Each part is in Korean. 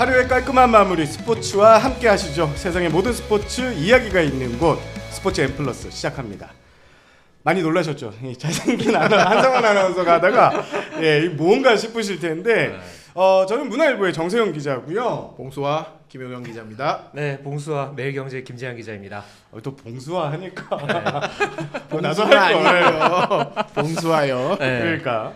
하루의 깔끔한 마무리 스포츠와 함께 하시죠. 세상의 모든 스포츠 이야기가 있는 곳 스포츠 M 플러스 시작합니다. 많이 놀라셨죠? 잘생긴 한성원 아나운서가 하다가 뭔가 싶으실 텐데 저는 문화일보의 정세영 기자고요. 봉수와 김용영 기자입니다. 네, 봉수와 매일경제 김재환 기자입니다. 또 봉수와 하니까 나도 할 거예요. 봉수와요. 네. 그러니까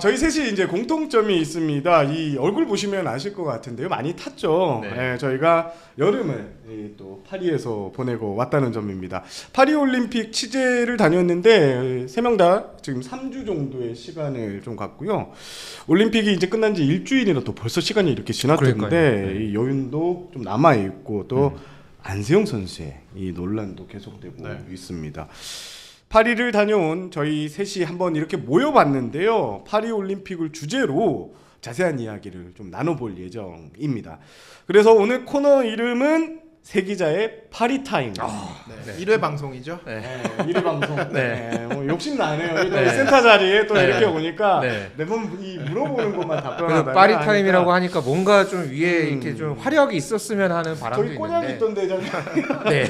저희 셋이 이제 공통점이 있습니다. 이 얼굴 보시면 아실 것 같은데요. 많이 탔죠. 네. 저희가 여름을 또 파리에서 보내고 왔다는 점입니다. 파리 올림픽 취재를 다녔는데 세 명 다 지금 3주 정도의 시간을 좀 갖고요. 올림픽이 이제 끝난 지 일주일이나 또 벌써 시간이 이렇게 지났던데 이 여윤도 좀 남아 있고 또 안세영 선수의 이 논란도 계속되고 있습니다. 파리를 다녀온 저희 셋이 한번 이렇게 모여봤는데요. 파리 올림픽을 주제로 자세한 이야기를 좀 나눠볼 예정입니다. 그래서 오늘 코너 이름은 세 기자의 파리 타임. 1회 방송이죠. 네. 1회 방송. 뭐 욕심 나네요. 네. 센터 자리에 또 네. 이렇게 오니까 네. 매번 이 물어보는 것만 답변하다가 그래서 파리 타임이라고 하니까 뭔가 좀 위에 이렇게 좀 화력이 있었으면 하는 바람도 저기 꼬냑이 있는데. 있던데 잠깐. 네.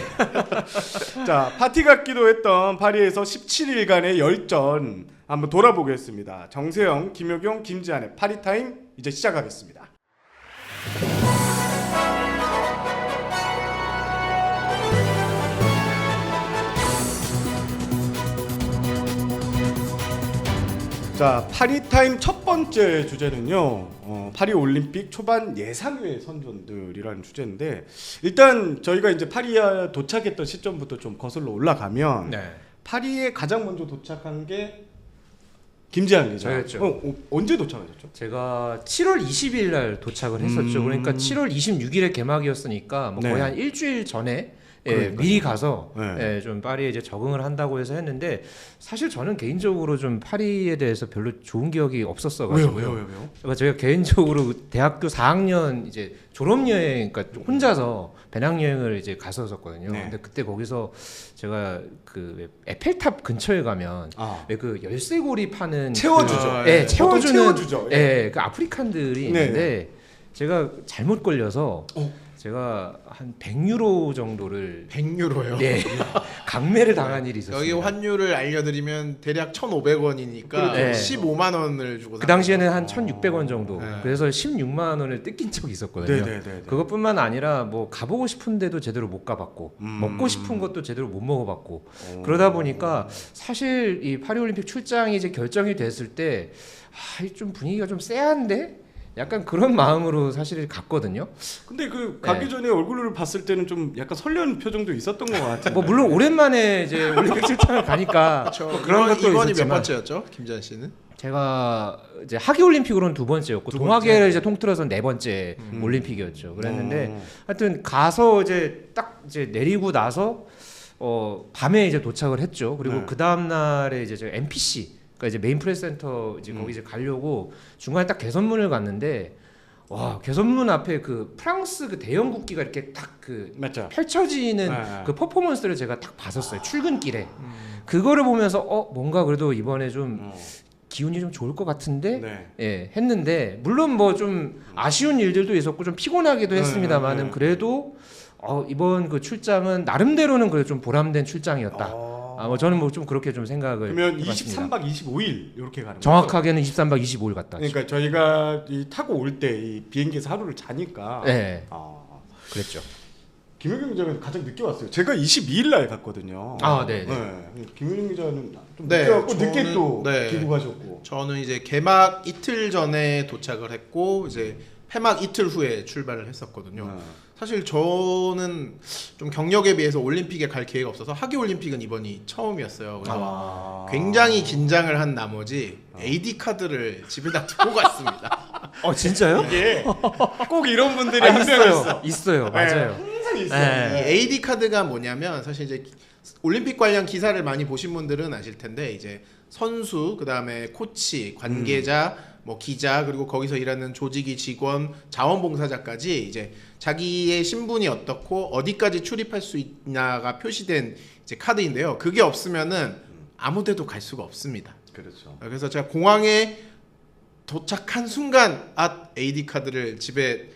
자, 파티 같기도 했던 파리에서 17일간의 열전 한번 돌아보겠습니다. 정세영, 김효경, 김지한의 파리 타임 이제 시작하겠습니다. 자, 파리 타임 첫 번째 주제는요. 파리 올림픽 초반 예상외 선전들이라는 주제인데 일단 저희가 이제 파리에 도착했던 시점부터 좀 거슬러 올라가면 네. 파리에 가장 먼저 도착한 게 김재환 기자. 저였죠. 언제 도착하셨죠? 제가 7월 20일 날 도착을 했었죠. 그러니까 7월 26일에 개막이었으니까 뭐 거의 네. 한 일주일 전에 그러니까요. 미리 가서 네. 좀 파리에 이제 적응을 한다고 해서 했는데 사실 저는 개인적으로 좀 파리에 대해서 별로 좋은 기억이 없었어가지고요. 왜요? 제가 개인적으로 대학교 4학년 이제 졸업 여행, 그러니까 혼자서 배낭여행을 이제 갔었거든요. 네. 근데 그때 거기서 제가 그 에펠탑 근처에 가면 왜 그 열쇠고리 파는 채워주죠. 그, 채워주는 채워주죠. 그 아프리칸들이 있는데 제가 잘못 걸려서 제가 한 100유로 정도를 100유로요. 네, 강매를 당한 일이 있었어요. 여기 환율을 알려드리면 대략 1,500원이니까 네. 15만 원을 주고 그 당시에는 한 1,600원 정도. 네. 그래서 16만 원을 뜯긴 적이 있었거든요. 네네네. 그것뿐만 아니라 뭐 가보고 싶은데도 제대로 못 가봤고 먹고 싶은 것도 제대로 못 먹어봤고 그러다 보니까 사실 이 파리올림픽 출장이 이제 결정이 됐을 때 좀 분위기가 좀 쎄한데 약간 그런 마음으로 사실 갔거든요. 근데 그 가기 전에 얼굴을 봤을 때는 좀 약간 설레는 표정도 있었던 것 같아요. 뭐 물론 오랜만에 이제 올림픽 출장을 가니까 뭐 그런 것도 이번이 몇 있었지만 번째였죠? 김재환 씨는? 제가 이제 하계 올림픽으로는 두 번째였고 두 동아계를 번째. 이제 통틀어서 네 번째 올림픽이었죠. 그랬는데 하여튼 가서 이제 딱 이제 내리고 나서 밤에 이제 도착을 했죠. 그리고 그 다음 날에 이제 저희 MPC 그러니까 이제 메인 프레스 센터 이제 거기 이제 가려고 중간에 딱 개선문을 갔는데 와 개선문 앞에 그 프랑스 그 대형 국기가 이렇게 딱 그 맞죠? 펼쳐지는 네. 그 퍼포먼스를 제가 딱 봤었어요. 출근길에 그거를 보면서 뭔가 그래도 이번에 좀 기운이 좀 좋을 것 같은데 했는데 물론 뭐 좀 아쉬운 일들도 있었고 좀 피곤하기도 했습니다만은 그래도 이번 그 출장은 나름대로는 그래도 좀 보람된 출장이었다. 뭐 저는 뭐 좀 그렇게 좀 생각을 그러면 해봤습니다. 23박 25일 이렇게 가는 거죠? 정확하게는 23박 25일 갔다 왔죠. 그러니까 저희가 타고 올 때 이 비행기에서 하루를 자니까 네, 그랬죠. 김효경 기자는 가장 늦게 왔어요. 제가 22일 날 갔거든요. 네. 김효경 기자는 좀 네, 늦게 왔고 저는- 늦게 또 네. 귀국하셨고. 저는 이제 개막 이틀 전에 도착을 했고 이제 폐막 이틀 후에 출발을 했었거든요. 사실 저는 좀 경력에 비해서 올림픽에 갈 기회가 없어서 하계 올림픽은 이번이 처음이었어요. 그래서 굉장히 긴장을 한 나머지 AD 카드를 집에다 두고 갔습니다. 진짜요? 이게 꼭 이런 분들이 한 명 있어. 있어요. 맞아요. 항상 있어. 네. 이 AD 카드가 뭐냐면 사실 이제 올림픽 관련 기사를 많이 보신 분들은 아실 텐데 이제 선수 그다음에 코치, 관계자, 뭐 기자 그리고 거기서 일하는 조직위 직원, 자원봉사자까지 이제 자기의 신분이 어떻고 어디까지 출입할 수 있냐가 표시된 이제 카드인데요. 그게 없으면은 아무데도 갈 수가 없습니다. 그렇죠. 그래서 제가 공항에 도착한 순간 AD 카드를 집에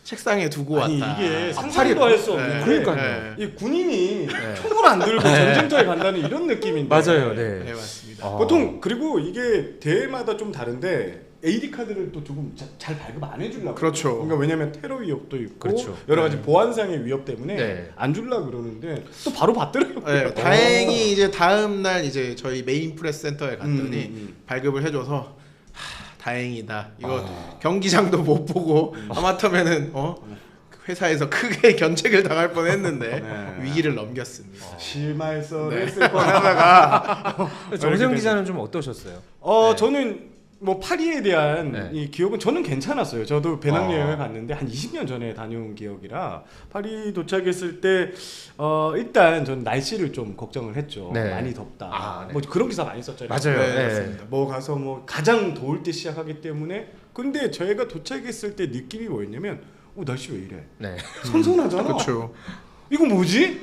책상에 두고 왔다. 아니 이게 팔이- 상상도 할 수 없는 네. 그러니까요. 이 군인이 네. 총을 안 들고 전쟁터에 간다는 이런 느낌인데 맞아요. 네, 네. 맞습니다. 보통 그리고 이게 대회마다 좀 다른데 AD 카드를 또 조금 잘 발급 안 해주려고. 그렇죠. 그러니까 왜냐면 테러 위협도 있고 그렇죠. 여러 가지 네. 보안상의 위협 때문에 네. 안 주려 그러는데 또 바로 받더라고요. 네, 다행히 이제 다음 날 이제 저희 메인 프레스 센터에 갔더니 발급을 해줘서 다행이다. 이거 경기장도 못 보고 하마터면은 회사에서 크게 견책을 당할 뻔했는데 네. 위기를 넘겼습니다. 실마에서를 쓸 뻔하다가 정세영 기자는 좀 어떠셨어요? 네. 저는 뭐 파리에 대한 네. 이 기억은 저는 괜찮았어요. 저도 배낭여행을 갔는데 한 20년 전에 다녀온 기억이라 파리 도착했을 때 일단 저는 날씨를 좀 걱정을 했죠. 네. 많이 덥다. 아, 네. 뭐 그런 기사 많이 썼잖아요. 맞아요. 네, 네. 맞습니다. 뭐 가서 뭐 가장 더울 때 시작하기 때문에 근데 저희가 도착했을 때 느낌이 뭐였냐면 날씨 왜 이래? 네. 선선하잖아. 그렇죠. 이거 뭐지?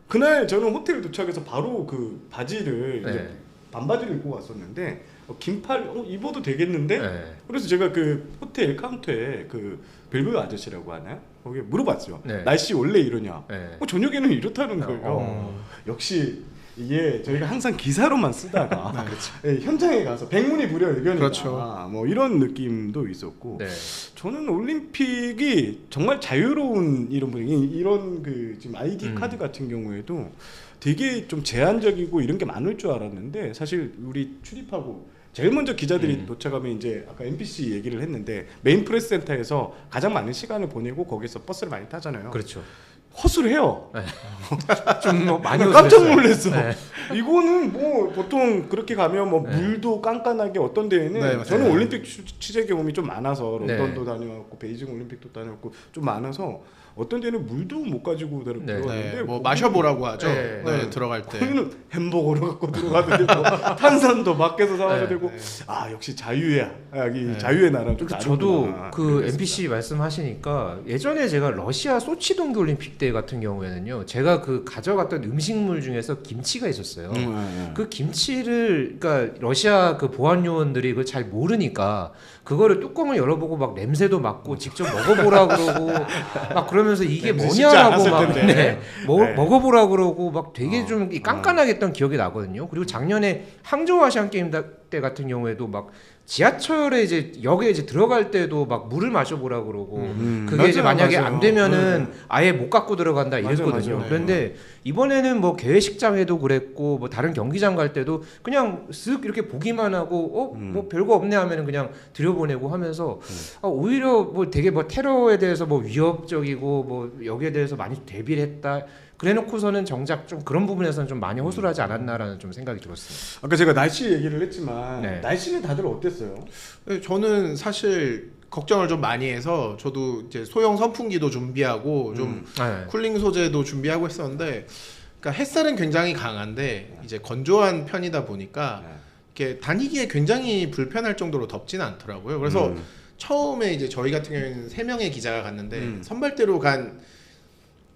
그날 저는 호텔 도착해서 바로 그 바지를 네. 이제 반바지를 입고 왔었는데 긴팔 입어도 되겠는데? 네. 그래서 제가 그 호텔 카운터에 그 벨브 아저씨라고 하나요? 거기에 물어봤어요. 네. 날씨 원래 이러냐? 네. 저녁에는 이렇다는 거예요. 역시 이게 저희가 항상 기사로만 쓰다가 예, 현장에 가서 백문이 불여일견이다. 그렇죠. 뭐 이런 느낌도 있었고 네. 저는 올림픽이 정말 자유로운 이런 분위기, 이런 그 지금 아이디 카드 같은 경우에도 되게 좀 제한적이고 이런 게 많을 줄 알았는데 사실 우리 출입하고 제일 먼저 기자들이 도착하면 이제 아까 NPC 얘기를 했는데 메인 프레스 센터에서 가장 많은 시간을 보내고 거기서 버스를 많이 타잖아요. 그렇죠. 허술을 해요. 좀뭐 많이 깜짝 웃으셨어요. 놀랐어. 네. 이거는 뭐 보통 그렇게 가면 뭐 네. 물도 깐깐하게 어떤 데에는 네, 맞아요. 저는 올림픽 취재 경험이 좀 많아서 네. 런던도 다녀왔고 베이징 올림픽도 다녀왔고 좀 많아서 어떤 데는 물도 못 가지고 네. 들어갔는데 네, 뭐 마셔보라고 하죠. 네. 네, 들어갈 때. 거기는 햄버거를 갖고 들어가도 되고 탄산도 밖에서 사와도 네. 되고 역시 자유야. 이 네. 자유의 나라 좀 저도 다르구나. 그 그랬습니다. NPC 말씀하시니까 예전에 제가 러시아 소치 동계올림픽 때 같은 경우에는요, 제가 그 가져갔던 음식물 중에서 김치가 있었어요. 그 김치를 그러니까 러시아 그 보안 요원들이 그걸 잘 모르니까 그거를 뚜껑을 열어보고 막 냄새도 맡고 직접 먹어보라 그러고 막 그러면서 이게 냄새 쉽지 뭐냐라고 않았을 막 텐데. 네, 네. 먹어보라 그러고 막 되게 좀 깐깐하게 했던 기억이 나거든요. 그리고 작년에 항저우 아시안 게임 때 같은 경우에도 막 지하철에 이제 역에 이제 들어갈 때도 막 물을 마셔보라 그러고 그게 이제 맞아요, 만약에 맞아요. 안 되면은 아예 못 갖고 들어간다 맞아요, 이랬거든요. 맞아요. 그런데 이번에는 뭐 개회식장에도 그랬고 뭐 다른 경기장 갈 때도 그냥 쓱 이렇게 보기만 하고 뭐 별거 없네 하면은 그냥 들여보내고 하면서 오히려 뭐 되게 뭐 테러에 대해서 뭐 위협적이고 뭐 여기에 대해서 많이 대비를 했다. 그래놓고서는 정작 좀 그런 부분에서는 좀 많이 호술하지 않았나라는 좀 생각이 들었습니다. 아까 제가 날씨 얘기를 했지만 네. 날씨는 다들 어땠어요? 네, 저는 사실 걱정을 좀 많이 해서 저도 이제 소형 선풍기도 준비하고 좀 네. 쿨링 소재도 준비하고 했었는데, 그러니까 햇살은 굉장히 강한데 이제 건조한 편이다 보니까 이렇게 다니기에 굉장히 불편할 정도로 덥지는 않더라고요. 그래서 처음에 이제 저희 같은 경우에는 3명의 기자가 갔는데 선발대로 간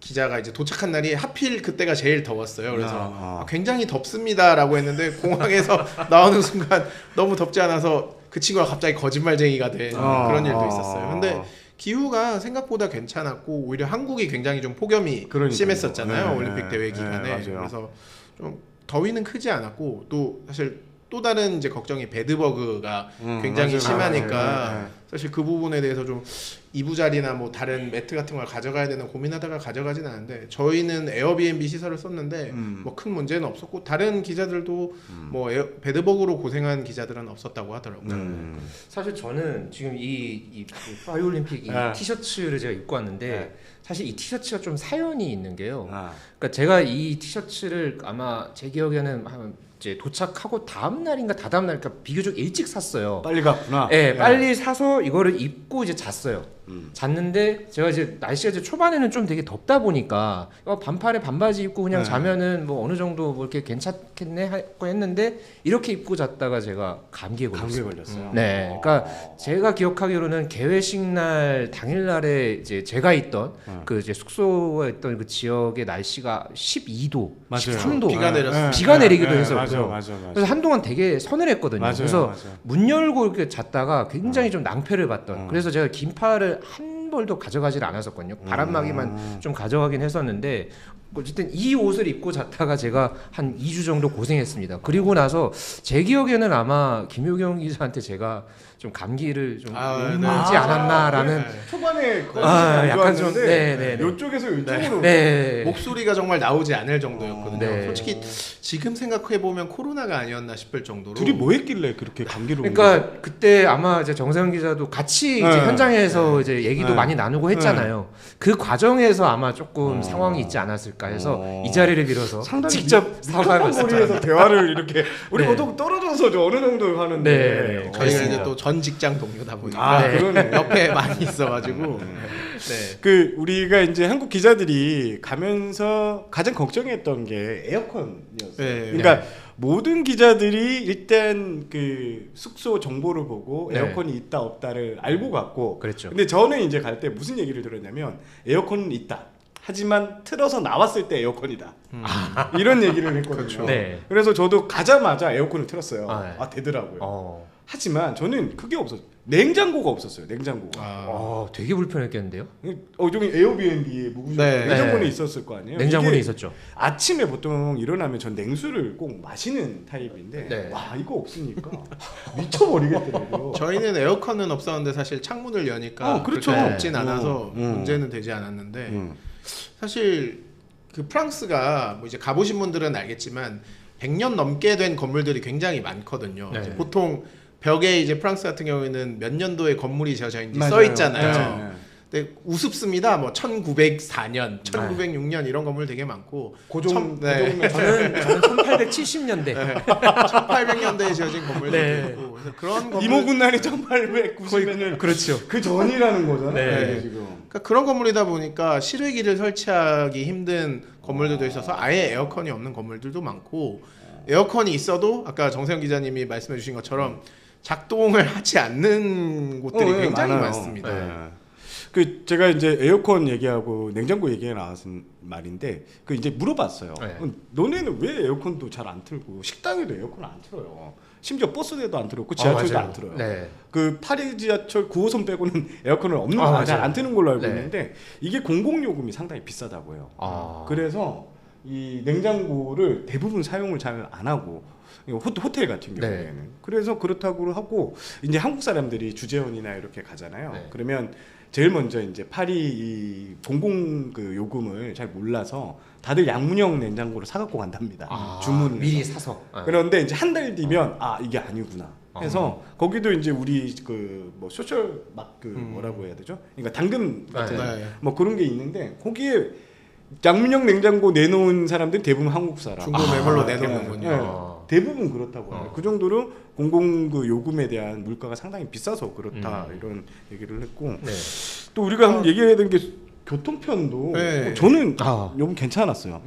기자가 이제 도착한 날이 하필 그때가 제일 더웠어요. 그래서 굉장히 덥습니다라고 했는데 공항에서 나오는 순간 너무 덥지 않아서 그 친구가 갑자기 거짓말쟁이가 된 그런 일도 있었어요. 근데 기후가 생각보다 괜찮았고 오히려 한국이 굉장히 좀 폭염이 그러니까요. 심했었잖아요. 네, 올림픽 대회 네, 기간에. 맞아요. 그래서 좀 더위는 크지 않았고 또 사실 또 다른 이제 걱정이 배드버그가 굉장히 맞아요. 심하니까 네. 사실 그 부분에 대해서 좀 이부자리나 뭐 다른 매트 같은 걸 가져가야 되나 고민하다가 가져가진 않은데 저희는 에어비앤비 시설을 썼는데 뭐 큰 문제는 없었고 다른 기자들도 뭐 배드버그로 고생한 기자들은 없었다고 하더라고요. 사실 저는 지금 이 파리올림픽 이 네. 티셔츠를 제가 입고 왔는데 네. 사실 이 티셔츠가 좀 사연이 있는 게요. 아. 그러니까 제가 이 티셔츠를 아마 제 기억에는 한 이제 도착하고 다음 날인가 다다음 날, 그러니까 비교적 일찍 샀어요. 빨리 갔구나. 네, 빨리 사서 이거를 입고 이제 잤어요. 음. 잤는데 제가 이제 날씨가 이제 초반에는 좀 되게 덥다 보니까 반팔에 반바지 입고 그냥 네. 자면은 뭐 어느 정도 뭐 이렇게 괜찮겠네 하고 했는데 이렇게 입고 잤다가 제가 감기에 걸렸어요. 감기에 걸렸어요. 네, 그러니까 제가 기억하기로는 개회식 날 당일 날에 이제 제가 있던 그 이제 숙소에 있던 그 지역의 날씨가 12도, 맞아요. 13도 비가 내렸어요. 비가 내리기도 해서 맞아, 그래서 맞아. 그래서 한동안 되게 서늘했거든요. 맞아요, 그래서 맞아요. 문 열고 이렇게 잤다가 굉장히 좀 낭패를 봤던. 그래서 제가 긴팔을 한 벌도 가져가질 않았었거든요. 바람막이만 좀 가져가긴 했었는데 어쨌든 이 옷을 입고 잤다가 제가 한 2주 정도 고생했습니다. 그리고 나서 제 기억에는 아마 김효경 기자한테 제가 좀 감기를 좀 옮지 않았나라는 초반에 약간 좀 이쪽에서 이쪽으로 목소리가 정말 나오지 않을 정도였거든요. 네. 솔직히 지금 생각해 보면 코로나가 아니었나 싶을 정도로. 둘이 뭐 했길래 그렇게 감기를 그러니까 그때 아마 이제 정세영 기자도 같이 이제 현장에서 이제 얘기도 많이 나누고 했잖아요. 그 과정에서 아마 조금 상황이 있지 않았을까 해서 이 자리를 빌어서 상당히 직접 사과를 거리에서 대화를 이렇게 우리 네. 보통 떨어져서 어느 정도 하는데 네. 저희가 이제 또 전 직장 동료다 보니까 그러네. 옆에 많이 있어가지고 네. 그 우리가 이제 한국 기자들이 가면서 가장 걱정했던 게 에어컨이었어요. 네. 그러니까 모든 기자들이 일단 그 숙소 정보를 보고 네. 에어컨이 있다 없다를 알고 갔고, 그랬죠. 근데 저는 이제 갈 때 무슨 얘기를 들었냐면 에어컨은 있다. 하지만 틀어서 나왔을 때 에어컨이다. 이런 얘기를 했거든요. 그렇죠. 네. 그래서 저도 가자마자 에어컨을 틀었어요. 네. 되더라고요. 하지만 저는 그게 없었어요. 냉장고가 없었어요. 냉장고가. 되게 불편했겠는데요? 좀 에어비앤비에 묵으시고 네. 냉장고는 네. 있었을 거 아니에요. 냉장고는 이게 있었죠. 아침에 보통 일어나면 전 냉수를 꼭 마시는 타입인데 네. 와 이거 없으니까 미쳐버리겠더라고요. 저희는 에어컨은 없었는데 사실 창문을 여니까 그렇죠. 그렇게 네. 덥진 않아서 문제는 되지 않았는데 사실 그 프랑스가 뭐 이제 가보신 분들은 알겠지만 100년 넘게 된 건물들이 굉장히 많거든요. 네. 이제 보통 벽에 이제 프랑스 같은 경우에는 몇 년도에 건물이 지어져 있는지 맞아요. 써 있잖아요. 네. 근데 우습습니다. 뭐 1904년, 1906년 이런 건물 되게 많고 고종 네. 저는 1870년대 1800년대에 지어진 건물도 네. 있고 그래서 그런 건물 이모군난이 1890년을 그렇죠. 그 전이라는 거잖아요. 네. 이게 지금. 그러니까 그런 건물이다 보니까 실외기를 설치하기 힘든 건물들도 있어서 아예 에어컨이 없는 건물들도 많고 에어컨이 있어도 아까 정세영 기자님이 말씀해 주신 것처럼 작동을 하지 않는 곳들이 굉장히 많아요. 많습니다. 네. 그 제가 이제 에어컨 얘기하고 냉장고 얘기가 나왔은 말인데 그 이제 물어봤어요. 네. 너네는 왜 에어컨도 잘 안 틀고 식당에도 에어컨 안 틀어요? 심지어 버스에도 안 틀었고 지하철도 맞아요. 안 틀어요. 네. 그 파리 지하철 9호선 빼고는 에어컨을 없는 거 맞아요. 잘 안 트는 걸로 알고 네. 있는데 이게 공공요금이 상당히 비싸다고 해요. 아. 그래서 이 냉장고를 대부분 사용을 잘 안 하고 호텔 같은 경우에는 네. 그래서 그렇다고 하고 이제 한국 사람들이 주재원이나 이렇게 가잖아요. 네. 그러면 제일 먼저 이제 파리 이 공공 그 요금을 잘 몰라서 다들 양문형 냉장고를 사갖고 간답니다. 주문을 미리 해서. 사서. 그런데 이제 한 달 뒤면 이게 아니구나 해서 거기도 이제 우리 그 뭐 소셜 막 그 뭐라고 해야 되죠? 그러니까 당근 같은 네. 뭐 그런 게 있는데 거기에 양문형 냉장고 내놓은 사람들이 대부분 한국 사람. 중고 매물로 네. 내놓는군요. 네. 대부분 그렇다고 해요. 그 정도로 공공 그 요금에 대한 물가가 상당히 비싸서 그렇다 이런 얘기를 했고 네. 또 우리가 한번 얘기해야 되는 게 교통편도 네. 저는 너무 괜찮았어요.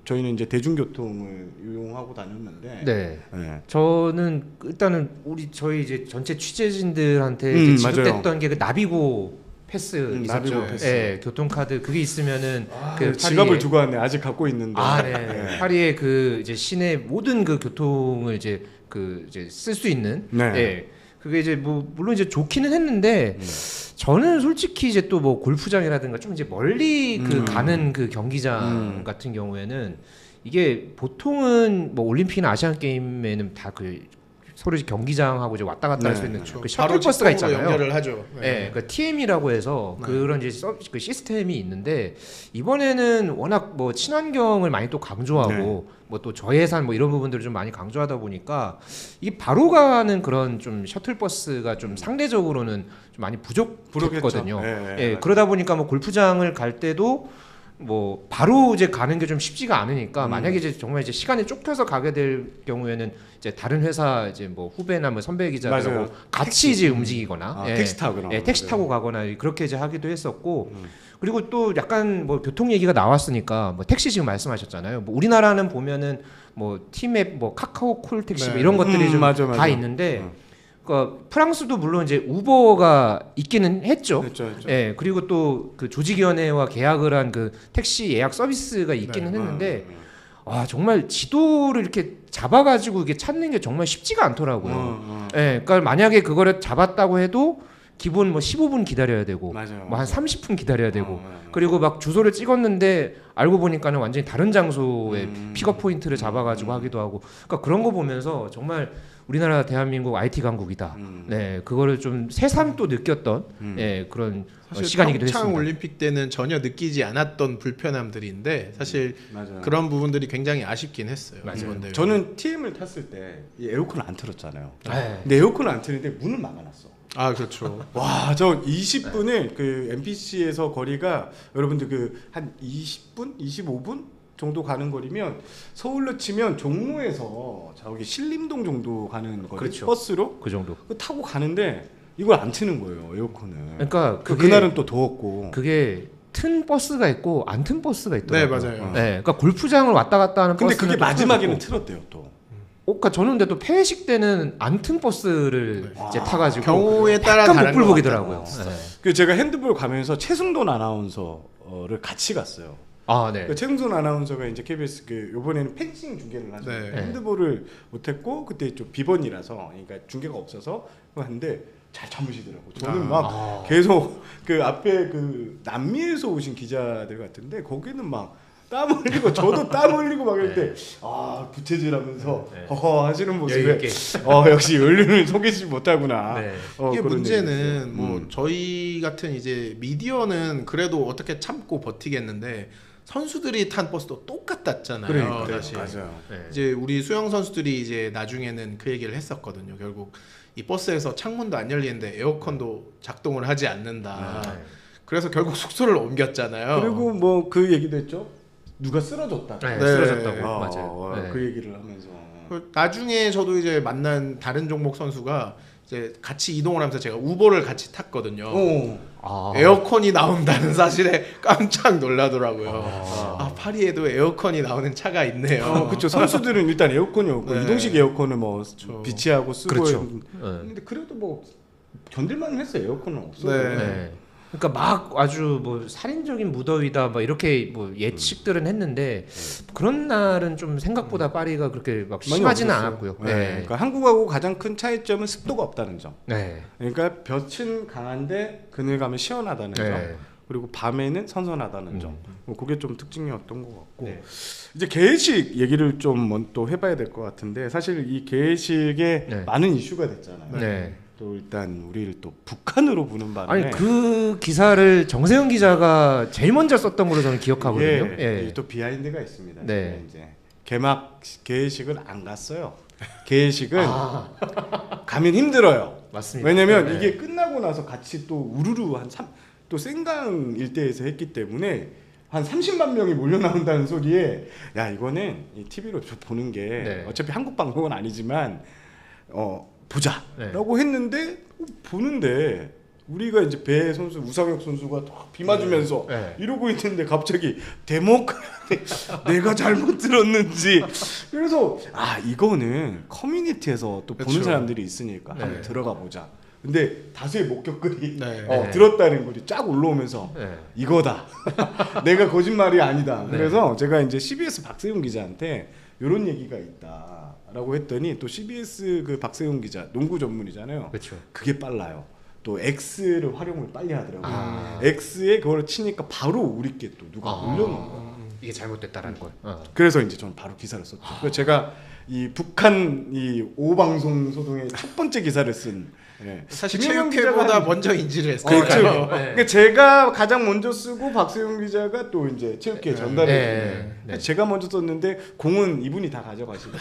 저희는 이제 대중교통을 이용하고 다녔는데 네. 네. 저는 일단은 저희 이제 전체 취재진들한테 이제 지급됐던 맞아요. 게 그 나비고 패스 있었죠. 나비고 패스. 네, 교통카드 그게 있으면은 그 지갑을 파리에- 두고 왔네. 아직 갖고 있는데. 네. 파리의 그 이제 시내 모든 그 교통을 이제 그 이제 쓸 수 있는. 네. 네. 그게 이제 뭐 물론 이제 좋기는 했는데 저는 솔직히 이제 또 뭐 골프장이라든가 좀 이제 멀리 그 가는 그 경기장 같은 경우에는 이게 보통은 뭐 올림픽이나 아시안 게임에는 다 그 서로 이제 경기장하고 이제 왔다 갔다 할 수 있는 그 바로 셔틀버스가 직통으로 있잖아요. 연결을 하죠. 네, 그 TM이라고 해서 네. 그런 이제 그 시스템이 있는데 이번에는 워낙 뭐 친환경을 많이 또 강조하고 뭐 또 저예산 뭐 이런 부분들을 좀 많이 강조하다 보니까 이게 바로 가는 그런 좀 셔틀버스가 좀 상대적으로는 좀 많이 부족했거든요. 예, 그러다 보니까 뭐 골프장을 갈 때도 뭐 바로 이제 가는 게 좀 쉽지가 않으니까 만약에 이제 정말 이제 시간이 쫓겨서 가게 될 경우에는 이제 다른 회사 이제 뭐 후배나 뭐 선배 기자들하고 맞아요. 같이 이제 움직이거나 택시 타거나. 예, 택시 타고 가거나 그렇게 이제 하기도 했었고 그리고 또 약간 뭐 교통 얘기가 나왔으니까 뭐 택시 지금 말씀하셨잖아요. 뭐 우리나라는 보면은 뭐 티맵 뭐 카카오 콜 택시 뭐 이런 것들이 좀 다 있는데 그러니까 프랑스도 물론 이제 우버가 있기는 했죠. 했죠. 예, 그리고 또 그 조직위원회와 계약을 한 그 택시 예약 서비스가 있기는 했는데 와 정말 지도를 이렇게 잡아가지고 이게 찾는 게 정말 쉽지가 않더라고요. 예, 그러니까 만약에 그거를 잡았다고 해도 기본 뭐 15분 기다려야 되고 맞아요. 뭐 한 30분 기다려야 되고 맞아요. 그리고 막 주소를 찍었는데 알고 보니까는 완전히 다른 장소에 픽업 포인트를 잡아가지고 하기도 하고 그러니까 그런 거 보면서 정말 우리나라 대한민국 IT 강국이다. 네, 그거를 좀 새삼 또 느꼈던 예, 그런 사실 시간이기도 평창 했습니다. 올림픽 때는 전혀 느끼지 않았던 불편함들인데 사실 맞아요. 그런 부분들이 굉장히 아쉽긴 했어요. 맞아요. 이번 대회. 저는 TM을 탔을 때 이 에어컨을 안 틀었잖아요. 네. 근데 에어컨을 안 틀는데 문을 막아놨어. 아 그렇죠. 와, 저 20분을 그 NPC에서 거리가 여러분들 그 한 20분, 25분 정도 가는 거리면 서울로 치면 종로에서 저기 신림동 정도 가는 거리 그렇죠. 버스로 그 정도. 그거 타고 가는데 이걸 안 트는 거예요 에어컨을. 그러니까 그날은 또 더웠고. 그게 튼 버스가 있고 안 튼 버스가 네 있더라고요. 맞아요. 네, 그러니까 골프장을 왔다 갔다 하는 근데 버스는 그게 또 마지막에는 틀어졌고. 틀었대요 또. 그러니까 저는 근데 또 폐회식 때는 안 튼 버스를 이제 타가지고 경우에 따라 약간 다른 것 복불복이더라고요. 같아요. 네. 그 제가 핸드볼 가면서 최승돈 아나운서를 같이 갔어요. 아, 네. 그 최승돈 아나운서가 이제 KBS 그 이번에는 펜싱 중계를 하죠. 네. 핸드볼을 못했고 그때 좀 비번이라서 그러니까 중계가 없어서 하는데 잘 참으시더라고. 저는 막 계속 그 앞에 그 남미에서 오신 기자들 같은데 거기는 막 땀 흘리고 저도 땀 흘리고 막 이럴 때 아 부채질하면서 허허 하시는 모습에 역시 연륜을 속이지 못하구나. 네. 이게 그런 문제는 얘기였어요. 뭐 저희 같은 이제 미디어는 그래도 어떻게 참고 버티겠는데 선수들이 탄 버스도 똑같았잖아요. 그러니까 사실. 맞아요. 네. 이제 우리 수영 선수들이 이제 나중에는 그 얘기를 했었거든요. 결국 이 버스에서 창문도 안 열리는데 에어컨도 작동을 하지 않는다. 네. 그래서 결국 숙소를 옮겼잖아요. 그리고 뭐 그 얘기도 했죠. 누가 쓰러졌다. 네, 네. 쓰러졌다고 아, 맞아요. 네. 그 얘기를 하면서 나중에 저도 이제 만난 다른 종목 선수가 이제 같이 이동을 하면서 제가 우버를 같이 탔거든요. 아, 에어컨이 나온다는 사실에 깜짝 놀라더라고요. 아, 파리에도 에어컨이 나오는 차가 있네요. 그렇죠. 선수들은 일단 에어컨이 없고 네. 이동식 에어컨을 뭐 그렇죠. 비치하고 쓰고 그렇죠. 했는데 네. 근데 그래도 뭐 견딜만 했어요. 에어컨은 없어도. 네. 네. 그러니까 막 아주 뭐 살인적인 무더위다 뭐 이렇게 뭐 예측들은 했는데 그런 날은 좀 생각보다 파리가 그렇게 막 많이 심하지는 없었어요. 않았고요. 네. 네. 그러니까 한국하고 가장 큰 차이점은 습도가 없다는 점. 네. 그러니까 볕은 강한데 그늘 가면 시원하다는 점. 네. 그리고 밤에는 선선하다는 점. 뭐 그게 좀 특징이었던 것 같고. 네. 이제 개회식 얘기를 좀 또 해봐야 될 것 같은데 사실 이 개회식에 네. 많은 이슈가 됐잖아요. 네. 또 일단 우리를 또 북한으로 부는 바람에 아니 그 기사를 정세영 기자가 제일 먼저 썼던 걸로 저는 기억하거든요. 예, 예. 또 비하인드가 있습니다. 네. 이제 개막 개회식을 안 갔어요. 개회식은 가면 힘들어요. 맞습니다. 왜냐면 네. 이게 끝나고 나서 같이 또 우르르 또 생강 일대에서 했기 때문에 한 30만 명이 몰려 나온다는 소리에 야 이거는 이 TV로 보는 게 네. 어차피 한국 방송은 아니지만 보자라고 네. 했는데 보는데 우리가 이제 배 선수 우상혁 선수가 딱 비 맞으면서 네. 이러고 있는데 갑자기 내가 잘못 들었는지 그래서 이거는 커뮤니티에서 또 보는 그렇죠. 사람들이 있으니까 네. 한번 들어가 보자. 근데 다수의 목격글이 네. 들었다는 글이 쫙 올라오면서 네. 이거다. 내가 거짓말이 아니다. 네. 그래서 제가 이제 CBS 박세용 기자한테 이런 얘기가 있다라고 했더니 또 CBS 그 박세용 기자 농구 전문이잖아요. 그렇죠. 그게 빨라요. 또 X를 활용을 빨리 하더라고요. 아. X에 그걸 치니까 바로 우리께 또 누가 올려놓은 거예요. 이게 잘못됐다라는 걸. 그래서 이제 저는 바로 기사를 썼죠. 그래서 제가 이 북한 이 오방송 소동의 첫 번째 기사를 쓴 사실 김영현 체육회보다 기자가 먼저 인지를 했어요. 그렇죠. 그러니까요. 네. 그러니까 제가 가장 먼저 쓰고 박세용 기자가 또 이제 체육회에 전달을 네. 했는데 네. 제가 먼저 썼는데 공은 이분이 다 가져가시고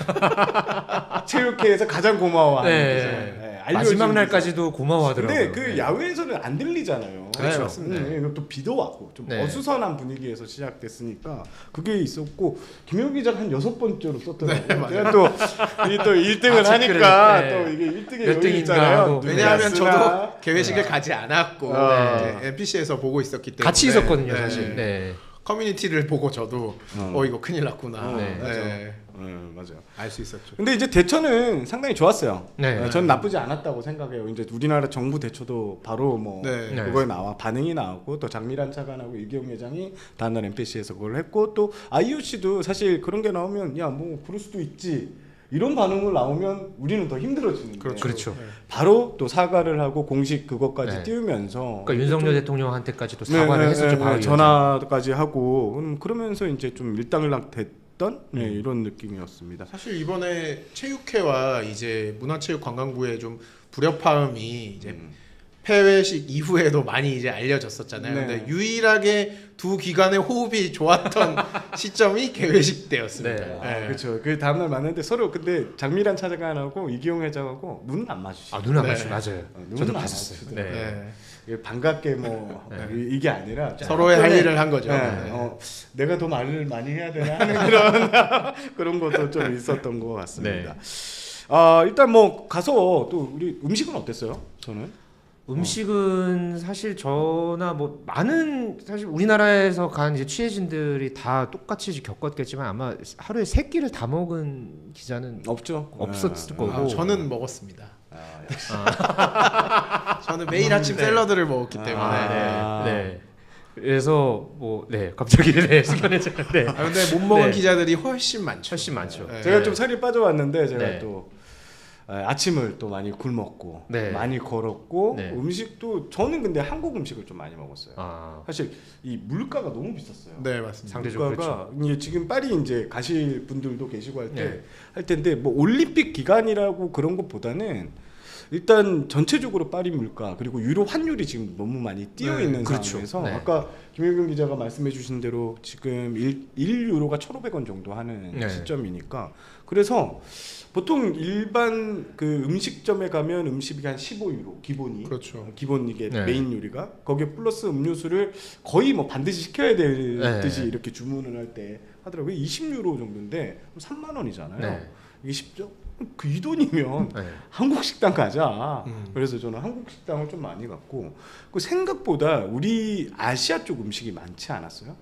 체육회에서 가장 고마워하는 네. 기자. 알려준 마지막 기자. 날까지도 고마워하더라고요. 근데 그 네. 야외에서는 안 들리잖아요. 그렇죠. 맞습니다. 또 비도 왔고 좀 네. 어수선한 분위기에서 시작됐으니까 그게 있었고 김용 기자가 한 6번째로 썼더라고요. 제가 또 1등을 하니까 그래. 네. 또 이게 1등의 몇 여유 등인가 있잖아요. 하고. 왜냐하면 누가 저도 개회식을 가지 않았고 네. NPC에서 보고 있었기 때문에 같이 있었거든요, 네. 사실. 네. 커뮤니티를 보고 저도 이거 큰일 났구나. 네. 네. 맞아요. 알 수 있었죠. 근데 이제 대처는 상당히 좋았어요. 네. 저는 나쁘지 않았다고 생각해요. 이제 우리나라 정부 대처도 바로 뭐 네. 네. 그거에 반응이 나왔고 또 장미란 차관하고 이기용 회장이 다음날 MPC에서 그걸 했고 또 IOC도 사실 그런 게 나오면 야 뭐 그럴 수도 있지 이런 반응을 나오면 우리는 더 힘들어지는데 그렇죠. 네. 바로 또 사과를 하고 공식 그것까지 네. 띄우면서 그러니까 윤석열 대통령한테까지 또 사과를 했었죠. 박 의원이. 전화까지 하고 그러면서 이제 좀 일당일당 됐던 이런 느낌이었습니다. 사실 이번에 체육회와 이제 문화체육관광부의 좀 불협화음이 이제 폐회식 이후에도 많이 이제 알려졌었잖아요. 네. 근데 유일하게 두 기관의 호흡이 좋았던 시점이 개회식 때였습니다. 네. 아, 그렇죠. 그 다음날 만났는데 서로 근데 장미란 차장하고 이기용 회장하고 눈은 안 마주치죠. 아, 눈안 네. 맞죠. 맞아요. 눈은 저도 안 봤었어요. 마주치더라고요. 네. 네. 이게 반갑게 뭐 이게 아니라 서로의 할 일을 한 거죠. 네. 네. 내가 더 말을 많이 해야 되나 하는 그런 그런 것도 좀 있었던 것 같습니다. 일단 뭐 가서 또 우리 음식은 어땠어요? 저는 음식은 사실 저나 뭐 많은 사실 우리나라에서 간 이제 취재진들이 다 똑같이 겪었겠지만 아마 하루에 3끼를 다 먹은 기자는 없죠. 없었을 거고. 아, 저는 먹었습니다. 역시. 저는 매일 아침 네. 샐러드를 먹었기 때문에. 아. 네. 그래서 뭐 갑자기 시간해졌는데 아, 근데 못 먹은 네. 기자들이 훨씬 많죠. 훨씬 많죠. 네. 제가 좀 살이 빠져왔는데 제가 네. 또 아침을 또 많이 굶었고 네. 많이 걸었고 네. 음식도 저는 근데 한국 음식을 좀 많이 먹었어요. 아, 사실 이 물가가 너무 비쌌어요. 네, 맞습니다. 상대적으로 물가가 이제 지금 파리 이제 가실 분들도 계시고 할 네. 텐데 뭐 올림픽 기간이라고 그런 것보다는 일단 전체적으로 파리 물가 그리고 유로 환율이 지금 너무 많이 뛰어 네, 있는 그렇죠. 상황에서 네. 아까 김효경 기자가 말씀해 주신 대로 지금 1유로가 1,500원 정도 하는 네. 시점이니까 그래서 보통 일반 그 음식점에 가면 음식이 한 15유로 기본이 그렇죠. 기본 이게 네. 메인 요리가 거기에 플러스 음료수를 거의 뭐 반드시 시켜야 되듯이 네. 이렇게 주문을 할 때 하더라고요. 20유로 정도인데 3만 원이잖아요. 네. 이게 10점? 그 이 돈이면 네. 한국 식당 가자. 음. 그래서 저는 한국 식당을 좀 많이 갔고 그 생각보다 우리 아시아 쪽 음식이 많지 않았어요?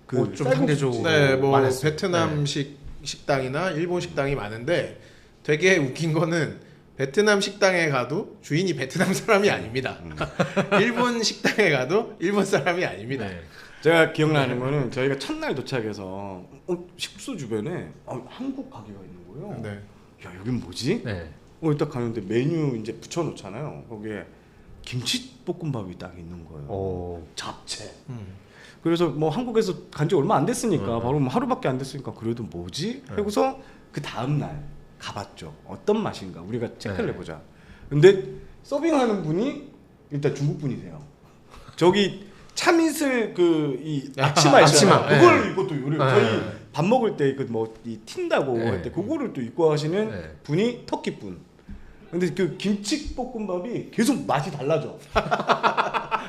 좀 쌀국수 상대적으로 네, 뭐 많았어요. 베트남식 식당이나 일본 식당이 많은데 되게 웃긴 거는 베트남 식당에 가도 주인이 베트남 사람이 아닙니다. 일본 식당에 가도 일본 사람이 아닙니다. 네. 제가 기억나는 거는 저희가 첫날 도착해서 식수 주변에 한국 가게가 있는 거예요. 네. 야 여긴 뭐지? 네. 딱 가는데 메뉴 이제 붙여놓잖아요. 거기에 김치볶음밥이 딱 있는 거예요. 오. 잡채. 음. 그래서 뭐 한국에서 간 지 얼마 안 됐으니까 네. 바로 뭐 하루밖에 안 됐으니까 그래도 뭐지? 하고서 그 다음 날 가봤죠. 어떤 맛인가 우리가 체크를 네. 해보자. 근데 서빙하는 분이 일단 중국 분이세요. 저기 참이슬 이 앞치마 있잖아요. 앞치마. 그걸 네. 입고 또 요리. 네. 저희 밥 먹을 때 그 뭐 이 튄다고 네. 할 때 그거를 또 입고 하시는 네. 분이 터키 분. 근데 그 김치볶음밥이 계속 맛이 달라져.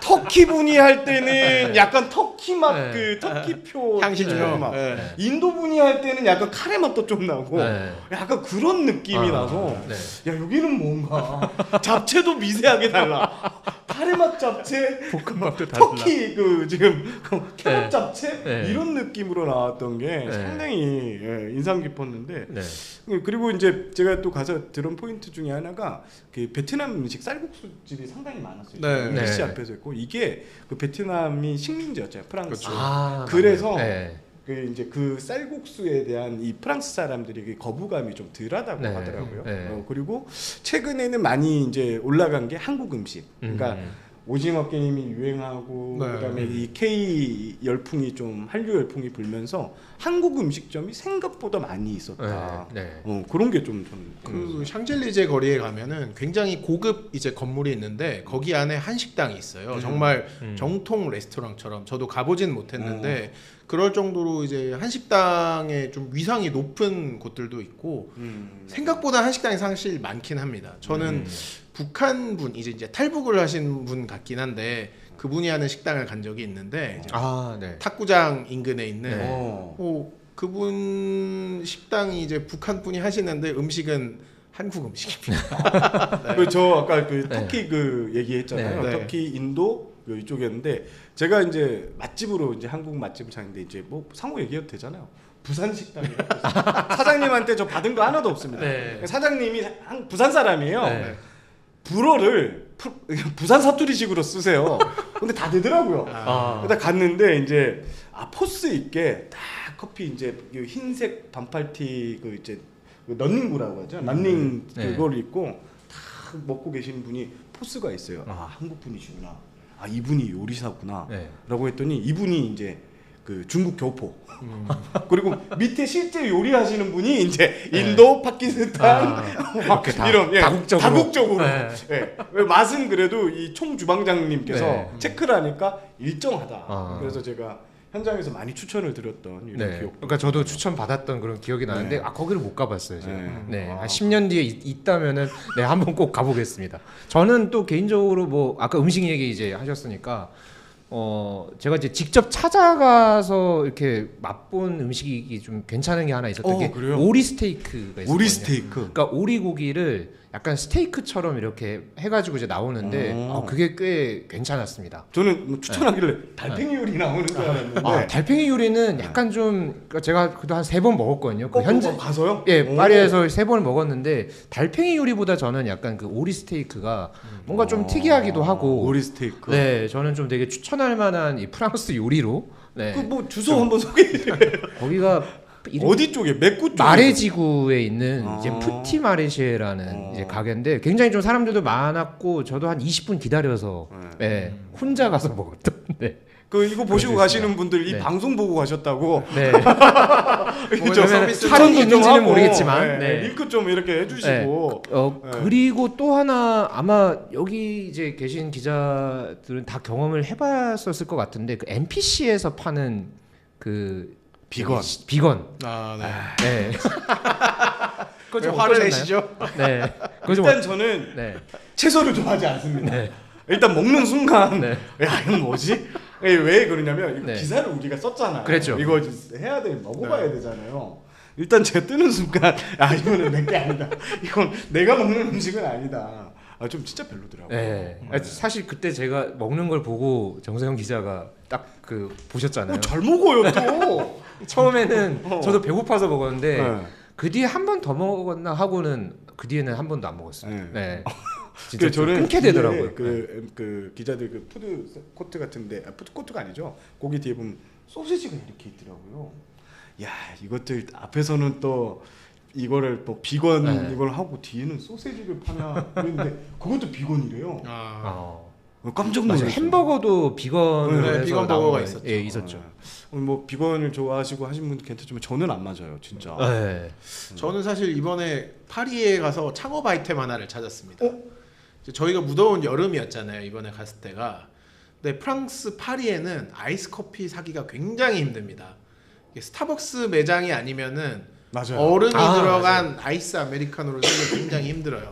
터키 분이 할 때는 약간 터키 맛 네. 그 터키표 향신료. 김치볶음밥. 네. 인도 분이 할 때는 약간 카레 맛도 좀 나고 네. 약간 그런 느낌이 아, 나서 네. 야 여기는 뭔가 잡채도 미세하게 달라. 카레 맛 잡채, 볶음밥도 달라. 터키 그 지금 케밥 네. 잡채 네. 이런 느낌으로 나왔던 게 네. 상당히 인상 깊었는데 네. 그리고 이제 제가 또 가서 들은 포인트 중에 하나가 그 베트남 음식 쌀국수 집이 상당히 많았어요. 네. PC 네. 앞에서 있고 이게 그 베트남이 식민지였잖아요. 프랑스. 그렇죠. 아, 그래서 네. 그 이제 그 쌀국수에 대한 이 프랑스 사람들이 거부감이 좀 덜하다고 네. 하더라고요. 네. 그리고 최근에는 많이 이제 올라간 게 한국 음식. 그러니까 오징어 게임이 유행하고 네. 그다음에 이 K 열풍이 좀 한류 열풍이 불면서 한국 음식점이 생각보다 많이 있었다. 네. 네. 그런 게 좀 저는 그 샹젤리제 거리에 가면은 굉장히 고급 이제 건물이 있는데 거기 안에 한식당이 있어요. 정말 정통 레스토랑처럼 저도 가보진 못했는데 그럴 정도로 이제 한식당에 좀 위상이 높은 곳들도 있고 생각보다 한식당이 사실 많긴 합니다. 저는 북한 분 이제 탈북을 하신 분 같긴 한데 그분이 하는 식당을 간 적이 있는데 이제 아, 네. 탁구장 인근에 있는 네. 그분 식당이 이제 북한 분이 하시는데 음식은 한국 음식입니다. 네. 저 아까 그 네. 터키 그 얘기했잖아요. 네. 터키, 인도 이쪽이었는데 제가 이제 맛집으로 이제 한국 맛집을 찾는데 이제 뭐 상호 얘기해도 되잖아요. 부산 식당이라고 사장님한테 저 받은 거 하나도 없습니다. 네. 사장님이 부산 사람이에요. 네. 불어를 부산 사투리식으로 쓰세요. 근데 다 되더라고요. 아. 그러다 갔는데 이제 포스 있게 딱 커피 이제 흰색 반팔티 그 이제 그 런닝구라고 하죠. 런닝 네. 그걸 입고 다 먹고 계시는 분이 포스가 있어요. 아 한국 분이시구나. 아 이분이 요리사구나. 네. 라고 했더니 이분이 이제 그 중국 교포. 그리고 밑에 실제 요리하시는 분이 이제 인도, 파키스탄 이렇게 다 이런 다국적으로. 다국적으로. 네. 예. 맛은 그래도 이 총 주방장님께서 네. 체크를 하니까 일정하다. 아. 그래서 제가 현장에서 많이 추천을 드렸던 이런 네. 기억. 그러니까 저도 추천 받았던 그런 기억이 나는데 네. 거기를 못 가봤어요. 제가. 네. 네. 아. 한 10년 뒤에 있다면은 네 한번 꼭 가보겠습니다. 저는 또 개인적으로 뭐 아까 음식 얘기 이제 하셨으니까 제가 이제 직접 찾아가서 이렇게 맛본 음식이 좀 괜찮은 게 하나 있었던 게 그래요? 오리 스테이크가 있었거든요. 오리 스테이크. 그러니까 오리 고기를 약간 스테이크처럼 이렇게 해가지고 이제 나오는데 그게 꽤 괜찮았습니다. 저는 뭐 추천하길래 달팽이 요리 나오는 줄 알았는데. 달팽이 요리는 약간 좀 그러니까 제가 그래도 한 3번 먹었거든요. 그 현재 가서요? 예, 오. 파리에서 3번을 먹었는데 달팽이 요리보다 저는 약간 그 오리 스테이크가 뭔가 좀 특이하기도 하고 오리 스테이크. 네, 저는 좀 되게 추천할 만한 이 프랑스 요리로 네. 그 뭐 주소 한번 소개해 주세요. 거기가 어디 쪽에? 맥구 쪽에? 마레지구에 있는 이제 아. 푸티 마레시에라는 이제 가게인데 굉장히 좀 사람들도 많았고 저도 한 20분 기다려서 네, 혼자 가서 먹었던 네. 그 이거 보시고 그렇습니다. 가시는 분들 이 네. 방송 보고 가셨다고 네. 저 서비스 촬영 좀 있는지는 하고, 모르겠지만 네, 네. 링크 좀 이렇게 해주시고 네. 그리고 또 하나 아마 여기 이제 계신 기자들은 다 경험을 해봤었을 것 같은데 그 NPC에서 파는 그 비건. 비건. 아, 네. 네. 그거 좀 화를 어떠셨나요? 내시죠? 네. 그거 좀 일단 저는 네. 채소를 좋아하지 않습니다. 네. 일단 먹는 순간 네. 야 이건 뭐지? 왜 그러냐면 이거 네. 기사를 우리가 썼잖아요. 그랬죠. 이거 해야 돼 먹어봐야 되잖아요. 일단 제가 뜨는 순간 아 이거는 내 게 아니다. 이건 내가 먹는 음식은 아니다. 아 좀 진짜 별로더라고요. 네. 사실 그때 제가 먹는 걸 보고 정세영 기자가 딱 그 보셨잖아요. 잘 먹어요 또. 처음에는 저도 배고파서 먹었는데 네. 그 뒤에 한 번 더 먹었나 하고는 그 뒤에는 한 번도 안 먹었어요. 네. 네. 진짜 그 저는 끊게 되더라고요. 그 기자들 그 푸드 코트 같은데 푸드 코트가 아니죠. 거기 뒤에 보면 소시지가 이렇게 있더라고요. 야 이것들 앞에서는 또 이거를 또 비건 네. 이걸 하고 뒤에는 소시지를 파냐 그랬는데 그것도 비건이래요. 깜짝 맞아요. 놀랐어요. 햄버거도 비건으로 네, 해서 비건 나온 버거가 거예요. 있었죠. 예, 있었죠. 뭐 비건을 좋아하시고 하신 분들 괜찮지만 저는 안 맞아요, 진짜. 네. 저는 사실 이번에 파리에 가서 창업 아이템 하나를 찾았습니다. 이제 저희가 무더운 여름이었잖아요, 이번에 갔을 때가. 근데 프랑스 파리에는 아이스 커피 사기가 굉장히 힘듭니다. 이게 스타벅스 매장이 아니면은 맞아요. 얼음이 들어간 아이스 아메리카노를 사기가 굉장히 힘들어요.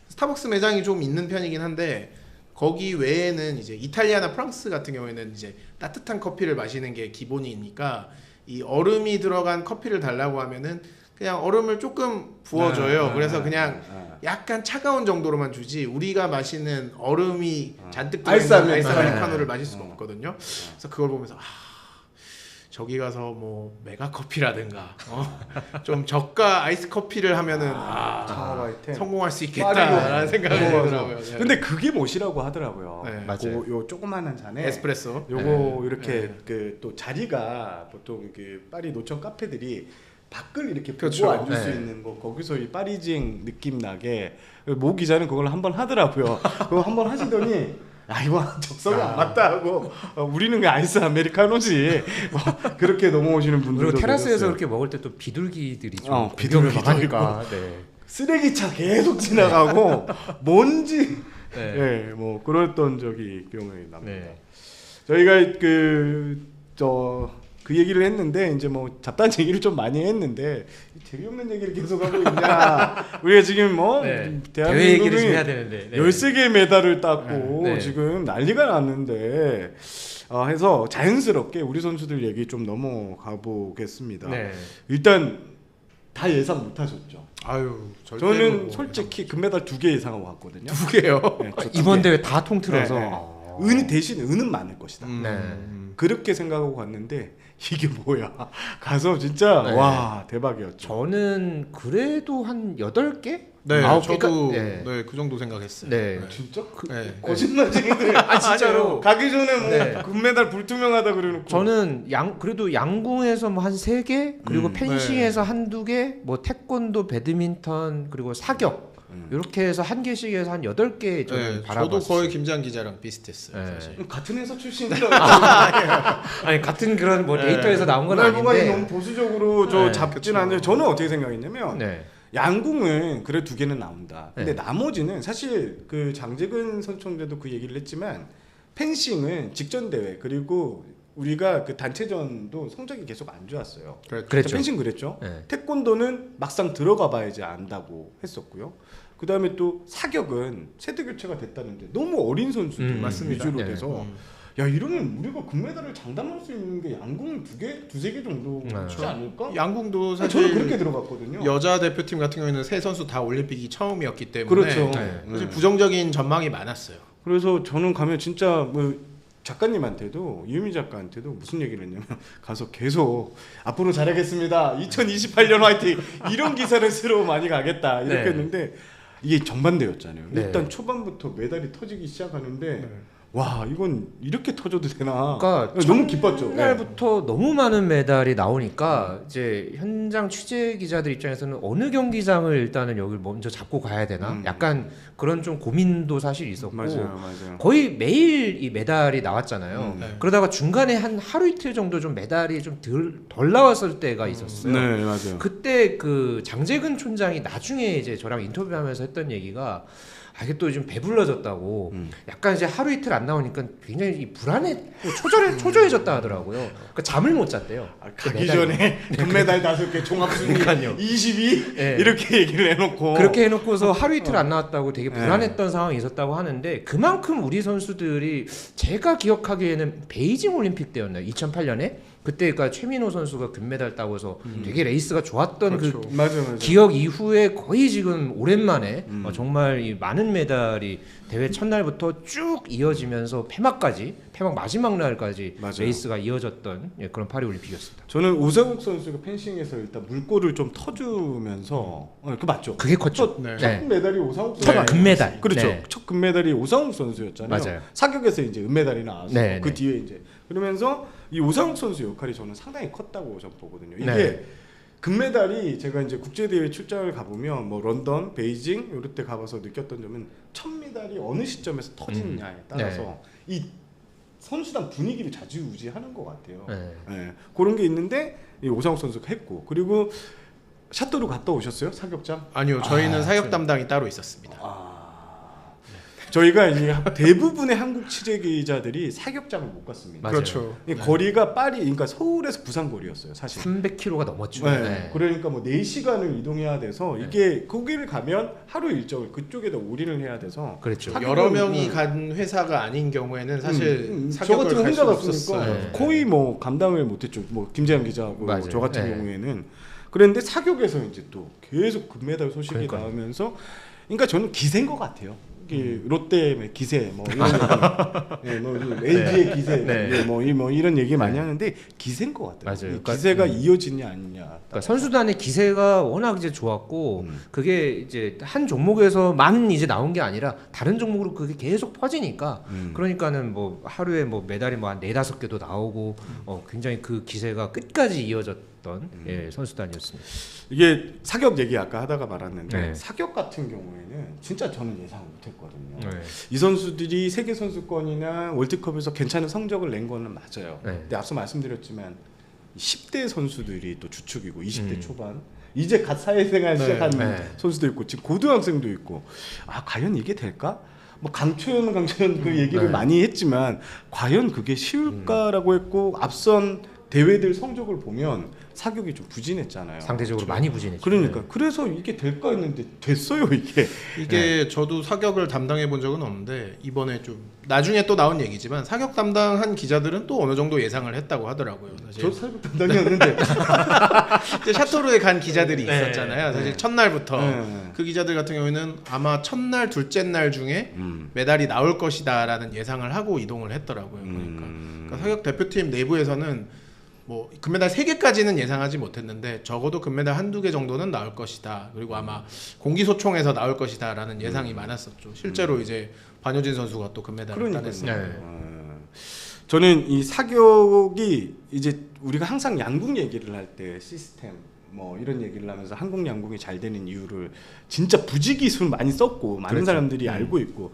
스타벅스 매장이 좀 있는 편이긴 한데 거기 외에는 이제 이탈리아나 프랑스 같은 경우에는 이제 따뜻한 커피를 마시는 게 기본이니까 이 얼음이 들어간 커피를 달라고 하면은 그냥 얼음을 조금 부어줘요. 그래서 그냥 약간 차가운 정도로만 주지 우리가 마시는 얼음이 잔뜩 들어있는 아이스 아메리카노를 마실 수가 없거든요. 그래서 그걸 보면서 저기 가서 뭐 메가 커피라든가 좀 저가 아이스 커피를 하면은 창업 아이템. 성공할 수 있겠다라는 생각이 들더라고요. 네. 근데 그게 뭐시라고 하더라고요. 네. 맞아요. 요 조그만한 잔에 에스프레소. 요거 이렇게 그 또 자리가 보통 그 파리 노천 카페들이 밖을 이렇게 보고 그렇죠. 앉을 수 네. 있는 거 거기서 이 파리징 느낌 나게 모 기자는 그걸 한번 하더라고요. 그거 한번 하시더니 이거 적성이 안 맞다 하고 우리는 그 아이스 아메리카노지 그렇게 넘어오시는 분들도 그리고 테라스에서 계셨어요. 그렇게 먹을 때 또 비둘기들이 좀 비둘기도 공격을 막 하니까. 네. 쓰레기차 계속 지나가고 먼지 네. 뭐 그랬던 적이 기억이 납니다. 네. 저희가 그 얘기를 했는데 이제 뭐 잡다한 얘기를 좀 많이 했는데 재미없는 얘기를 계속 하고 있냐. 우리가 지금 뭐 네. 대회 얘기를 좀 해야 대한민국이 되는데. 네. 13개의 메달을 땄고 네. 지금 난리가 났는데 해서 자연스럽게 우리 선수들 얘기 좀 넘어가 보겠습니다. 네. 일단 다 예상 못 하셨죠. 아유, 절대로 저는 솔직히 금메달 2개 예상하고 갔거든요. 2개요. 네, 저 이번 2개. 대회 다 통틀어서 네, 네. 대신 은은 많을 것이다. 네. 그렇게 생각하고 갔는데 이게 뭐야? 가서 진짜 네. 와 대박이었죠. 저는 그래도 한 8개? 네, 9개가? 저도 네. 네, 그 정도 생각했어요. 네. 진짜? 네. 거짓말쟁이들. 아, 진짜로. 아니에요. 가기 전에 뭐 네. 금메달 불투명하다 그래놓고. 저는 그래도 양궁에서 뭐 한 3개, 그리고 펜싱에서 한두 개, 뭐 태권도, 배드민턴, 그리고 사격 이렇게 해서 한 개씩 해서 한 8개 저는 네, 바라봤어요. 저도 거의 김장 기자랑 비슷했어요. 네. 사실. 같은 회사 출신이라. 아니 같은 그런 뭐 데이터에서 나온 건 문화부관이 아닌데. 너무 보수적으로 저 네, 잡진 않는데 저는 어떻게 생각했냐면 네. 양궁은 그래 2개는 나온다. 근데 네. 나머지는 사실 그 장재근 선총재도 그 얘기를 했지만 펜싱은 직전 대회 그리고 우리가 그 단체전도 성적이 계속 안 좋았어요. 그랬죠. 펜싱 그랬죠. 네. 태권도는 막상 들어가 봐야지 안다고 했었고요. 그 다음에 또 사격은 세대 교체가 됐다는데 너무 어린 선수들 맞습니다. 위주로 네. 돼서 야 이러면 우리가 금메달을 장담할 수 있는 게 양궁 2개, 2-3개 정도지 않을까? 양궁도 저는 사실 그렇게 들어갔거든요. 여자 대표팀 같은 경우에는 세 선수 다 올림픽이 처음이었기 때문에 그렇죠. 네. 사실 부정적인 전망이 많았어요. 그래서 저는 가면 진짜 뭐 작가님한테도 이유미 작가한테도 무슨 얘기를 했냐면 가서 계속 앞으로 잘하겠습니다. 2028년 화이팅 이런 기사를 쓰러 많이 가겠다 이렇게 네. 했는데 이게 정반대였잖아요. 네. 일단 초반부터 메달이 터지기 시작하는데 와 이건 이렇게 터져도 되나? 그러니까 너무 기뻤죠. 네. 첫날부터 너무 많은 메달이 나오니까 이제 현장 취재 기자들 입장에서는 어느 경기장을 일단은 여기 먼저 잡고 가야 되나? 약간 그런 좀 고민도 사실 있었고 맞아요. 거의 매일 이 메달이 나왔잖아요. 네. 그러다가 중간에 한 하루 이틀 정도 좀 메달이 좀 덜 나왔을 때가 있었어요. 네 맞아요. 그때 그 장재근 촌장이 나중에 이제 저랑 인터뷰하면서 했던 얘기가 이게 또 좀 배불러졌다고 약간 이제 하루 이틀 안 나오니까 굉장히 이 불안해 초조해졌다 하더라고요. 그러니까 잠을 못 잤대요. 가기 전에 금메달 5개 종합순위 그러니까요. 22 네. 이렇게 얘기를 해놓고 그렇게 해놓고서 하루 이틀 안 나왔다고 되게 불안했던 상황이 있었다고 하는데 그만큼 우리 선수들이 제가 기억하기에는 베이징 올림픽 때였나요? 2008년에 그때 그러니까 최민호 선수가 금메달 따고서 되게 레이스가 좋았던 그렇죠. 그 맞아요. 기억 이후에 거의 지금 오랜만에 정말 이 많은 메달이 대회 첫날부터 쭉 이어지면서 폐막 마지막 날까지 맞아요. 레이스가 이어졌던 그런 파리 올림픽이었습니다. 저는 오상욱 선수가 펜싱에서 일단 물꼬를 좀 터주면서 그 맞죠? 그게 컸죠. 네. 첫 금메달이 오상욱 선수 첫 금메달. 그렇죠. 네. 첫 금메달이 오상욱 선수였잖아요. 맞아요. 사격에서 이제 은메달이 나왔어. 네, 그 네. 뒤에 이제 그러면서 이 오상욱 선수 역할이 저는 상당히 컸다고 저는 보거든요. 이게 네. 금메달이 제가 이제 국제 대회 출장을 가보면 뭐 런던, 베이징 이럴 때 가봐서 느꼈던 점은 첫 메달이 어느 시점에서 터지느냐에 따라서 이 선수단 분위기를 좌지우지하는 것 같아요. 네. 예, 그런 게 있는데 이 오상욱 선수가 했고 그리고 샷도로 갔다 오셨어요? 사격장? 아니요, 저희는 사격 담당이 따로 있었습니다. 저희가 이제 대부분의 한국 취재 기자들이 사격장을 못 갔습니다. 맞아요. 그렇죠. 이 거리가 파리, 그러니까 서울에서 부산 거리였어요, 사실. 300km가 넘었죠. 네. 네. 그러니까 뭐 4시간을 이동해야 돼서 이게 거기를 가면 하루 일정을 그쪽에다 올인을 해야 돼서 그렇죠. 사격은 여러 명이 간 회사가 아닌 경우에는 사실 저 사격을 같은 갈 혼자 수가 갔으니까 없었어요. 네. 거의 뭐 감당을 못했죠. 뭐 김재현 기자하고 맞아요. 저 같은 네. 경우에는 그랬는데 사격에서 이제 또 계속 금메달 소식이 그러니까요. 나오면서 그러니까 저는 기세인 것 같아요. 이게 롯데 기세 뭐 이런 얘기, 네, 뭐 LG의 기세 네. 뭐 이런 얘기 많이 하는데 기세인 것 같아요. 맞아요. 이 그러니까, 기세가 이어지냐 아니냐. 그러니까 선수단의 기세가 워낙 이제 좋았고 그게 이제 한 종목에서만 이제 나온 게 아니라 다른 종목으로 그게 계속 퍼지니까 그러니까는 뭐 하루에 뭐 메달이 뭐 한 4-5개도 나오고 굉장히 그 기세가 끝까지 이어졌던 선수단이었습니다. 이게 사격 얘기 아까 하다가 말았는데 네. 사격 같은 경우에는 진짜 저는 예상 못했거든요. 네. 이 선수들이 세계 선수권이나 월드컵에서 괜찮은 성적을 낸 거는 맞아요. 네. 근데 앞서 말씀드렸지만 10대 선수들이 또 주축이고 20대 초반 이제 갓 사회생활 네. 시작한 네. 선수도 있고 지금 고등학생도 있고 과연 이게 될까? 뭐 강초연 그 얘기를 네. 많이 했지만 과연 그게 쉬울까라고 했고 앞선 대회들 성적을 보면 사격이 좀 부진했잖아요. 상대적으로 그렇죠? 많이 부진했죠. 그러니까 그래서 이게 될까 했는데 됐어요 이게. 이게 저도 사격을 담당해 본 적은 없는데 이번에 좀 나중에 또 나온 얘기지만 사격 담당한 기자들은 또 어느 정도 예상을 했다고 하더라고요. 사실 저 사격 담당이었는데 이제 샤토르에 간 기자들이 네. 있었잖아요. 사실 첫날부터 네. 그 기자들 같은 경우에는 아마 첫날, 둘째 날 중에 메달이 나올 것이다라는 예상을 하고 이동을 했더라고요. 그러니까 사격 대표팀 내부에서는 뭐 금메달 3개까지는 예상하지 못했는데 적어도 금메달 한두 개 정도는 나올 것이다. 그리고 아마 공기소총에서 나올 것이다라는 예상이 많았었죠. 실제로 이제 반효진 선수가 또 금메달을 따냈어요. 네. 저는 이 사격이 이제 우리가 항상 양궁 얘기를 할 때 시스템 뭐 이런 얘기를 하면서 한국 양궁이 잘 되는 이유를 진짜 부지기술 많이 썼고 많은 그렇죠. 사람들이 알고 있고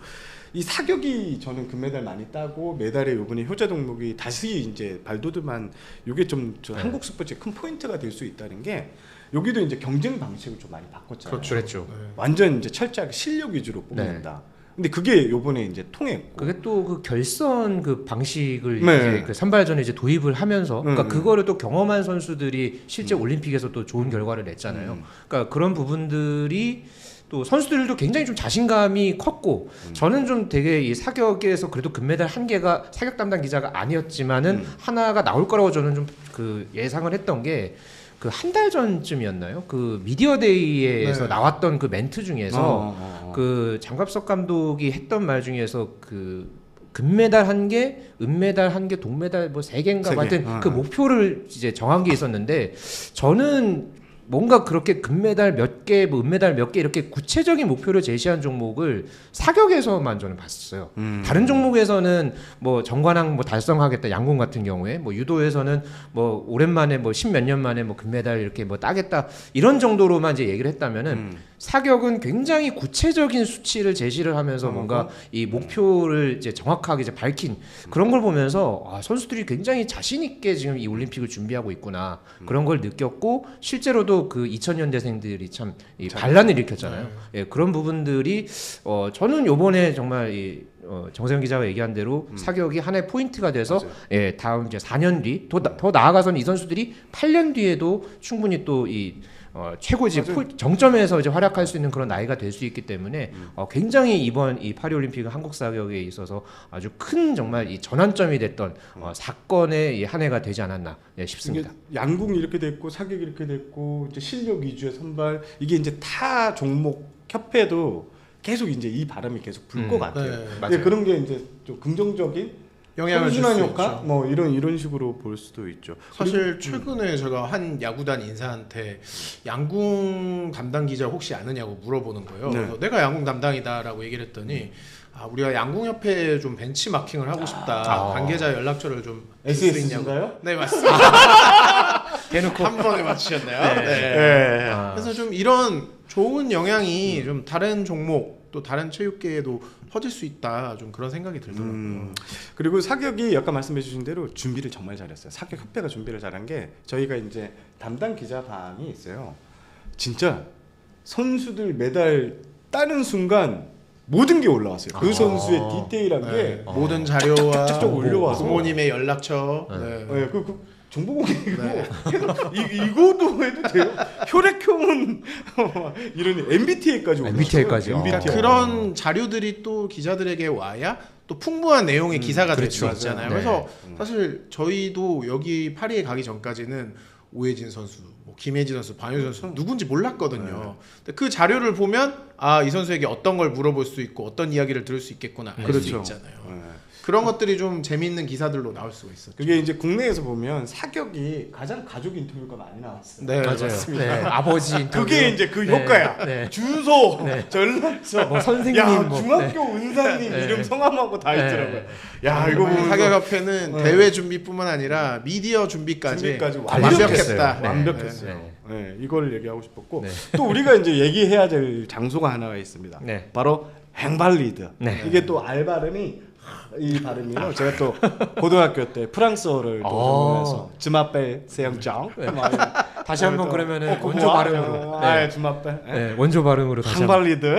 이 사격이 저는 금메달 많이 따고 메달에 요번에 효자 종목이 다시 이제 발돋움한 요게 좀 저 한국 스포츠의 큰 포인트가 될 수 있다는 게 여기도 이제 경쟁 방식을 좀 많이 바꿨잖아요. 그렇죠. 완전 이제 철저하게 실력 위주로 뽑는다. 근데 그게 요번에 이제 통했고 그게 또 그 결선 그 방식을 네. 이제 그 선발전에 이제 도입을 하면서 그러니까 음. 그거를 또 경험한 선수들이 실제 올림픽에서 또 좋은 결과를 냈잖아요. 그러니까 그런 부분들이 또 선수들도 굉장히 좀 자신감이 컸고 저는 좀 되게 이 사격에서 그래도 금메달 한 개가 사격 담당 기자가 아니었지만은 하나가 나올 거라고 저는 좀 그 예상을 했던 게 그 한 달 전쯤이었나요? 그 미디어 데이에서 네. 나왔던 그 멘트 중에서 그 장갑석 감독이 했던 말 중에서 그 금메달 한 개, 은메달 한 개, 동메달 뭐 세 개인가 세 개. 하여튼 그 목표를 이제 정한 게 있었는데 저는 뭔가 그렇게 금메달 몇 개, 뭐 은메달 몇 개 이렇게 구체적인 목표를 제시한 종목을 사격에서만 저는 봤어요. 다른 종목에서는 뭐 정관왕 뭐 달성하겠다 양궁 같은 경우에 뭐 유도에서는 뭐 오랜만에 뭐 십몇 년 만에 뭐 금메달 이렇게 뭐 따겠다 이런 정도로만 이제 얘기를 했다면은 사격은 굉장히 구체적인 수치를 제시를 하면서 뭔가 이 목표를 이제 정확하게 이제 밝힌 그런 걸 보면서 아, 선수들이 굉장히 자신 있게 지금 이 올림픽을 준비하고 있구나 그런 걸 느꼈고 실제로도 그 2000년대생들이 참 이 반란을 일으켰잖아요. 예, 그런 부분들이 저는 요번에 정말 이 정세영 기자가 얘기한 대로 사격이 하나의 포인트가 돼서 예, 다음 이제 4년 뒤 더 나아가서는 이 선수들이 8년 뒤에도 충분히 또 이 최고 이제 정점에서 이제 활약할 수 있는 그런 나이가 될 수 있기 때문에 굉장히 이번 이 파리 올림픽은 한국 사격에 있어서 아주 큰 정말 이 전환점이 됐던 사건의 이 한 해가 되지 않았나 싶습니다. 이게 양궁이 이렇게 됐고 사격이 이렇게 됐고 이제 실력 위주의 선발 이게 이제 타 종목 협회도 계속 이제 이 바람이 계속 불 것 같아요. 네, 근데 그런 게 이제 좀 긍정적인 영향을 줄 선순환 수 효과 있죠. 뭐 이런 식으로 볼 수도 있죠. 사실 최근에 제가 한 야구단 인사한테 양궁 담당 기자 혹시 아느냐고 물어보는 거예요. 네. 그래서 내가 양궁 담당이다라고 얘기를 했더니 아, 우리가 양궁협회에 좀 벤치마킹을 하고 싶다. 관계자 연락처를 좀 줄 수 있냐고. SS인가요? 네 맞습니다. 대놓고 한 번에 맞추셨네요. 네. 네. 네. 그래서 좀 이런 좋은 영향이 좀 다른 종목 또 다른 체육계에도 퍼질 수 있다. 좀 그런 생각이 들더라고요. 그리고 사격이 아까 말씀해주신 대로 준비를 정말 잘했어요. 사격 협회가 준비를 잘한 게 저희가 이제 담당 기자방이 있어요. 진짜 선수들 메달 따는 순간 모든 게 올라왔어요. 그 선수의 디테일한 게 네. 모든 자료와 쫙쫙쫙 올려와서. 부모님의 연락처. 네. 네, 그 정보공개이고 이거도 해도 돼요. 혈액형은 이런 MBTI까지 MBTI까지. 그러니까 MBTI. 그런 자료들이 또 기자들에게 와야 또 풍부한 내용의 기사가 될 수 그렇죠. 있잖아요. 네. 그래서 사실 저희도 여기 파리에 가기 전까지는 오해진 선수, 뭐 김혜지 선수, 반효 선수 누군지 몰랐거든요. 근데 그 자료를 보면 아, 이 선수에게 어떤 걸 물어볼 수 있고 어떤 이야기를 들을 수 있겠구나 알 수 그렇죠. 있잖아요. 네. 그런 것들이 좀 재미있는 기사들로 나올 수가 있었죠. 그게 이제 국내에서 보면 사격이 가장 가족 인터뷰가 많이 나왔어요. 네, 맞아요. 맞습니다. 네, 아버지 인터뷰. 그게 이제 그 네, 효과야. 네. 주소, 네. 전락처, 뭐 선생님, 야, 뭐, 중학교 은사님 네. 이름 성함하고 다 네. 있더라고요. 야, 이거 보면 사격협회는 네. 대회 준비뿐만 아니라 미디어 준비까지 완벽했어요. 네. 완벽했어요. 네. 네, 이걸 얘기하고 싶었고 네. 또 우리가 이제 얘기해야 될 장소가 하나가 있습니다. 네. 바로 행발리드. 네. 이게 또 알 발음이 이 발음이요. 제가 또 고등학교 때 프랑스어를 또 전공해서 즈마벨 세영장. 다시 한번 그러면은 원조 발음으로. 아, 네. 즈마벨. 네, 원조 발음으로 다시 한번. 행발리드.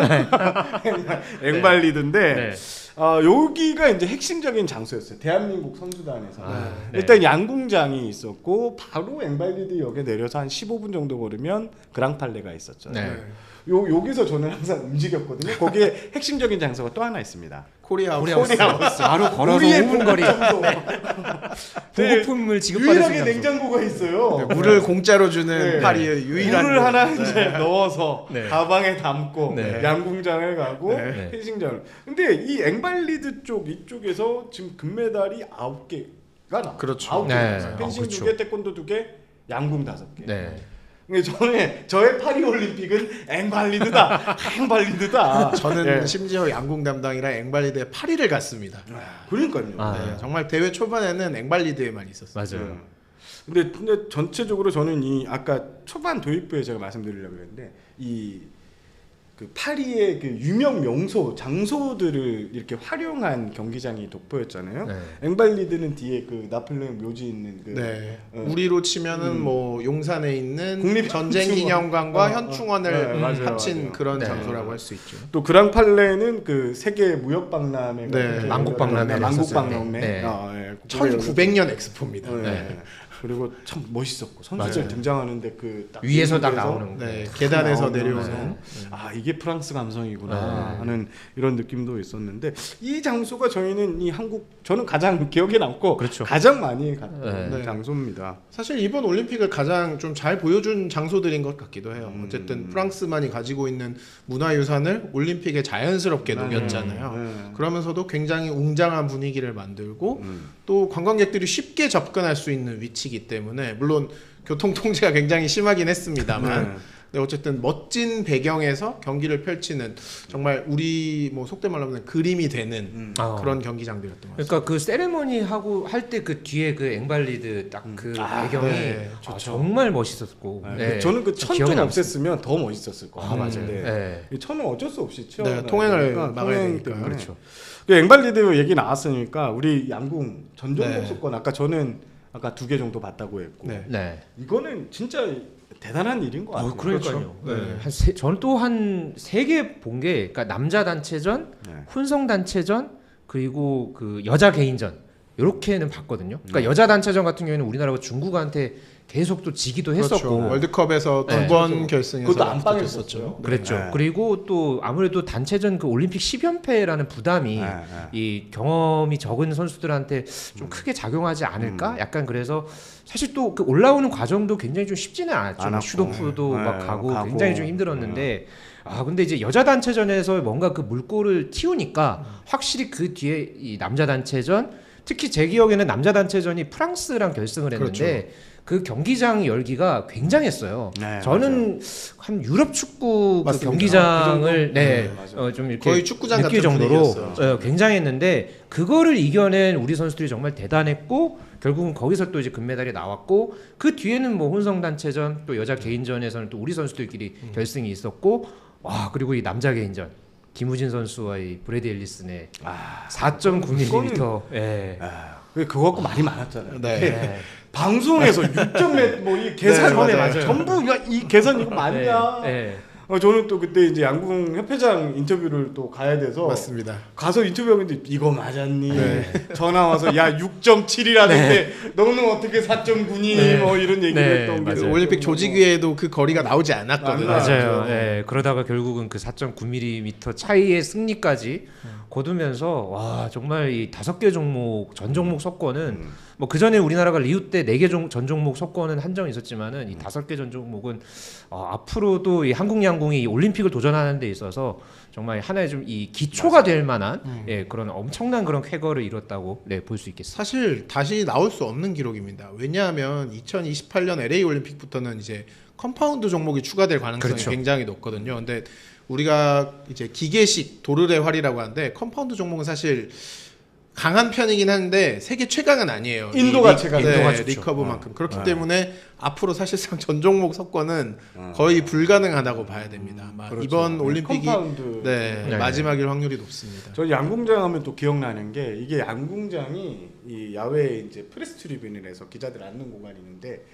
행발리드인데 네. 여기가 이제 핵심적인 장소였어요. 대한민국 선수단에서. 네. 일단 양궁장이 있었고 바로 앵발리드역에 내려서 한 15분 정도 걸으면 그랑팔레가 있었죠. 네. 여기서 저는 항상 움직였거든요. 거기에 핵심적인 장소가 또 하나 있습니다. 코리아하우스. 바로 걸어서 우리의 5분 거리 네. 보급품을 지급받을 수 유일하게 있는 장소. 냉장고가 있어요. 물을 공짜로 주는 네. 파리의 유일한 물을 하나 곳. 이제 넣어서 네. 가방에 담고 네. 양궁장을 가고 네. 펜싱장을. 근데 이 앵발리드 쪽 이쪽에서 지금 금메달이 9개가 나. 그렇죠. 9개. 네. 펜싱 그렇죠. 2개, 태권도 2개, 양궁 5개. 네. 근데 저의 파리 올림픽은 앵발리드다. 앵발리드다. 저는 예. 심지어 양궁 담당이라 앵발리드에 파리를 갔습니다. 그러니까요. 네, 정말 대회 초반에는 앵발리드에만 있었어요. 맞아요. 근데 전체적으로 저는 이 아까 초반 도입부에 제가 말씀드리려고 했는데 이 그 파리의 그 유명 명소 장소들을 이렇게 활용한 경기장이 돋보였잖아요. 네. 앵발리드는 뒤에 그 나폴레옹 묘지 있는 그 네. 우리로 치면은 뭐 용산에 있는 국립 전쟁기념관과 현충원. 현충원을 네, 맞아요, 합친 맞아요. 그런 네. 장소라고 할 수 있죠. 또 그랑팔레는 그 세계 무역박람회 네, 만국박람회를 만국박람회 했었어요. 네. 예. 1900년 엑스포입니다. 네. 네. 그리고 참 멋있었고 선수들 맞아요. 등장하는데 그 딱 위에서 딱 위에서 나오는 네, 탁 계단에서 나오면서 내려오는. 이게 프랑스 감성이구나 네. 하는 이런 느낌도 있었는데 이 장소가 저희는 이 한국 저는 가장 기억에 남고 그렇죠. 가장 많이 갔던 네. 장소입니다. 사실 이번 올림픽을 가장 좀 잘 보여준 장소들인 것 같기도 해요. 어쨌든 프랑스만이 가지고 있는 문화유산을 올림픽에 자연스럽게 녹였잖아요. 네. 그러면서도 굉장히 웅장한 분위기를 만들고 또 관광객들이 쉽게 접근할 수 있는 위치이기 때문에 물론 교통 통제가 굉장히 심하긴 했습니다만 네. 네, 어쨌든 멋진 배경에서 경기를 펼치는 정말 우리 뭐 속된 말로 하면 그림이 되는 아. 그런 경기장들이었던 것 같습니다. 그러니까 그 세레머니 하고 할 때 그 뒤에 그 앵발리드 딱 그 배경이 네, 정말 멋있었고. 네. 네. 저는 그 천 기억에 좀 남습니다. 없앴으면 더 멋있었을 거예요. 맞아요. 네. 네. 이 천은 어쩔 수 없이 치워. 네, 통행을 막아야 되니까. 그렇죠. 그 앵발리드 얘기 나왔으니까 우리 양궁 전종목 네. 수권 아까 저는 아까 2개 정도 봤다고 했고 네. 네. 이거는 진짜 대단한 일인 것 같아요. 그러니까요. 그렇죠. 네. 저는 또 한 3개 본 게 그러니까 남자 단체전, 네. 혼성 단체전, 그리고 그 여자 개인전 이렇게는 봤거든요. 그러니까 여자 단체전 같은 경우에는 우리나라가 중국한테 계속 또 지기도 했었고 그렇죠. 월드컵에서 네. 2번 결승에서 그것도 안방에 붙었었죠. 있었죠. 그랬죠. 네. 그리고 또 아무래도 단체전 그 올림픽 10연패라는 부담이 네, 이 경험이 적은 선수들한테 좀 크게 작용하지 않을까? 약간 그래서 사실 또 그 올라오는 과정도 굉장히 좀 쉽지는 않았죠. 않았고. 슈도프도 네, 막 가고 가고. 굉장히 좀 힘들었는데 근데 이제 여자 단체전에서 뭔가 그 물꼬를 틔우니까 확실히 그 뒤에 이 남자 단체전 특히 제 기억에는 남자 단체전이 프랑스랑 결승을 했는데 그 경기장 열기가 굉장했어요. 네, 저는 한 유럽 축구 그 맞습니다. 경기장을 네, 맞아요. 좀 이렇게 거의 축구장 느낄 같은 정도로 분위기였어요. 굉장했는데 그거를 이겨낸 우리 선수들이 정말 대단했고 결국은 거기서 또 이제 금메달이 나왔고 그 뒤에는 뭐 혼성 단체전 또 여자 개인전에서는 또 우리 선수들끼리 결승이 있었고 그리고 이 남자 개인전 김우진 선수와 이 브래디 앨리슨의 4.9mm 그거 갖고 말이 많았잖아요. 네. 방송에서 6점 뭐이 계산 네, 맞아요. 맞아요. 전부 이 계산 이거 맞냐? 네. 저는 또 그때 이제 양궁 협회장 인터뷰를 또 가야 돼서 맞습니다. 가서 인터뷰하는데 이거 맞았니? 네. 전화 와서 야 6.7이라는데 너는 어떻게 4.9니? 뭐 이런 얘기를 네, 했던 게 맞아요. 그 올림픽 조직위에도 그 거리가 나오지 않았거든요. 맞아요. 예, 그러다가 결국은 그 4.9mm 차이의 승리까지 거두면서 정말 이 5개 종목 전 종목 석권은 뭐 그 전에 우리나라가 리우 때 4개 전 종목 석권은 한정이 있었지만은 이 5개 전 종목은 앞으로도 이 한국 양궁이 이 올림픽을 도전하는 데 있어서 정말 하나의 좀 이 기초가 될 만한 그런 엄청난 그런 쾌거를 이뤘다고 볼 수 있겠습니다. 사실 다시 나올 수 없는 기록입니다. 왜냐하면 2028년 LA 올림픽부터는 이제 컴파운드 종목이 추가될 가능성이 그렇죠. 굉장히 높거든요. 근데 우리가 이제 기계식 도르래 활이라고 하는데 컴파운드 종목은 사실 강한 편이긴 한데 세계 최강은 아니에요. 인도가 최강. 인도가 좋죠. 리커브만큼 그렇기 때문에 앞으로 사실상 전 종목 석권은 거의 불가능하다고 봐야 됩니다. 아마 그렇죠. 이번 올림픽이 컴파운드. 네. 마지막일 확률이 높습니다. 저 양궁장 하면 또 기억나는 게 이게 양궁장이 이 야외에 이제 프레스 트리뷴을 해서 기자들 앉는 공간이 있는데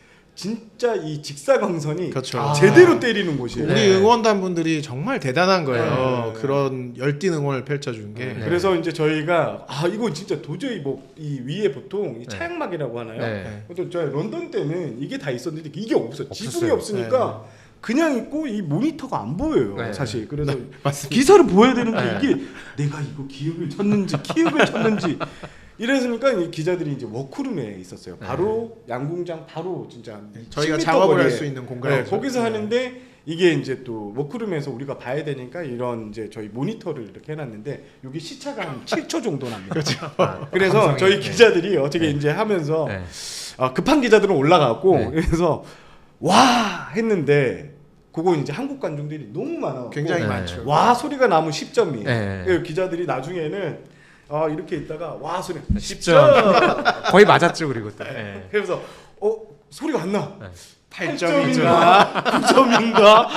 진짜 이 직사광선이 그렇죠. 제대로 때리는 곳이에요. 우리 네. 응원단 분들이 정말 대단한 거예요. 네. 그런 열띤 응원을 펼쳐준 게. 네. 그래서 이제 저희가 이거 진짜 도저히 뭐 이 위에 보통 이 네. 차양막이라고 하나요? 네. 또 저희 런던 때는 이게 다 있었는데 이게 없어. 지붕이 없었어요. 없으니까 그냥 있고 이 모니터가 안 보여요. 네. 사실 그래서 맞습니다. 기사를 보여야 되는데 네. 이게 내가 이거 기억을 쳤는지 키읔을 쳤는지 이랬으니까 이 기자들이 이제 워크룸에 있었어요. 바로 양궁장 바로 진짜 저희가 10m 작업을 거리에. 할 수 있는 공간이죠. 네, 거기서 하는데 이게 이제 또 워크룸에서 우리가 봐야 되니까 이런 이제 저희 모니터를 이렇게 해놨는데 여기 시차가 한 7초 정도 납니다. 그래서 방송이, 저희 네. 기자들이 어떻게 이제 하면서 네. 급한 기자들은 올라가고 네. 그래서 와 했는데 그거 이제 한국 관중들이 너무 많아. 굉장히 네. 많죠. 와 소리가 나면 10점이에요. 네. 기자들이 나중에는 이렇게 있다가 와 소리 10점. 거의 맞았죠 그리고 또. 네. 그래서 소리가 안 나. 네. 8점인가 9점인가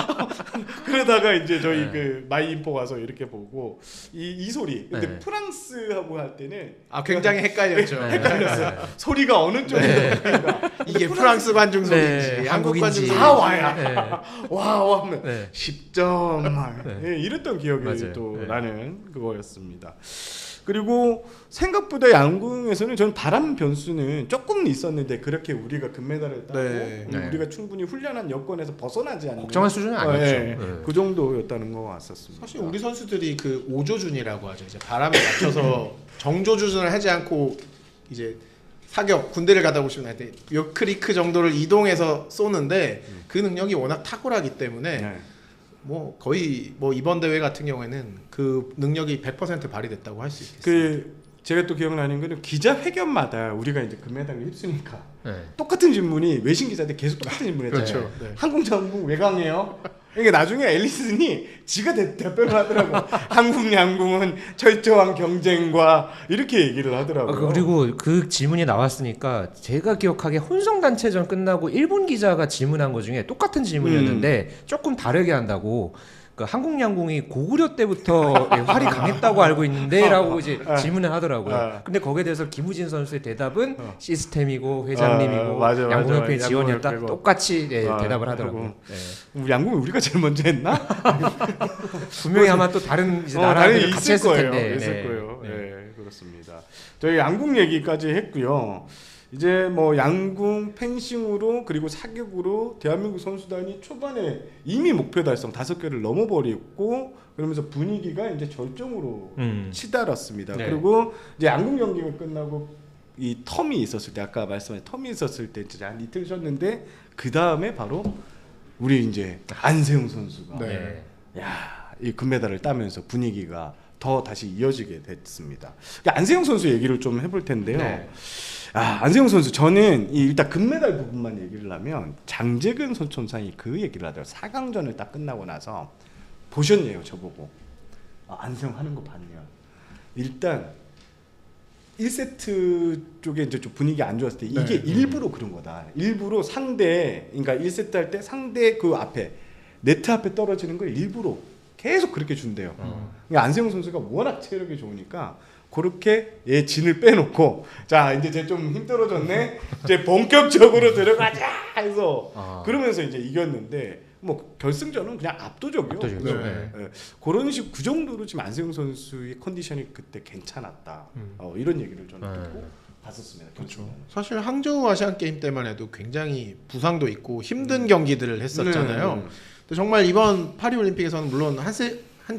그러다가 이제 저희 네. 그 마이인포 가서 이렇게 보고 이 소리. 근데 네. 프랑스하고 할 때는 굉장히 헷갈렸죠. 네. 헷갈렸어요. 소리가 어느 쪽인가. 이게 프랑스 관중 소리인지 네, 한국 관중 한국인지. 소리인지. 와야. 네. 와 하면 네. 10점 네. 예, 이랬던 기억이 맞아요. 또 네. 나는 그거였습니다. 그리고 생각보다 양궁에서는 저는 바람 변수는 조금 있었는데 그렇게 우리가 금메달을 따고 네. 네. 우리가 충분히 훈련한 여건에서 벗어나지 않는 걱정할 수준은 아니었죠. 예, 네. 그 정도였다는 것 같았습니다. 사실 우리 선수들이 그 오조준이라고 하죠. 이제 바람에 맞춰서 정조준을 하지 않고 이제 사격 군대를 가다 보시면 할 때 요크리크 정도를 이동해서 쏘는데 그 능력이 워낙 탁월하기 때문에 네. 뭐 거의 뭐 이번 대회 같은 경우에는 그 능력이 100% 발휘됐다고 할 수 있겠습니다. 그 제가 또 기억나는 거는 기자회견마다 우리가 이제 금메달을 휩쓰니까 네. 똑같은 질문이 외신 기자들 계속 똑같은 질문했잖아요. 그렇죠. 네. 한국 왜 강해요? 이게 나중에 앨리슨이 지가 대변을 하더라고. 한국 양궁은 철저한 경쟁과 이렇게 얘기를 하더라고요. 그리고 그 질문이 나왔으니까 제가 기억하기에 혼성단체전 끝나고 일본 기자가 질문한 것 중에 똑같은 질문이었는데 조금 다르게 한다고 그 한국 양궁이 고구려 때부터 활이 강했다고 알고 있는데라고 이제 질문을 하더라고요. 근데 거기에 대해서 김우진 선수의 대답은 시스템이고 회장님이고 맞아, 양궁협회 맞아. 지원이었다. 양궁협회고. 똑같이 대답을 하더라고요. 하고. 네. 양궁 우리가 제일 먼저 했나? 분명히 아마 또 다른 이제 나라들이 같이 했을 거예요. 텐데. 있을 네. 거예요. 네. 네, 그렇습니다. 저희 양궁 얘기까지 했고요. 이제 뭐 양궁, 펜싱으로 그리고 사격으로 대한민국 선수단이 초반에 이미 목표 달성 5개를 넘어버렸고 그러면서 분위기가 이제 절정으로 치달았습니다. 네. 그리고 이제 양궁 경기가 끝나고 이 텀이 있었을 때 아까 말씀하신 텀이 있었을 때 진짜 한 이틀 쉬었는데 그 다음에 바로 우리 이제 안세웅 선수가 네. 이 금메달을 따면서 분위기가 더 다시 이어지게 됐습니다. 안세웅 선수 얘기를 좀 해볼 텐데요. 네. 안세웅 선수 저는 일단 금메달 부분만 얘기를 하면 장재근 선천상이 그 얘기를 하더라고요. 4강전을 딱 끝나고 나서 보셨네요 저보고. 안세웅 하는 거 봤네요. 일단 1세트 쪽에 이제 좀 분위기 안 좋았을 때 이게 일부러 그런 거다. 일부러 상대 그러니까 1세트 할 때 상대 그 앞에 네트 앞에 떨어지는 걸 일부러 계속 그렇게 준대요. 그러니까 안세웅 선수가 워낙 체력이 좋으니까 그렇게 얘 진을 빼놓고 자 이제 쟤 좀 힘들어졌네 이제 본격적으로 들어가자 해서 그러면서 이제 이겼는데 뭐 결승전은 그냥 압도적이요. 압도적이죠. 네. 네. 그런 식 그 정도로 지금 안세웅 선수의 컨디션이 그때 괜찮았다. 이런 얘기를 저는 듣고 봤었습니다. 그렇죠. 사실 항저우 아시안 게임 때만 해도 굉장히 부상도 있고 힘든 경기들을 했었잖아요. 네. 근데 정말 이번 파리 올림픽에서는 물론 한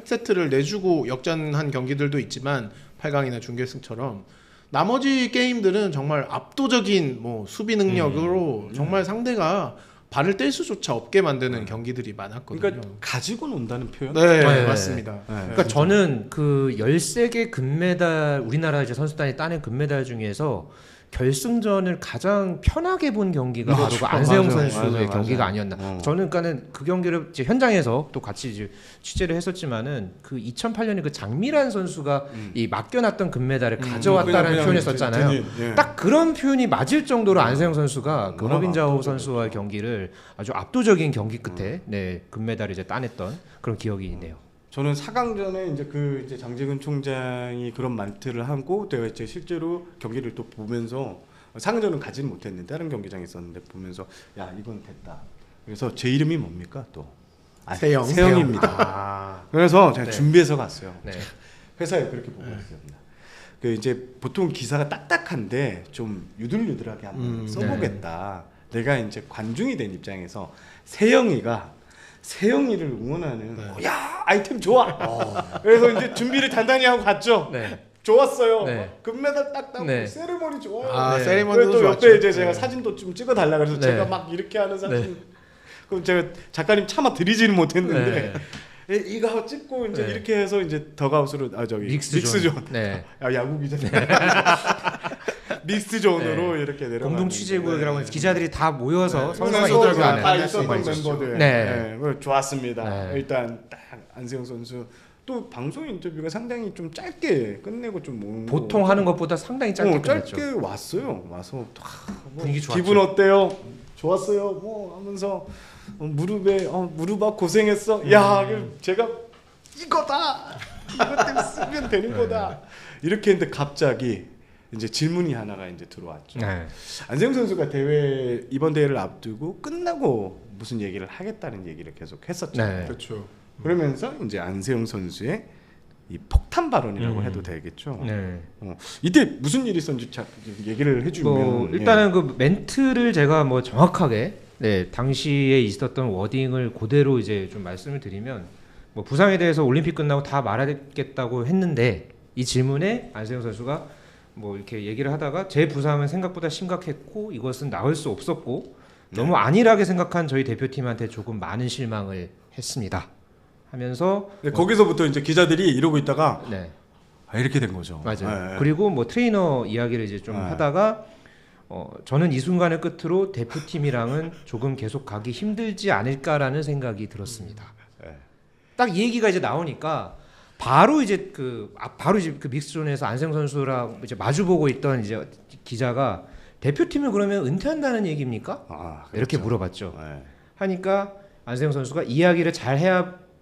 세트를 내주고 역전한 경기들도 있지만 8강이나 준결승처럼 나머지 게임들은 정말 압도적인 뭐 수비 능력으로 정말 상대가 발을 뗄 수조차 없게 만드는 경기들이 많았거든요. 그러니까 가지고 논다는 표현. 네, 네. 맞습니다. 그러니까 저는 그 13개 금메달 우리나라 이제 선수단이 따낸 금메달 중에서 결승전을 가장 편하게 본 경기가 바로 그 안세영 맞아요. 선수의 맞아요. 경기가 맞아요. 아니었나. 저는 그러니까는 그 경기를 이제 현장에서 또 같이 이제 취재를 했었지만은 그 2008년에 그 장미란 선수가 이 맡겨놨던 금메달을 가져왔다는 그냥 표현을 썼잖아요. 예. 딱 그런 표현이 맞을 정도로 안세영 선수가 그 워낙 허빈자오 압도적이었죠. 선수와의 경기를 아주 압도적인 경기 끝에 금메달을 이제 따냈던 그런 기억이 있네요. 저는 4강전에 이제 장재근 총장이 그런 멘트를 하고 내가 이제 실제로 경기를 또 보면서 상전은 가지는 못했는데 다른 경기장에 있었는데 보면서 야 이건 됐다. 그래서 제 이름이 뭡니까 또 세영. 세영입니다. 아, 그래서 제가 네. 준비해서 갔어요. 네. 회사에 그렇게 보고 있습니다. 그 이제 보통 기사가 딱딱한데 좀 유들유들하게 한번 써보겠다. 내가 이제 관중이 된 입장에서 세영이가 세영이를 응원하는 야 아이템 좋아. 그래서 이제 준비를 단단히 하고 갔죠. 네. 좋았어요. 네. 금메달 딱 따고 네. 세레머니 좋아요. 아, 네. 세리머니도 또 좋았죠. 옆에 이제 제가 네. 사진도 좀 찍어달라 그래서 네. 제가 막 이렇게 하는 사진. 그럼 제가 작가님 차마 드리지는 못했는데 이거 하고 찍고 이제 네. 이렇게 해서 이제 덕아웃으로 저기 믹스존. 네. 야구 기자. 믹스존으로 이렇게 내려가. 공동 취재구역이라고 해서 기자들이 다 모여서 선수가 선수들 인터뷰 다 안에 있었던 만날 수 있었죠. 멤버들. 네. 네, 좋았습니다. 네. 일단 딱 안세영 선수 또 방송 인터뷰가 상당히 좀 짧게 끝내고 좀 모은 보통 거. 하는 것보다 상당히 짧게 끝냈죠. 짧게 왔어요. 와서 분위기 좋았죠. 기분 어때요? 좋았어요. 뭐 하면서 무릎에 무릎아 고생했어. 야, 제가 이거다. 이것 때문에 쓰면 되는 거다. 이렇게 했는데 갑자기 이제 질문이 하나가 이제 들어왔죠. 네. 안세영 선수가 이번 대회를 앞두고 끝나고 무슨 얘기를 하겠다는 얘기를 계속 했었죠. 네. 그렇죠. 그러면서 이제 안세영 선수의 이 폭탄 발언이라고 해도 되겠죠. 네. 이때 무슨 일이 있었는지 얘기를 해주면 뭐 일단은 그 멘트를 제가 뭐 정확하게 당시에 있었던 워딩을 그대로 이제 좀 말씀을 드리면 뭐 부상에 대해서 올림픽 끝나고 다 말하겠다고 했는데 이 질문에 안세영 선수가 뭐 이렇게 얘기를 하다가 제 부상은 생각보다 심각했고 이것은 나을 수 없었고 너무 안일하게 생각한 저희 대표팀한테 조금 많은 실망을 했습니다. 하면서 거기서부터 이제 기자들이 이러고 있다가 네. 이렇게 된 거죠. 맞아요. 네. 그리고 뭐 트레이너 이야기를 이제 좀 네. 하다가 저는 이 순간을 끝으로 대표팀이랑은 조금 계속 가기 힘들지 않을까라는 생각이 들었습니다. 네. 딱 이 얘기가 이제 나오니까 바로 이제 그 믹스존에서 안세영 선수랑 이제 마주보고 있던 이제 기자가 대표팀을 그러면 은퇴한다는 얘기입니까? 이렇게 그렇죠. 물어봤죠. 네. 하니까 안세영 선수가 이야기를 잘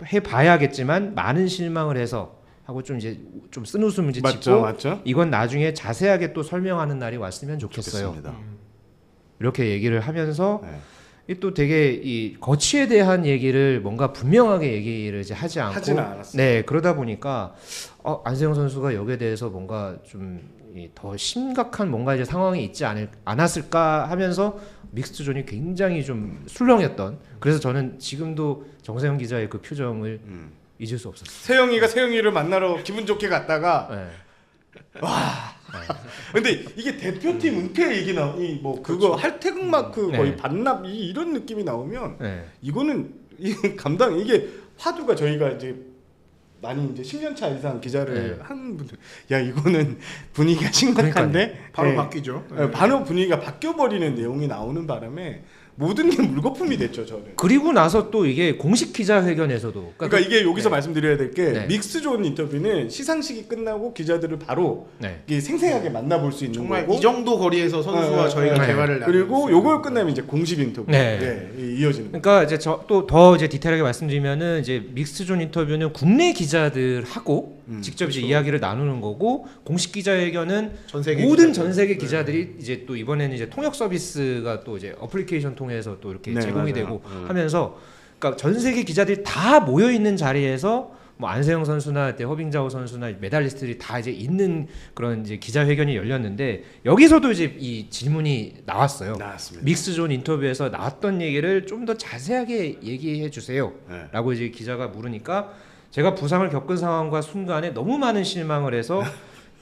해봐야겠지만 많은 실망을 해서 하고 좀 이제 좀 쓴웃음을 이제 짓고 맞죠. 이건 나중에 자세하게 또 설명하는 날이 왔으면 좋겠어요. 좋겠습니다. 이렇게 얘기를 하면서 네. 이 또 되게 이 거취에 대한 얘기를 뭔가 분명하게 얘기를 이제 하지 않고 하지는 않았어요. 네 그러다 보니까 안세영 선수가 여기에 대해서 뭔가 좀 더 심각한 뭔가 이제 상황이 있지 않았을까 하면서 믹스존이 굉장히 좀 술렁했던 그래서 저는 지금도 정세영 기자의 그 표정을 잊을 수 없었어요. 세영이가 세영이를 만나러 기분 좋게 갔다가 네. 근데 이게 대표팀 은퇴 얘기 뭐 그거 할태극 마크 네. 거의 반납 이런 느낌이 나오면 네. 이거는 이게 화두가 저희가 이제 많이 이제 10년 차 이상 기자를 한 분들 야 이거는 분위기가 심각한데 바로 네. 바뀌죠. 바로 분위기가 바뀌어 버리는 내용이 나오는 바람에 모든 게 물거품이 됐죠 저는. 그리고 나서 또 이게 공식 기자회견에서도 그러니까 이게 여기서 말씀드려야 될 게 네. 믹스존 인터뷰는 시상식이 끝나고 기자들을 바로 네. 이게 생생하게 만나볼 수 있는 정말 거고 이 정도 거리에서 선수와 저희가 네. 대화를 그리고 나눌 수 요걸 있는 끝나면 이제 공식 인터뷰 네. 이어지는 거예요. 그러니까 이제 또 더 이제 디테일하게 말씀드리면은 이제 믹스존 인터뷰는 국내 기자들하고 직접 이제 이야기를 나누는 거고 공식 기자회견은 전 세계 모든 기자들. 전 세계 기자들이 이제 또 이번에는 이제 통역 서비스가 또 이제 어플리케이션 통해서 또 이렇게 네, 제공이 맞아요. 되고 하면서 그러니까 전 세계 기자들이 다 모여 있는 자리에서 뭐 안세영 선수나 허빙자오 선수나 메달리스트들이 다 이제 있는 그런 이제 기자회견이 열렸는데 여기서도 이제 이 질문이 나왔어요. 나왔습니다. 믹스존 인터뷰에서 나왔던 얘기를 좀 더 자세하게 얘기해 주세요. 네. 라고 이제 기자가 물으니까 제가 부상을 겪은 상황과 순간에 너무 많은 실망을 해서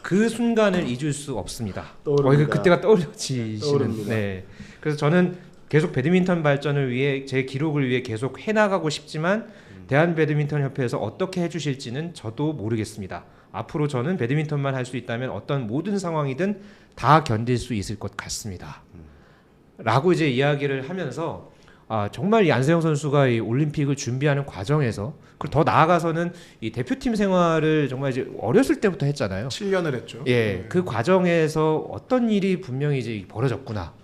그 순간을 잊을 수 없습니다. 떠오릅니다. 그때가 떠올려지시는. 떠오릅니다. 네. 그래서 저는 계속 배드민턴 발전을 위해 제 기록을 위해 계속 해나가고 싶지만 대한 배드민턴 협회에서 어떻게 해주실지는 저도 모르겠습니다. 앞으로 저는 배드민턴만 할 수 있다면 어떤 모든 상황이든 다 견딜 수 있을 것 같습니다. 라고 이제 이야기를 하면서 정말 이 안세영 선수가 이 올림픽을 준비하는 과정에서 그리고 더 나아가서는 이 대표팀 생활을 정말 이제 어렸을 때부터 했잖아요. 7년을 했죠. 예, 그 과정에서 어떤 일이 분명히 이제 벌어졌구나.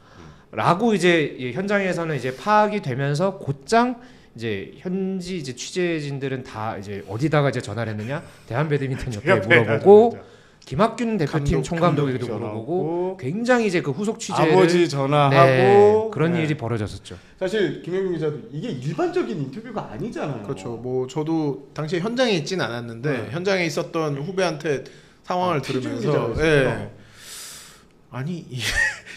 라고 이제 현장에서는 이제 파악이 되면서 곧장 이제 현지 이제 취재진들은 다 이제 어디다가 이제 전화를 했느냐? 대한 배드민턴 협회에 물어보고 김학균 대표팀 총감독에도 전화하고, 물어보고 굉장히 이제 그 후속 취재를 아버지 전화하고 네, 그런 네. 일이 벌어졌었죠. 사실 김영민 기자도 이게 일반적인 인터뷰가 아니잖아요. 그렇죠. 뭐 저도 당시에 현장에 있진 않았는데 네. 현장에 있었던 후배한테 상황을 피준 들으면서 기자였어요. 예. 아니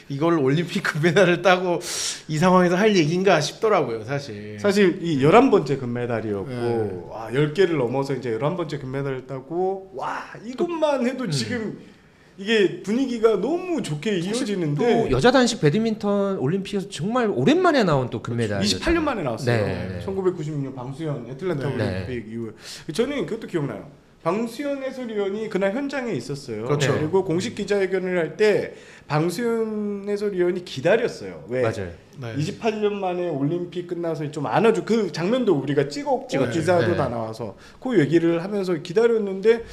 이걸 올림픽 금메달을 따고 이 상황에서 할 얘기인가 싶더라고요, 사실. 사실 이 11번째 금메달이었고 네. 10개를 넘어서 이제 11번째 금메달을 따고 와 이것만 해도 지금 이게 분위기가 너무 좋게 이어지는데 또 여자 단식 배드민턴 올림픽에서 정말 오랜만에 나온 또 금메달. 28년 만에 나왔어요. 네. 1996년 방수현 애틀랜타 네. 올림픽 이후에 저는 그것도 기억나요. 방수현 해설위원이 그날 현장에 있었어요. 그렇죠. 그리고 공식 기자회견을 할 때 방수현 해설위원이 기다렸어요. 왜? 맞아요. 네. 28년 만에 올림픽 끝나서 좀 안아줘 그 장면도 우리가 찍었고 찍었죠. 기사도 네. 다 나와서 그 얘기를 하면서 기다렸는데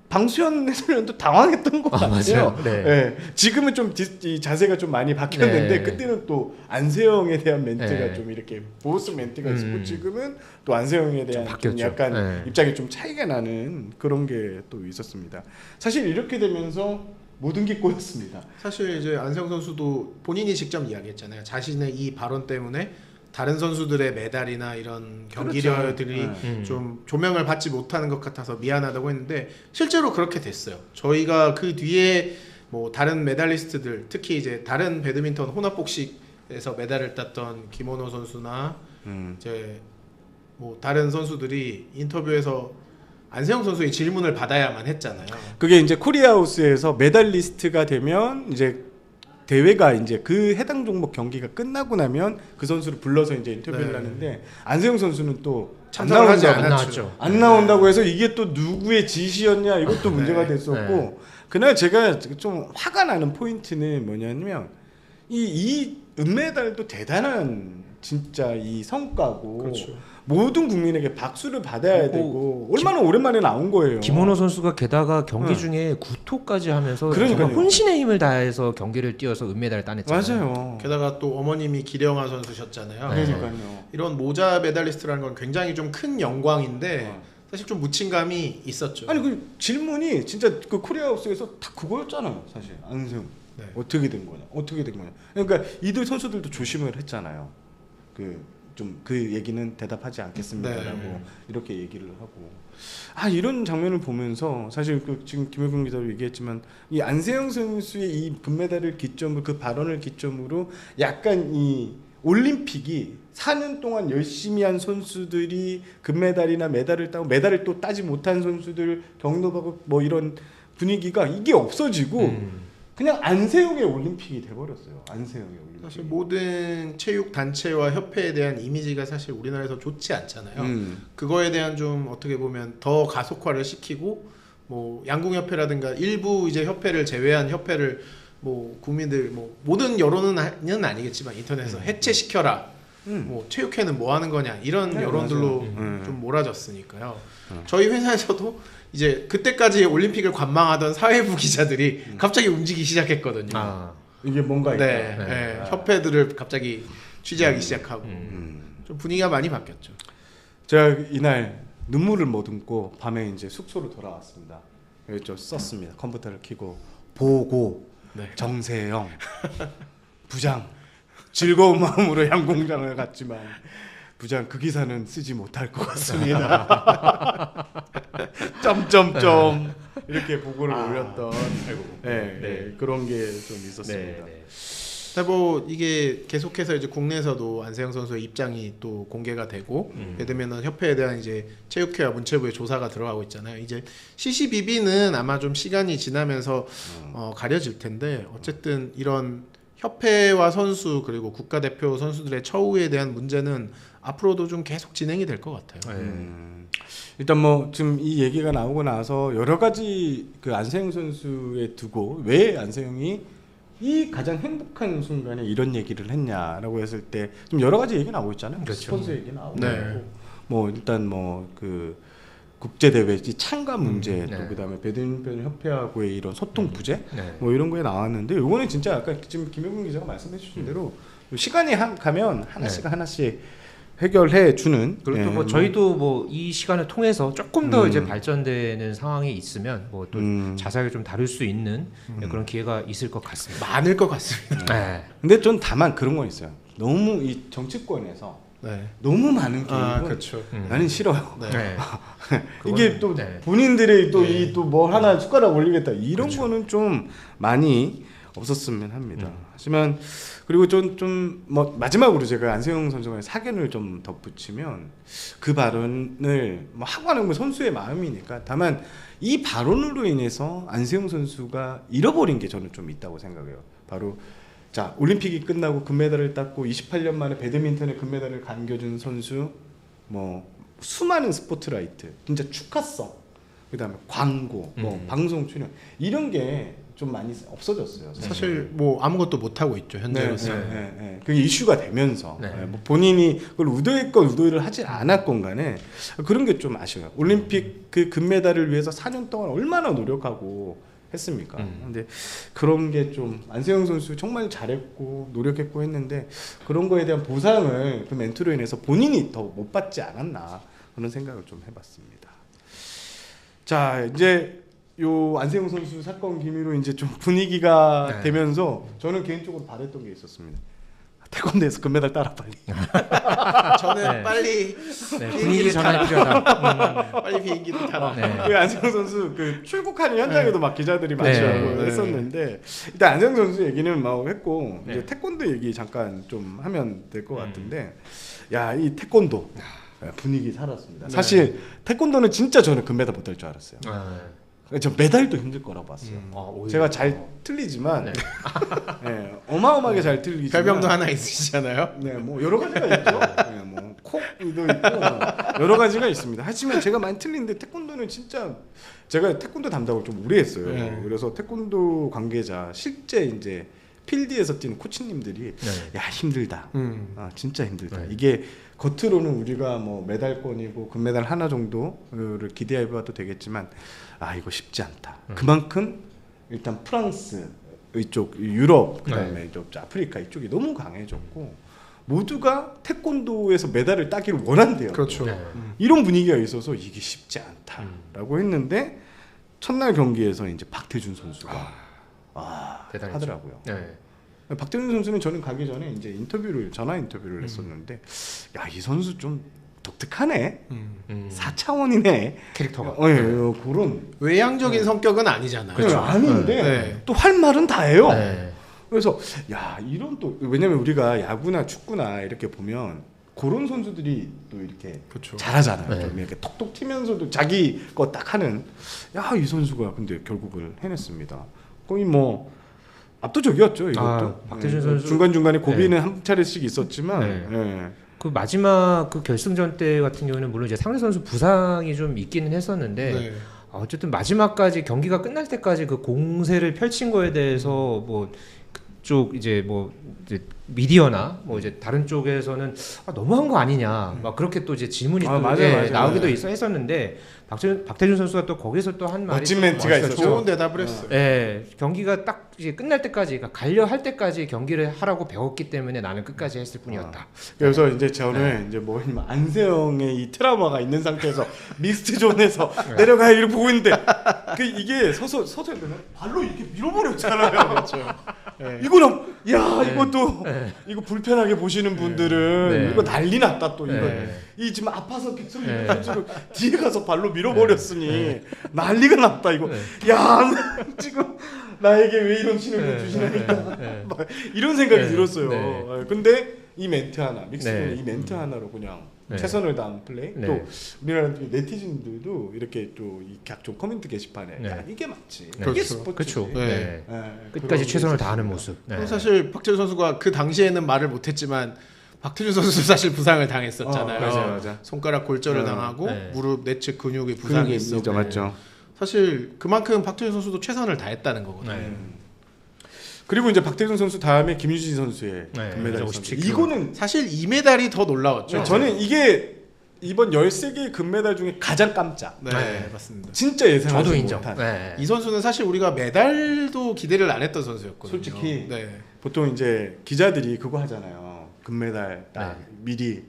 방수현 해설위원도 당황했던 것 같아요. 맞아요. 네. 예, 지금은 좀 이 자세가 좀 많이 바뀌었는데 네. 그때는 또 안세영에 대한 멘트가 네. 좀 이렇게 보스 멘트가 있었고 지금은 또 안세영에 대한 좀 바뀌었죠. 약간 네. 입장이 좀 차이가 나는 그런 게 또 있었습니다. 사실 이렇게 되면서 모든 게 꼬였습니다. 사실 이제 안세영 선수도 본인이 직접 이야기했잖아요. 자신의 이 발언 때문에 다른 선수들의 메달이나 이런 경기력들이 그렇죠. 좀 조명을 받지 못하는 것 같아서 미안하다고 했는데 실제로 그렇게 됐어요. 저희가 그 뒤에 뭐 다른 메달리스트들, 특히 이제 다른 배드민턴 혼합복식에서 메달을 땄던 김원호 선수나 이제 뭐 다른 선수들이 인터뷰에서 안세영 선수의 질문을 받아야만 했잖아요. 그게 이제 코리아하우스에서 메달리스트가 되면 이제 대회가 이제 그 해당 종목 경기가 끝나고 나면 그 선수를 불러서 이제 인터뷰를 네. 하는데 안세영 선수는 또 안 참석을 하지 나온다고 않았죠. 안 나온다고 해서 이게 또 누구의 지시였냐 이것도 문제가 됐었고 그날 제가 좀 화가 나는 포인트는 뭐냐면 이 은메달도 대단한 진짜 이 성과고 그렇죠. 모든 국민에게 박수를 받아야 그리고 되고 얼마나 오랜만에 나온 거예요. 김원호 선수가 게다가 경기 네. 중에 구토까지 하면서 그러니까요. 정말 혼신의 힘을 다해서 경기를 뛰어서 은메달을 따냈잖아요. 맞아요. 게다가 또 어머님이 기령아 선수셨잖아요. 네. 그러니까요. 이런 모자 메달리스트라는 건 굉장히 좀 큰 영광인데 사실 좀 묻힌감이 있었죠. 아니 그 질문이 진짜 그 코리아하우스에서 다 그거였잖아요. 사실 안세영 네. 어떻게 된 거냐, 어떻게 된 거냐. 그러니까 이들 선수들도 조심을 했잖아요. 그 얘기는 대답하지 않겠습니다라고 네. 이렇게 얘기를 하고 이런 장면을 보면서 사실 그 지금 김효경 기자도 얘기했지만 이 안세영 선수의 이 금메달을 기점으로 그 발언을 기점으로 약간 이 올림픽이 4년 동안 열심히 한 선수들이 금메달이나 메달을 따고 메달을 또 따지 못한 선수들 경로하고 뭐 이런 분위기가 이게 없어지고 그냥 안세영의 올림픽이 돼버렸어요. 안세영의 올림픽. 사실 모든 체육 단체와 협회에 대한 이미지가 사실 우리나라에서 좋지 않잖아요. 그거에 대한 좀 어떻게 보면 더 가속화를 시키고 뭐 양궁협회라든가 일부 이제 협회를 제외한 협회를 뭐 국민들 뭐 모든 여론은 아니겠지만 인터넷에서 해체시켜라. 뭐 체육회는 뭐 하는 거냐 이런 네, 여론들로 맞아요. 좀 몰아졌으니까요. 저희 회사에서도 이제 그때까지 올림픽을 관망하던 사회부 기자들이 갑자기 움직이기 시작했거든요. 이게 뭔가 있다. 네, 네. 협회들을 갑자기 취재하기 시작하고 좀 분위기가 많이 바뀌었죠. 제가 이날 눈물을 머금고 밤에 이제 숙소로 돌아왔습니다. 여기 좀 썼습니다. 컴퓨터를 켜고 보고 네. 정세영 부장 즐거운 마음으로 양궁장을 갔지만 부장 그 기사는 쓰지 못할 것 같습니다. 점점점 이렇게 보고를 올렸던 그런 게 좀 있었습니다. 근데 뭐 이게 계속해서 이제 국내에서도 안세영 선수의 입장이 또 공개가 되고 배드민턴 협회에 대한 이제 체육회와 문체부의 조사가 들어가고 있잖아요. 이제 CCBB는 아마 좀 시간이 지나면서 가려질 텐데 어쨌든 이런 협회와 선수 그리고 국가대표 선수들의 처우에 대한 문제는 앞으로도 좀 계속 진행이 될 것 같아요. 일단 뭐 지금 이 얘기가 나오고 나서 여러 가지 그 안세영 선수에 두고 왜 안세영이 이 가장 행복한 순간에 이런 얘기를 했냐라고 했을 때 좀 여러 가지 얘기 나오고 있잖아요. 그렇죠. 스폰서 얘기 나오고 네. 뭐 일단 뭐 그 국제 대회 참가 문제 또 네. 그다음에 배드민턴 협회하고의 이런 소통 부재 네. 뭐 이런 거에 나왔는데 요거는 진짜 아까 지금 김효경 기자가 말씀해 주신 대로 시간이 가면 하나씩 하나씩 해결해 주는. 그리고 또 예, 뭐 저희도 뭐 이 시간을 통해서 조금 더 이제 발전되는 상황이 있으면 뭐 또 자세하게 좀 다룰 수 있는 그런 기회가 있을 것 같습니다. 많을 것 같습니다. 네. 근데 전 다만 그런 건 있어요. 너무 이 정치권에서 네. 너무 많은 아, 개입은 그렇죠. 나는 싫어요. 네. 네. 이게 또 네. 본인들의 또 이 또 뭐 하나 숟가락 올리겠다 이런 그렇죠. 거는 좀 많이 없었으면 합니다. 하지만 그리고 좀 뭐 마지막으로 제가 안세영 선수가 사견을 좀 덧붙이면 그 발언을 뭐 하고 하는 건 선수의 마음이니까 다만 이 발언으로 인해서 안세영 선수가 잃어버린 게 저는 좀 있다고 생각해요. 바로 자 올림픽이 끝나고 금메달을 땄고 28년 만에 배드민턴의 금메달을 안겨준 선수 뭐 수많은 스포트라이트 진짜 축하성 그다음에 광고 뭐 방송 출연 이런 게 좀 많이 없어졌어요. 사실 뭐 아무것도 못 하고 있죠 현재로서. 그게 이슈가 되면서 네. 뭐 본인이 그걸 의도했건 의도를 하지 않았건 간에 그런 게 좀 아쉬워요. 올림픽 그 금메달을 위해서 4년 동안 얼마나 노력하고 했습니까? 근데 그런 게 좀 안세영 선수 정말 잘했고 노력했고 했는데 그런 거에 대한 보상을 그 멘트로 인해서 본인이 더 못 받지 않았나 그런 생각을 좀 해봤습니다. 자 이제 요 안세영 선수 사건 기미로 이제 좀 분위기가 네. 되면서 저는 개인적으로 바랬던 게 있었습니다. 태권도에서 금메달 따라 빨리. 저는 네. 빨리 네, 분위기 전환이 필요하다. 빨리 비행기를 타라. 네. 그 안세영 선수 그 출국하는 현장에도 막 기자들이 네. 마주하고 네. 했었는데 일단 안세영 선수 얘기는 막 했고 네. 이제 태권도 얘기 잠깐 좀 하면 될 것 같은데 야 이 태권도 분위기 살았습니다. 네. 사실 태권도는 진짜 저는 금메달 못 딸 줄 알았어요. 저 메달도 힘들 거라고 봤어요. 오히려. 제가 잘 틀리지만 네. 네, 어마어마하게 잘 틀리지만 별명도 하나 있으시잖아요. 네, 뭐 여러 가지가 있죠. 네, 뭐 콕도 있고 뭐 여러 가지가 있습니다. 하지만 제가 많이 틀리는데 태권도는 진짜 제가 태권도 담당을 좀 오래 했어요. 네. 그래서 태권도 관계자 실제 이제 필드에서 뛰는 코치님들이 네. 야 힘들다. 아, 진짜 힘들다. 네. 이게 겉으로는 우리가 뭐 메달권이고 금메달 하나 정도를 기대해봐도 되겠지만 아 이거 쉽지 않다. 그만큼 일단 프랑스 이쪽 유럽 그다음에 이쪽 아프리카 이쪽이 너무 강해졌고 모두가 태권도에서 메달을 따기를 원한대요. 그렇죠. 네. 이런 분위기가 있어서 이게 쉽지 않다라고 했는데 첫날 경기에서 이제 박태준 선수가 대단했죠. 하더라고요. 네. 박태준 선수는 저는 가기 전에 이제 전화 인터뷰를 했었는데 야 이 선수 좀 독특하네. 4차원이네. 캐릭터가. 그런 외향적인 성격은 아니잖아요. 그렇죠. 아닌데 네. 또 할 말은 다 해요. 네. 그래서 야 이런 또 왜냐면 우리가 야구나 축구나 이렇게 보면 그런 선수들이 또 이렇게 그렇죠. 잘하잖아요. 네. 좀 이렇게 톡톡 튀면서도 자기 거 딱 하는 야 이 선수가 근데 결국을 해냈습니다. 거의 뭐 압도적이었죠 이것도. 박태준 선수 중간 중간에 고비는 한 차례씩 있었지만. 네. 예. 그 마지막 그 결승전 때 같은 경우는 물론 이제 상대 선수 부상이 좀 있기는 했었는데 네. 어쨌든 마지막까지 경기가 끝날 때까지 그 공세를 펼친 거에 대해서 뭐 그쪽 이제 뭐 이제 미디어나 뭐 이제 다른 쪽에서는 너무한 거 아니냐 막 그렇게 또 이제 질문이 또 맞아요. 나오기도 네. 했었는데 박태준 선수가 또 거기서 또 한 말이 멋진 좀 멘트가 멋있었죠. 있었죠. 좋은 대답을 했어요. 예, 경기가 딱 이제 끝날 때까지, 그러니까 가려 할 때까지 경기를 하라고 배웠기 때문에 나는 끝까지 했을 뿐이었다. 그래서 이제 저는 이제 뭐 안세영의 이 트라우마가 있는 상태에서 미스트 존에서 내려가야 이를 보고 있는데 그 이게 서서 발로 이렇게 밀어버렸잖아요. 그렇죠. 네. 이거는 이것도 이거 불편하게 보시는 분들은 네. 이거 난리 났다 또 이거 네. 이 지금 아파서 계속 이런 선수를 뒤에 가서 발로 밀어버렸으니 난리가 났다 이거. 야 지금 나에게 왜 이런 신을 주시나니까 막 이런 생각이 들었어요. 네. 근데 이 멘트 하나 믹스는 네. 이 멘트 하나로 그냥 네. 최선을 다한 플레이. 네. 또 우리나라 네티즌들도 이렇게 또 이 각종 코멘트 게시판에 네. 야, 이게 맞지. 네. 이게 그렇죠. 스포츠지. 그렇죠. 네. 네. 네, 끝까지 그런 최선을 게 다하는 있었습니다. 모습. 네. 사실 박태준 선수가 그 당시에는 말을 못했지만 박태준 선수 사실 부상을 당했었잖아요. 맞아. 손가락 골절을 당하고 네. 무릎 내측 근육이 부상이 근육이 있었고 있죠, 맞죠. 사실 그만큼 박태준 선수도 최선을 다했다는 거거든요. 네. 그리고 이제 박태준 선수 다음에 김유진 선수의 네, 금메달. 57kg. 이거는 사실 이 메달이 더 놀라웠죠. 저는 이게 이번 13개의 금메달 중에 가장 깜짝. 네, 네. 맞습니다. 진짜 예상하지 저도 인정. 못한. 네. 이 선수는 사실 우리가 메달도 기대를 안 했던 선수였거든요. 솔직히 네. 보통 이제 기자들이 그거 하잖아요. 금메달 딱 네. 미리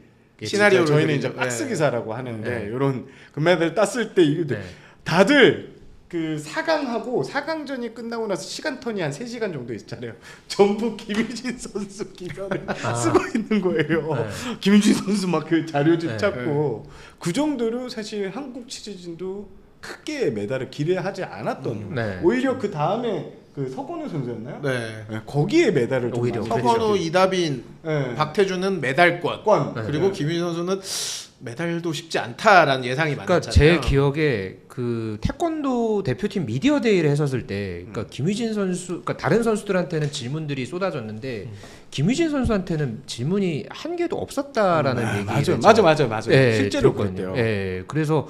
시나리오를 저희는 그리죠. 이제 박스 기사라고 하는데 네. 이런 금메달 땄을 때 이게 네. 다들 그 4강하고 4강전이 끝나고 나서 시간 턴이 한 3시간 정도 있잖아요. 전부 김유진 선수 기사를 쓰고 있는 거예요. 네. 김유진 선수 막 그 자료집 네. 찾고 그 정도로 사실 한국 취재진도 크게 메달을 기대하지 않았던 네. 오히려 그 다음에 그 서건우 선수였나요? 네. 네, 거기에 메달을 좀 오히려 많이 서건우, 이다빈, 네. 박태준은 메달권. 권. 네. 그리고 김유진 선수는 메달도 쉽지 않다라는 예상이 그러니까 많았잖아요. 제 기억에 그 태권도 대표팀 미디어 데이를 했었을 때, 그러니까 김유진 선수, 그러니까 다른 선수들한테는 질문들이 쏟아졌는데 김유진 선수한테는 질문이 한 개도 없었다라는 얘기를 맞아요. 예, 실제로 들었거든요. 그랬대요. 예, 그래서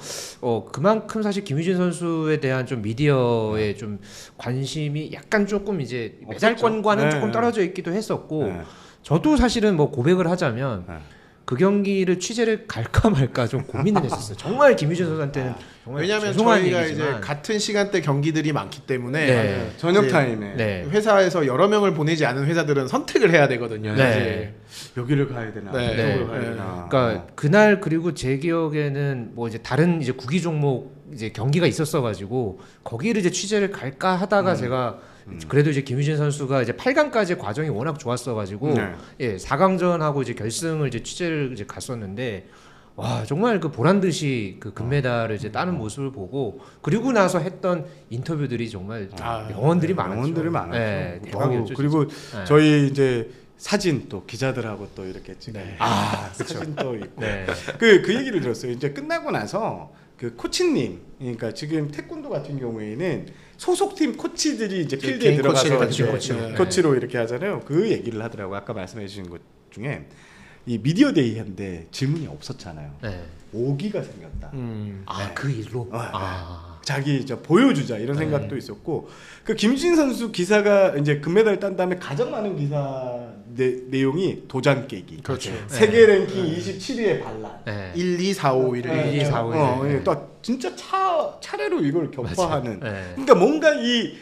그만큼 사실 김유진 선수에 대한 좀 미디어의 좀 관심이 약간 조금 이제 메달권과는 네. 조금 떨어져 있기도 했었고, 네. 저도 사실은 뭐 고백을 하자면. 네. 그 경기를 취재를 갈까 말까 좀 고민을 했었어요. 정말 김유진 선수한테는 정말 왜냐하면 죄송한 저희가 얘기지만. 이제 같은 시간대 경기들이 많기 때문에 네. 저녁 이제 타임에 네. 회사에서 여러 명을 보내지 않은 회사들은 선택을 해야 되거든요. 네. 사실. 여기를 가야 되나 네. 이쪽으로 네. 가야 되나. 그러니까 그날 그리고 제 기억에는 뭐 이제 다른 이제 구기 종목 이제 경기가 있었어가지고 거기를 이제 취재를 갈까 하다가 제가 그래도 이제 김유진 선수가 이제 8강까지 과정이 워낙 좋았어가지고 네. 예 4강전하고 이제 결승을 이제 취재를 이제 갔었는데 와 정말 그 보란 듯이 그 금메달을 이제 따는 모습을 보고 그리고 나서 했던 인터뷰들이 정말 명언들이 많았죠. 명언들이 많았죠. 예, 어우, 대박이었죠. 그리고 진짜. 예. 저희 이제 사진 또 기자들하고 또 이렇게 찍은 네. 사진 또 있고 네. 그 얘기를 들었어요. 이제 끝나고 나서 그 코치님, 그러니까 지금 태권도 같은 경우에는 소속팀 코치들이 이제 필드에 개인 들어가서 코치를 이제 하죠. 네. 코치로 이렇게 하잖아요. 그 얘기를 하더라고요. 아까 말씀해 주신 것 중에 이 미디어 데이인데 질문이 없었잖아요. 네. 오기가 생겼다. 그 일로. 네. 자기 이제 보여주자 이런 생각도 있었고 그 김유진 선수 기사가 이제 금메달 딴 다음에 가장 많은 기사 내용이 도장 깨기. 그렇죠. 세계 랭킹 27위의 반란. 네. 1, 2, 4, 5, 1, 1, 2, 4, 5, 1. 예, 또 진짜 차례로 이걸 격파하는. 네. 그러니까 뭔가 이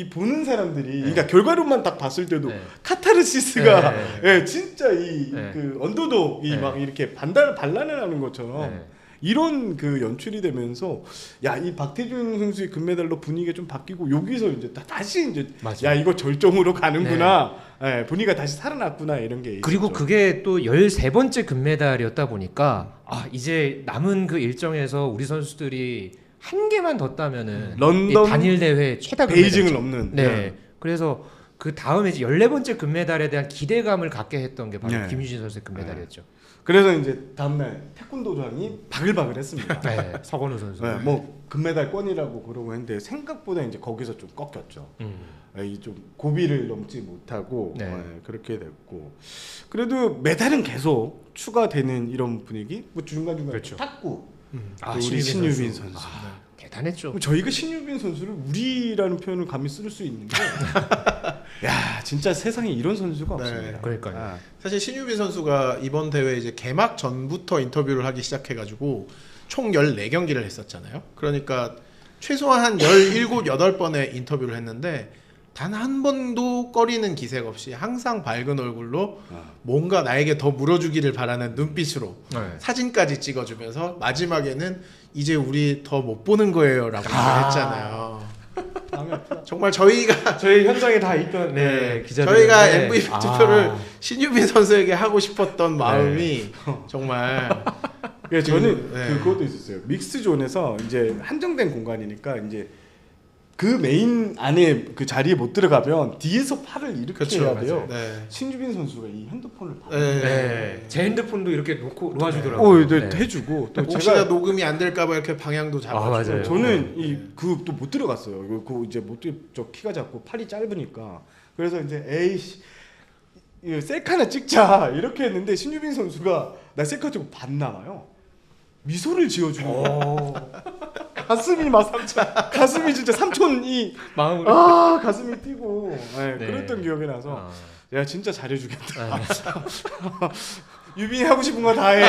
보는 사람들이 그러니까 결과로만 딱 봤을 때도 네. 카타르시스가 네. 예, 진짜 이 네. 그 언더독이 네. 막 이렇게 반란을 하는 것처럼 네. 이런 그 연출이 되면서 야 이 박태준 선수의 금메달로 분위기가 좀 바뀌고 여기서 이제 다시 이제 맞아. 야 이거 절정으로 가는구나. 예, 분위기가 다시 살아났구나 이런 게 그리고 있었죠. 그게 또 13번째 금메달이었다 보니까 이제 남은 그 일정에서 우리 선수들이 한 개만 더 따면은 런던, 이 단일 대회 최다 베이징을 금메달이죠. 넘는. 네. 그래서 그 다음에 이제 14번째 금메달에 대한 기대감을 갖게 했던 게 바로 네. 김유진 선수의 금메달이었죠. 그래서 이제 다음날 태권도장이 바글바글했습니다. 네. 서건우 선수. 네, 뭐 금메달권이라고 그러고 했는데 생각보다 이제 거기서 좀 꺾였죠. 좀 고비를 넘지 못하고 네. 그렇게 됐고 그래도 메달은 계속 추가되는 이런 분위기. 뭐 중간중간 그렇죠. 탁구. 아, 우리 신유빈 선수. 대단했죠. 그럼 저희가 신유빈 선수를 우리라는 표현을 감히 쓸 수 있는데 야 진짜 세상에 이런 선수가 네. 없습니다. 그러니까요. 아, 사실 신유빈 선수가 이번 대회 이제 개막 전부터 인터뷰를 하기 시작해가지고 총 14경기를 했었잖아요. 그러니까 최소한 한 17, 8번의 인터뷰를 했는데 단 한 번도 꺼리는 기색 없이 항상 밝은 얼굴로 뭔가 나에게 더 물어주기를 바라는 눈빛으로 네. 사진까지 찍어주면서 마지막에는 이제 우리 더 못 보는 거예요라고 했잖아요. 마음이 아프다. 정말 저희가 저희 현장에 다 있던 저희가 MVP 투표를 신유빈 선수에게 하고 싶었던 마음이 정말 그래서 저는 네. 그것도 있었어요. 믹스 존에서 이제 한정된 공간이니까 이제 그 메인 안에 그 자리에 못 들어가면 뒤에서 팔을 이렇게 그렇죠, 해야 돼요. 네. 신주빈 선수가 이 핸드폰을 네. 제 핸드폰도 이렇게 놓아주더라고요. 네. 해주고 또 혹시나 제가 녹음이 안 될까봐 이렇게 방향도 잡아주고. 맞아요. 저는 이 그 또 못 들어갔어요. 그 이제 저 키가 작고 팔이 짧으니까 그래서 이제 에이씨 이 셀카나 찍자 이렇게 했는데 신유빈 선수가 나 셀카 찍고 반 남아요. 미소를 지어주는 거예요. 가슴이 막 가슴이 진짜 삼촌이 마음으로 가슴이 뛰고 네, 네. 그랬던 기억이 나서 야 진짜 잘해주겠다. 유빈이 하고 싶은 거 다 해.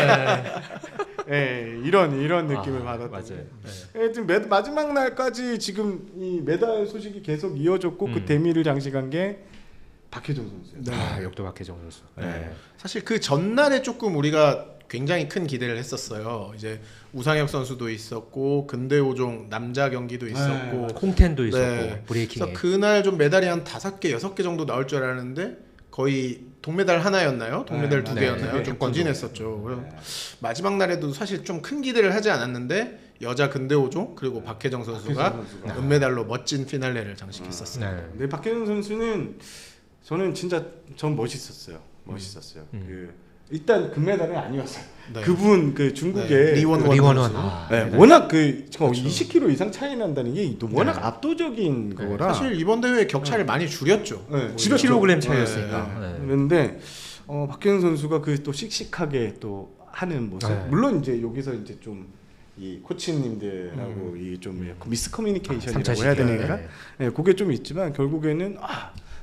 네, 이런 느낌을 받았던 맞아요. 거예요. 네. 하여튼 마지막 날까지 지금 이 메달 소식이 계속 이어졌고 그 대미를 장식한 게 박혜정 선수예요. 네. 역도 박혜정 선수. 네. 사실 그 전날에 조금 우리가 굉장히 큰 기대를 했었어요. 이제 우상혁 선수도 있었고 근대오종 남자 경기도 있었고 콩텐도 있었고 네. 브레이킹에. 그래서 그날 좀 메달이 한 5개, 6개 정도 나올 줄 알았는데 거의 동메달 하나였나요? 동메달 두 네, 개였나요? 네, 좀 태권도. 부진했었죠. 그래서 마지막 날에도 사실 좀 큰 기대를 하지 않았는데 여자 근대오종 그리고 박혜정 선수가 은메달로 멋진 피날레를 장식했었어요. 네. 근데 박혜정 선수는 저는 진짜 전 멋있었어요. 그 일단 금메달은 아니었어요. 네. 그분 그 중국의 네, 리원원 리원원. 선수. 네, 워낙 그 지금 그렇죠. 20kg 이상 차이 난다는 게 워낙 네. 압도적인 거라. 사실 이번 대회 격차를 많이 줄였죠. 네, 10kg 차이였으니까. 네. 네. 그런데 박혜정 선수가 그 또 씩씩하게 또 하는 모습. 네. 물론 이제 여기서 이제 좀 이 코치님들하고 이 좀 미스 커뮤니케이션이라고 해야 되는가? 네. 네, 그게 좀 있지만 결국에는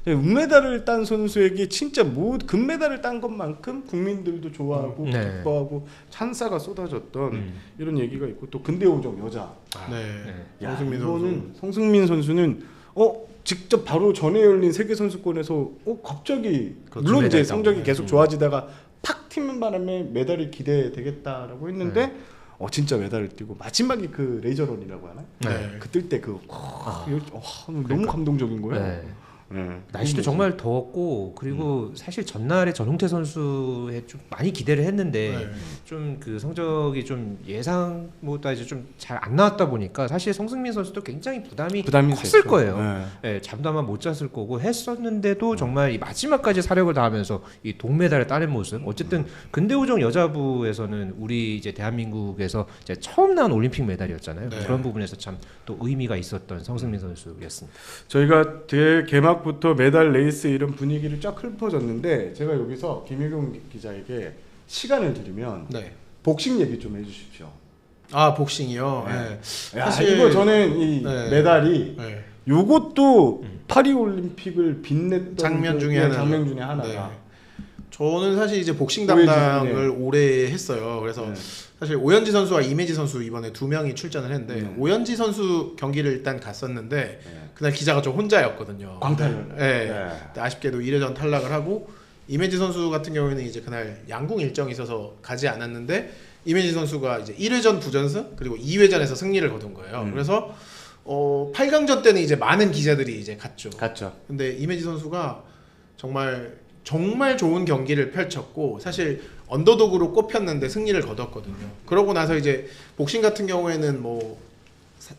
은메달을 딴 선수에게 진짜 금메달을 딴 것만큼 국민들도 좋아하고 네. 기뻐하고 찬사가 쏟아졌던 이런 얘기가 있고 또 근대오종 여자. 네. 야, 성승민 이거는 성승민 선수는 직접 바로 전에 열린 세계 선수권에서 갑자기 그렇죠, 물론 이제 메달 성적이 따고. 계속 좋아지다가 팍 튀는 바람에 메달이 기대되겠다라고 했는데 진짜 메달을 띄고 마지막에 그 레이저런이라고 하나? 네. 그 뜰 때 너무 감동적인 거예요. 네. 네. 날씨도 정말 더웠고 그리고 사실 전날에 전홍태 선수에 좀 많이 기대를 했는데 네. 좀 그 성적이 좀 예상보다 이제 좀 잘 안 나왔다 보니까 사실 성승민 선수도 굉장히 부담이 컸을 셌죠. 거예요. 네. 네, 잠도 아마 못 잤을 거고 했었는데도 정말 이 마지막까지 사력을 다하면서 이 동메달을 따낸 모습. 어쨌든 근대오종 여자부에서는 우리 이제 대한민국에서 이제 처음 나온 올림픽 메달이었잖아요. 네. 그런 부분에서 참 또 의미가 있었던 성승민 선수였습니다. 저희가 개막부터 메달 레이스 이런 분위기를 쫙 읊어줬는데 제가 여기서 김일경 기자에게 시간을 드리면 네. 복싱 얘기 좀 해주십시오. 아 복싱이요. 네. 네. 야, 사실- 이거 저는 이 네. 메달이 네. 요것도 파리 올림픽을 빛냈던 장면 중에 하나다. 네. 저는 사실 이제 복싱 오해지, 담당을 오래 했어요. 그래서 네. 사실 오연지 선수와 이매지 선수 이번에 두 명이 출전을 했는데 네. 오연지 선수 경기를 일단 갔었는데 네. 그날 기자가 좀 혼자였거든요. 광탈을. 네. 네. 근데 아쉽게도 1회전 탈락을 하고 이매지 선수 같은 경우에는 이제 그날 양궁 일정이 있어서 가지 않았는데 이매지 선수가 이제 1회전 9전승 그리고 2회전에서 승리를 거둔 거예요. 그래서 8강전 때는 이제 많은 기자들이 이제 갔죠. 갔죠. 근데 이매지 선수가 정말 좋은 경기를 펼쳤고 사실 언더독으로 꼽혔는데 승리를 거뒀거든요. 그러고 나서 이제 복싱 같은 경우에는 뭐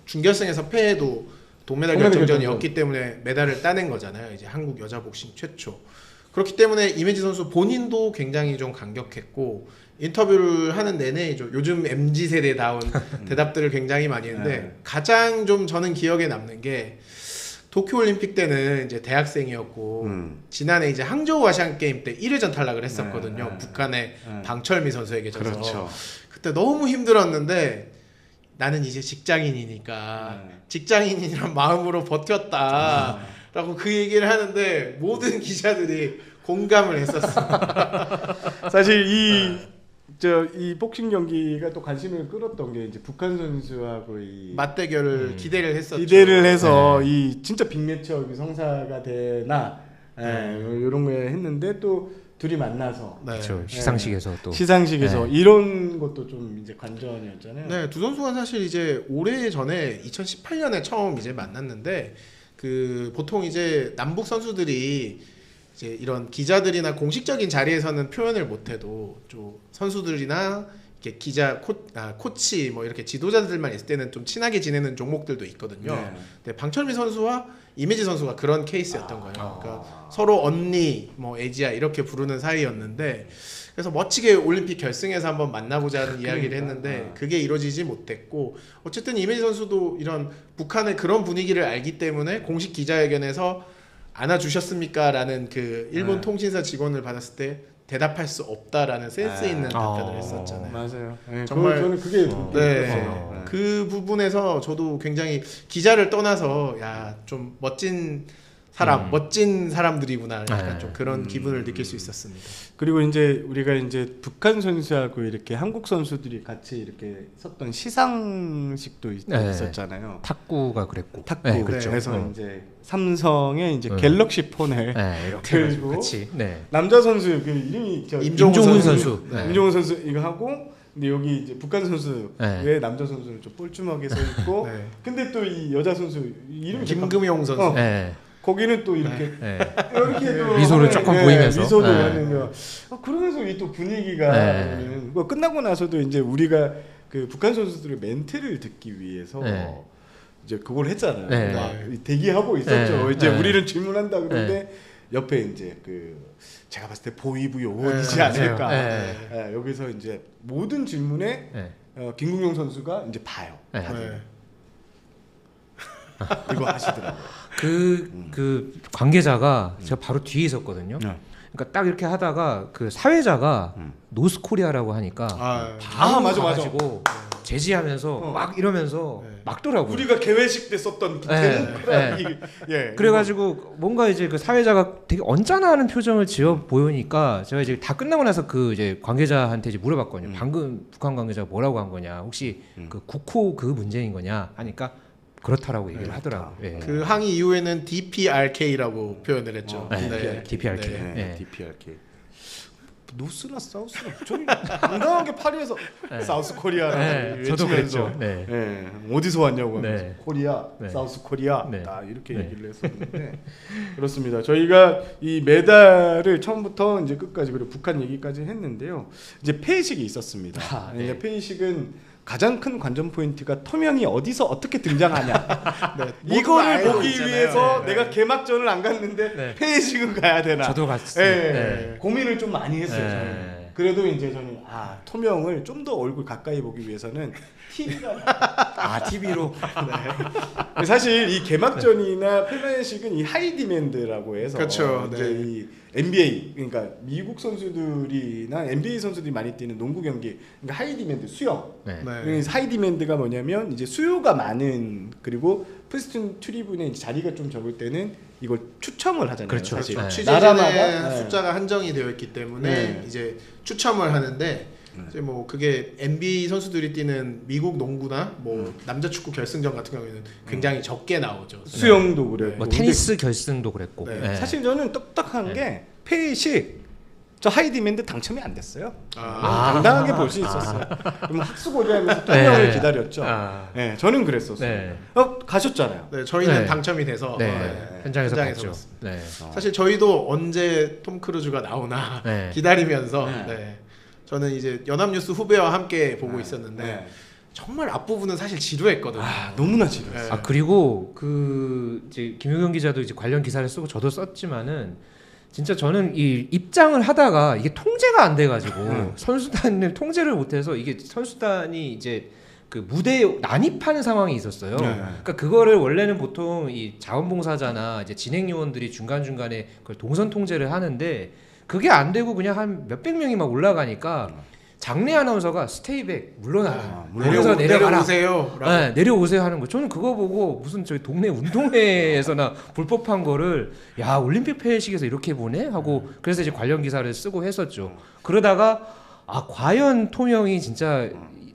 준결승에서 패해도 동메달 결정전이었기 때문에 메달을 따낸 거잖아요. 이제 한국 여자 복싱 최초. 그렇기 때문에 이매지 선수 본인도 굉장히 좀 감격했고 인터뷰를 하는 내내 요즘 MZ 세대다운 대답들을 굉장히 많이 했는데 네. 가장 좀 저는 기억에 남는 게 도쿄올림픽 때는 이제 대학생이었고 지난해 이제 항저우 아시안 게임 때 1회전 탈락을 했었거든요. 네. 북한의 네. 방철미 선수에게 져서 그렇죠. 그때 너무 힘들었는데 나는 이제 직장인이니까 직장인이란 마음으로 버텼다라고 그 얘기를 하는데 모든 기자들이 공감을 했었어요. 사실 이 복싱 경기가 또 관심을 끌었던 게 이제 북한 선수하고 이 맞대결을 기대를 했었죠. 기대를 해서 이 진짜 빅매치업이 성사가 되나 이런 거 했는데 또 둘이 만나서 네. 그렇죠. 시상식에서 또 시상식에서 이런 것도 좀 이제 관전이었잖아요. 네, 두 선수가 사실 이제 오래 전에 2018년에 처음 이제 만났는데 그 보통 이제 남북 선수들이 이제 이런 기자들이나 공식적인 자리에서는 표현을 못해도 좀 선수들이나 이렇게 코치 뭐 이렇게 지도자들만 있을 때는 좀 친하게 지내는 종목들도 있거든요. 네. 근데 방철미 선수와 이매지 선수가 그런 케이스였던 거예요. 그러니까 서로 언니, 뭐 애지야 이렇게 부르는 사이였는데 그래서 멋지게 올림픽 결승에서 한번 만나보자는 이야기를 했는데 그게 이루어지지 못했고 어쨌든 이매지 선수도 이런 북한의 그런 분위기를 알기 때문에 공식 기자회견에서 안아주셨습니까? 라는 그 일본 통신사 직원을 받았을 때 대답할 수 없다라는 센스 있는 답변을 했었잖아요. 맞아요. 네, 정말 저는 그게 네. 그 부분에서 저도 굉장히 기자를 떠나서 야, 좀 멋진 사람, 멋진 사람들이구나. 약간 네. 좀 그런 기분을 느낄 수 있었습니다. 그리고 이제 우리가 이제 북한 선수하고 이렇게 한국 선수들이 같이 이렇게 섰던 시상식도 네. 있었잖아요. 탁구가 그랬고. 탁구. 네, 그렇죠. 그래서 이제 삼성의 이제 네. 갤럭시 폰을 네, 이렇게 들고 해가지고 같이. 네. 남자 선수 그 이름이 임종훈 선수. 네. 임종훈 선수 이거 하고 근데 여기 이제 북한 선수의 네. 남자 선수는 좀 뻘쭘하게 서 있고 네. 근데 또 이 여자 선수 이름이 김금용 선수. 어. 네. 거기는 또 이렇게 네. 이렇게 또 미소를 조금 보이면서. 미소도 네. 하는 거. 그러면서 이 또 분위기가 네. 뭐 끝나고 나서도 이제 우리가 그 북한 선수들의 멘트를 듣기 위해서 네. 이제 그걸 했잖아요. 네. 막 대기하고 있었죠. 네. 이제 네. 우리는 질문한다 그러는데 옆에 이제 그 제가 봤을 때 보위부 요원이지 네. 않을까. 네. 네, 여기서 이제 모든 질문에 네. 김국용 선수가 이제 봐요. 네. 다들. 네. 이거 하시더라고요. 그 관계자가 제가 바로 뒤에 있었거든요. 네. 그러니까 딱 이렇게 하다가 그 사회자가 노스코리아라고 하니까 바로 맞아. 가가지고 제지하면서 막 이러면서 네. 막더라고요. 우리가 개회식 때 썼던 그 네. 데모크라티. 예. 그래가지고 뭔가 이제 그 사회자가 되게 언짢아하는 표정을 지어 보이니까 제가 이제 다 끝나고 나서 그 이제 관계자한테 이제 물어봤거든요. 방금 북한 관계자가 뭐라고 한 거냐? 혹시 그 국호 그 문제인 거냐? 하니까 그렇다라고 얘기를 하더라고요. 예. 그 항의 이후에는 DPRK라고 표현을 했죠. 네. DPRK. 네. 네. DPRK. 노스나 사우스나 좀 당당하게 파리에서 사우스 코리아라고 네, 저도 외치면서 그랬죠. 네. 어디서 왔냐고 하면서 네. 코리아, 네. 사우스 코리아 네. 다 이렇게 네. 얘기를 했었는데 그렇습니다. 저희가 이 메달을 처음부터 이제 끝까지 그리고 북한 얘기까지 했는데요. 이제 폐회식이 있었습니다. 아, 네. 이제 폐회식은 가장 큰 관전 포인트가 토명이 어디서 어떻게 등장하냐. 네. 이거를 알고 보기 있잖아요. 위해서 네. 내가 개막전을 안 갔는데 네. 폐회식은 가야 되나. 저도 갔어요. 예, 네. 고민을 좀 많이 했어요. 네. 저는. 그래도 이제 저는 토명을 좀 더 얼굴 가까이 보기 위해서는 TV로. 네. 사실 이 개막전이나 폐회식은 이 하이디맨드라고 해서 그렇죠. 이제 네. 이 NBA 그러니까 미국 선수들이나 NBA 선수들이 많이 뛰는 농구 경기 그러니까 하이디맨드 수영. 네. 네. 하이디맨드가 뭐냐면 이제 수요가 많은 그리고 프리스튼 트리뷴에 자리가 좀 적을 때는 이걸 추첨을 하잖아요. 그렇죠. 사실 네. 취재진의 나라마다 숫자가 한정이 되어 있기 때문에 네. 이제 추첨을 하는데 이제 뭐 그게 NBA 선수들이 뛰는 미국 농구나 뭐 남자 축구 결승전 같은 경우에는 굉장히 적게 나오죠. 수영도 그래. 뭐 테니스 결승도 그랬고. 네. 네. 사실 저는 똑딱한 게 폐식 저 하이디맨드 당첨이 안 됐어요. 당당하게 볼 수 있었어요. 그럼 학수고대하면서 토명을 네. 기다렸죠. 아. 네, 저는 그랬었어요. 네. 가셨잖아요. 네, 저희는 네. 당첨이 돼서 네. 현장에서 봤죠. 봤습니다. 네. 사실 저희도 언제 톰 크루즈가 나오나 네. 기다리면서 네. 네. 저는 이제 연합뉴스 후배와 함께 보고 있었는데 네. 정말 앞부분은 사실 지루했거든요. 너무나 지루했어요. 네. 그리고 그 이제 김효경 기자도 이제 관련 기사를 쓰고 저도 썼지만은 진짜 저는 이 입장을 하다가 이게 통제가 안 돼가지고 선수단을 통제를 못해서 이게 선수단이 이제 그 무대에 난입하는 상황이 있었어요. 네. 그러니까 그거를 원래는 보통 이 자원봉사자나 이제 진행 요원들이 중간 중간에 그걸 동선 통제를 하는데 그게 안 되고 그냥 한 몇백 명이 막 올라가니까 장내 아나운서가 스테이백 물러나라. 거기서 내려가라. 내려오세요. 네, 내려오세요 하는 거. 저는 그거 보고 무슨 저희 동네 운동회에서나 불법한 거를 야 올림픽 폐회식에서 이렇게 보내 하고 그래서 이제 관련 기사를 쓰고 했었죠. 그러다가 과연 토명이 진짜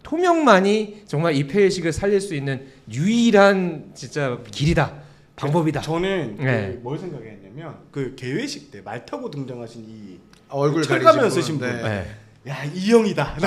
토명만이 정말 이 폐회식을 살릴 수 있는 유일한 진짜 길이다. 방법이다. 저는 네. 뭘 생각했냐면 그 개회식 때 말 타고 등장하신 이 얼굴 철가면 가리신 쓰신 분. 분. 네. 야, 이 형이다.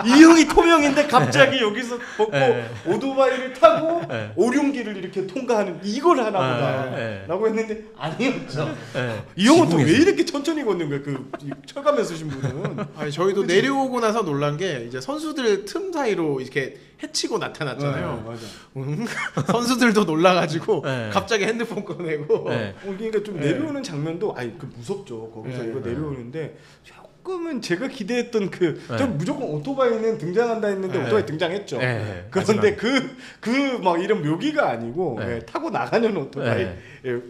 이 형이 토명인데 갑자기 여기서 벗고 네. 오토바이를 타고 네. 오륜길을 이렇게 통과하는 이걸 하나 보다. 네. 라고 했는데 아니었죠. 네. 이 형은 또 왜 지붕에서. 이렇게 천천히 걷는 거야? 그 철가면 쓰신 분은. 아니 저희도 내려오고 나서 놀란 게 이제 선수들 틈 사이로 이렇게 해치고 나타났잖아요. 맞아. 선수들도 놀라가지고 네. 갑자기 핸드폰 꺼내고 네. 그러니까 좀 네. 내려오는 장면도 그 무섭죠. 거기서 네. 이거 내려오는데 조금은 제가 기대했던 네. 저 무조건 오토바이는 등장한다 했는데 네. 오토바이 등장했죠. 네. 그런데 그 막 이런 묘기가 아니고 네. 타고 나가는 오토바이. 네.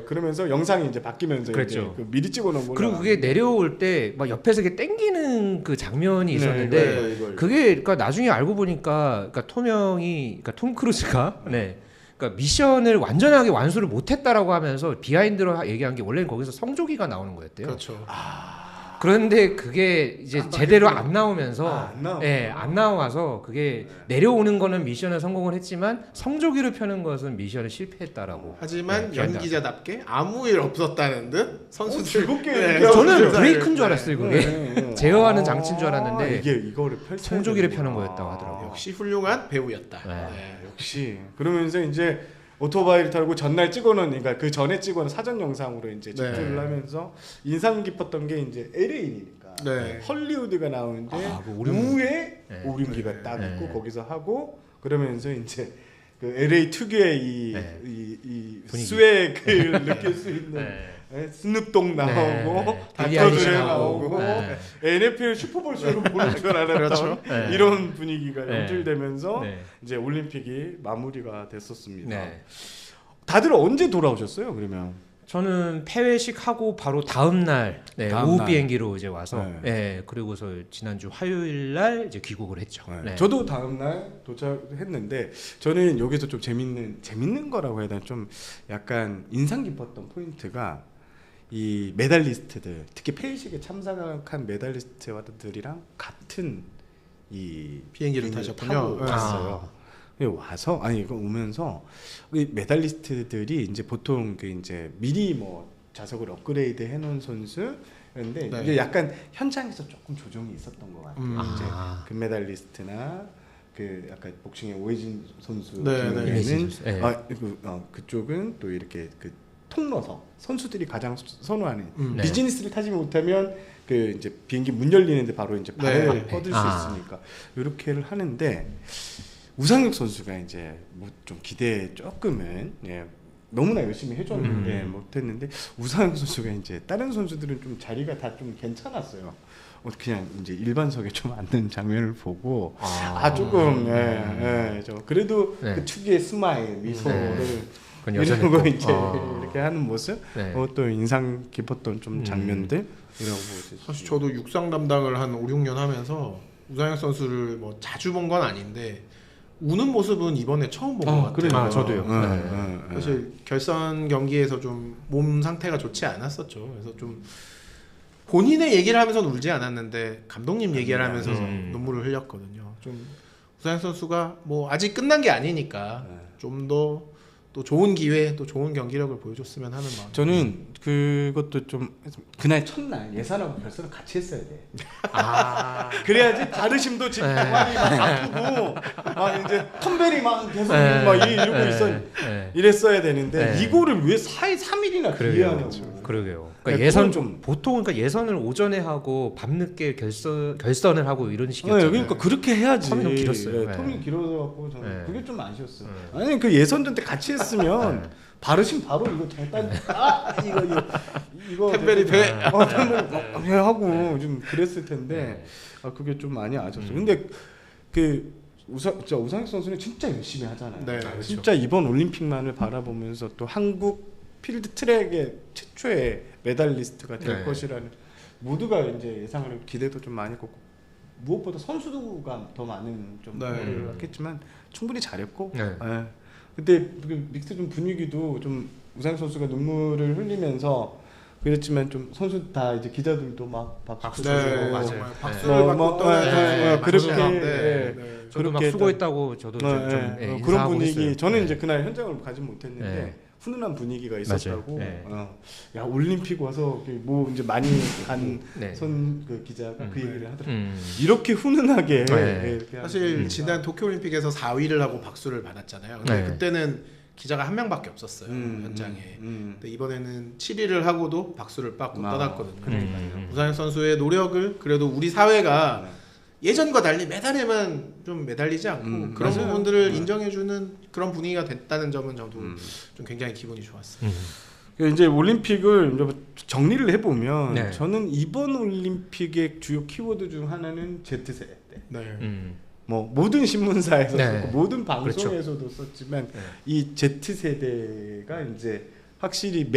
그러면서 영상이 이제 바뀌면서 그랬죠. 이제 미리 찍어놓은 거. 그리고 그게 내려올 때 막 옆에서 이렇게 땡기는 그 장면이 있었는데 이거. 그게 그러니까 나중에 알고 보니까 그러니까 토명이 그러니까 톰 크루즈가 네. 그러니까 미션을 완전하게 완수를 못했다라고 하면서 비하인드로 얘기한 게 원래는 거기서 성조기가 나오는 거였대요. 그렇죠. 그런데 그게 이제 제대로 안 나오면서 안 나오고. 예, 안 나와서 그게 내려오는 거는 미션을 성공을 했지만 성조기를 펴는 것은 미션을 실패했다라고. 하지만 네, 연기자답게 아무 일 없었다는 듯 선수들 즐겁게 네, 얘기하고 저는 선수들 브레이크인 줄 알았어요 그게. 네. 제어하는 장치인 줄 알았는데 이게 이거를 펼쳐 성조기를 펴는 거였다고 하더라고요. 역시 훌륭한 배우였다. 네. 네. 역시 그러면서 이제 오토바이를 타고 전날 찍어놓은 그러니까 그 전에 찍어놓은 사전 영상으로 이제 집중을 네. 하면서 인상 깊었던 게 이제 LA니까 네. 헐리우드가 나오는데 그 오륜- 우에 네. 오륜기가 딱 네. 있고 거기서 하고 그러면서 이제 그 LA 특유의 이 네. 분위기. 스웩을 느낄 수 있는 네. 스눕독 나오고 빌리 닥터 아일리시 드레 나오고. 나오고 네. NFL 슈퍼볼쇼로 보는 줄 알았던 그렇죠. 네. 이런 분위기가 네. 연출되면서 네. 이제 올림픽이 마무리가 됐었습니다. 네. 다들 언제 돌아오셨어요? 그러면 저는 폐회식 하고 바로 다음 날 다음 오후 날. 비행기로 이제 와서 네. 그리고서 지난주 화요일 날 이제 귀국을 했죠. 네. 저도 다음 날 도착했는데 저는 여기서 좀 재밌는 거라고 해야 되나 좀 약간 인상 깊었던 포인트가 이 메달리스트들 특히 폐회식에 참석한 메달리스트들이랑 같은 이 비행기를 타셨군요. 타고 네. 왔어요. 와서 아니 이거 오면서 이 메달리스트들이 이제 보통 그 이제 미리 뭐 좌석을 업그레이드 해놓은 선수였는데 네. 이게 약간 현장에서 조금 조정이 있었던 것 같아요. 이제 아. 금메달리스트나 그 약간 복싱의 오해진 선수 네, 같은 네. 경우에는 오해진 선수. 네. 그쪽은 또 이렇게 그 통로석 선수들이 가장 선호하는 네. 비즈니스를 타지 못하면 그 이제 비행기 문 열리는데 바로 이제 발을 네. 뻗을 수 아. 있으니까 이렇게를 하는데 우상혁 선수가 이제 뭐 좀 기대 조금은 너무나 열심히 해줬는데 못했는데 우상혁 선수가 이제 다른 선수들은 좀 자리가 다 좀 괜찮았어요. 그냥 이제 일반석에 좀 앉는 장면을 보고 조금 저 그래도 네. 그 특유의 스마일 미소를 그건 여전히 이런 거 또- 이제 이렇게 하는 모습 네. 또 인상 깊었던 좀 장면들 이라고 볼수 사실 저도 육상 담당을 한 5, 6년 하면서 우상혁 선수를 뭐 자주 본 건 아닌데 우는 모습은 이번에 처음 본 것 같아요. 아, 저도요. 사실 결선 경기에서 좀 몸 상태가 좋지 않았었죠. 그래서 좀 본인의 얘기를 하면서는 울지 않았는데 감독님 얘기를 하면서 눈물을 흘렸거든요. 좀 우상혁 선수가 뭐 아직 끝난 게 아니니까 좀 더 또 좋은 기회, 또 좋은 경기력을 보여줬으면 하는 마음. 저는 그것도 좀 그날 첫날 예선하고 결선을 같이 했어야 돼. 그래야지 바르심도 지금 네. 많이 막 아프고 막 이제 텀벨이 막 계속 네. 막 이러고 네. 있어 네. 이랬어야 되는데 네. 이거를 왜 3일이나 기회하냐고. 그러게요. 네, 그러니까 예선 그건 보통 그러니까 예선을 오전에 하고 밤늦게 결선을 하고 이런 식이었잖아요. 그러니까 그렇게 해야지. 텀이 좀 길었어요. 네, 네. 텀이 길어갖고 저는 네. 그게 좀 아쉬웠어요. 아니 그 예선전 때 같이 했으면 바르심 바로 이거 잠깐 이거 템벨이 배. 템벨 하고 좀 그랬을 텐데 그게 좀 많이 아쉬웠어요. 근데 그 우상혁 선수는 진짜 열심히 하잖아요. 네, 그렇죠. 진짜 이번 올림픽만을 바라보면서 또 한국 필드 트랙의 최초의 메달리스트가 될 네. 것이라는 모두가 이제 예상을 기대도 좀 많이 했고 무엇보다 선수가 더 많은 좀 네. 노력을 했겠지만 충분히 잘했고 네. 근데 그 믹스존 분위기도 좀 우상혁 선수가 눈물을 흘리면서 그랬지만 좀 선수 다 이제 기자들도 막 박수 네, 쳐주고 맞아요. 박수를 받고 떠나는 그렇게 저도 막 그렇게 수고했다고 저도 좀 그런 인사하고 분위기 했어요. 저는 네. 이제 그날 현장을 가지 못했는데 네. 훈훈한 분위기가 있었다고. 맞아요. 네. 야 올림픽 와서 뭐 이제 많이 간 네. 그 기자가 그 얘기를 하더라고요. 이렇게 이렇게 훈훈하게 네. 이렇게 사실 지난 도쿄올림픽에서 4위를 하고 박수를 받았잖아요. 근데 네. 그때는 기자가 한 명밖에 없었어요 현장에. 근데 이번에는 7위를 하고도 박수를 받고 떠났거든요. 우상혁 선수의 노력을 그래도 우리 사회가 예전과 달리 메달에만 좀 매달리지 않고 그런 맞아요. 부분들을 인정해주는 그런 분위기가 됐다는 점은 저도 좀 굉장히 기분이 좋았어요. 이제 올림픽을 이제 정리를 해보면 네. 저는 이번 올림픽의 주요 키워드 중 하나는 Z세대. 네. 뭐 모든 신문사에서 네. 썼고 모든 방송에서도 썼지만 네. 이 Z세대가 이제 확실히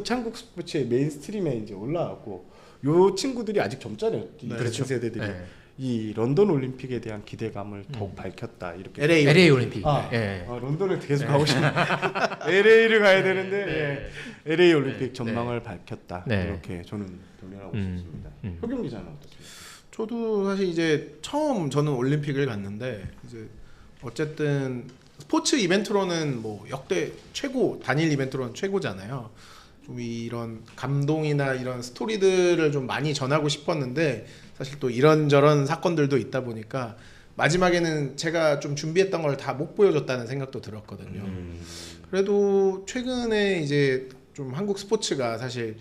한국 스포츠의 메인 스트림에 이제 올라왔고 요 친구들이 아직 젊잖아요. 이 네. Z세대들이. 네. 이 런던 올림픽에 대한 기대감을 더욱 밝혔다 이렇게. LA 올림픽. 아, 예. 런던을 계속 가고 싶네. LA를 가야 되는데 예. LA 올림픽 전망을 밝혔다. 네. 이렇게 저는 동의하고 싶습니다. 효경 기자는 어떻습니까? 저도 사실 이제 처음 저는 올림픽을 갔는데 이제 어쨌든 스포츠 이벤트로는 뭐 역대 최고 단일 이벤트로는 최고잖아요. 좀 이런 감동이나 이런 스토리들을 좀 많이 전하고 싶었는데 사실 또 이런저런 사건들도 있다 보니까 마지막에는 제가 좀 준비했던 걸 다 못 보여줬다는 생각도 들었거든요. 그래도 최근에 이제 좀 한국 스포츠가 사실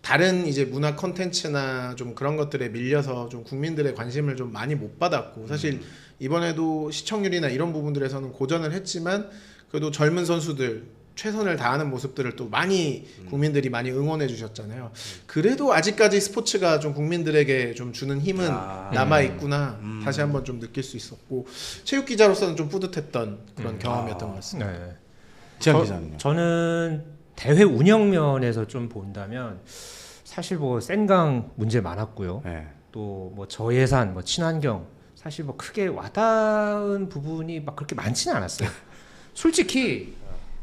다른 이제 문화 콘텐츠나 좀 그런 것들에 밀려서 좀 국민들의 관심을 좀 많이 못 받았고 사실 이번에도 시청률이나 이런 부분들에서는 고전을 했지만 그래도 젊은 선수들 최선을 다하는 모습들을 또 많이 국민들이 많이 응원해 주셨잖아요. 그래도 아직까지 스포츠가 좀 국민들에게 좀 주는 힘은 남아 있구나 다시 한번 좀 느낄 수 있었고 체육 기자로서는 좀 뿌듯했던 그런 경험이었던 것 같습니다. 네. 지한 기자는요? 저는 대회 운영 면에서 좀 본다면 사실 뭐 센강 문제 많았고요. 네. 또 뭐 저예산, 뭐 친환경 사실 뭐 크게 와닿은 부분이 막 그렇게 많지는 않았어요. 솔직히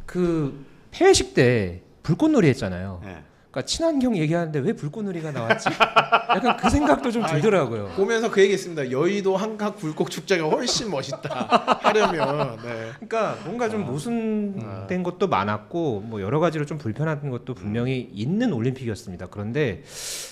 그 폐회식 때 불꽃놀이 했잖아요. 네. 그러니까 친환경 얘기하는데 왜 불꽃놀이가 나왔지? 약간 그 생각도 좀 들더라고요. 보면서 그 얘기했습니다. 여의도 한강 불꽃 축제가 훨씬 멋있다 하려면. 네. 그러니까 뭔가 좀 모순된 것도 많았고 뭐 여러 가지로 좀 불편한 것도 분명히 있는 올림픽이었습니다. 그런데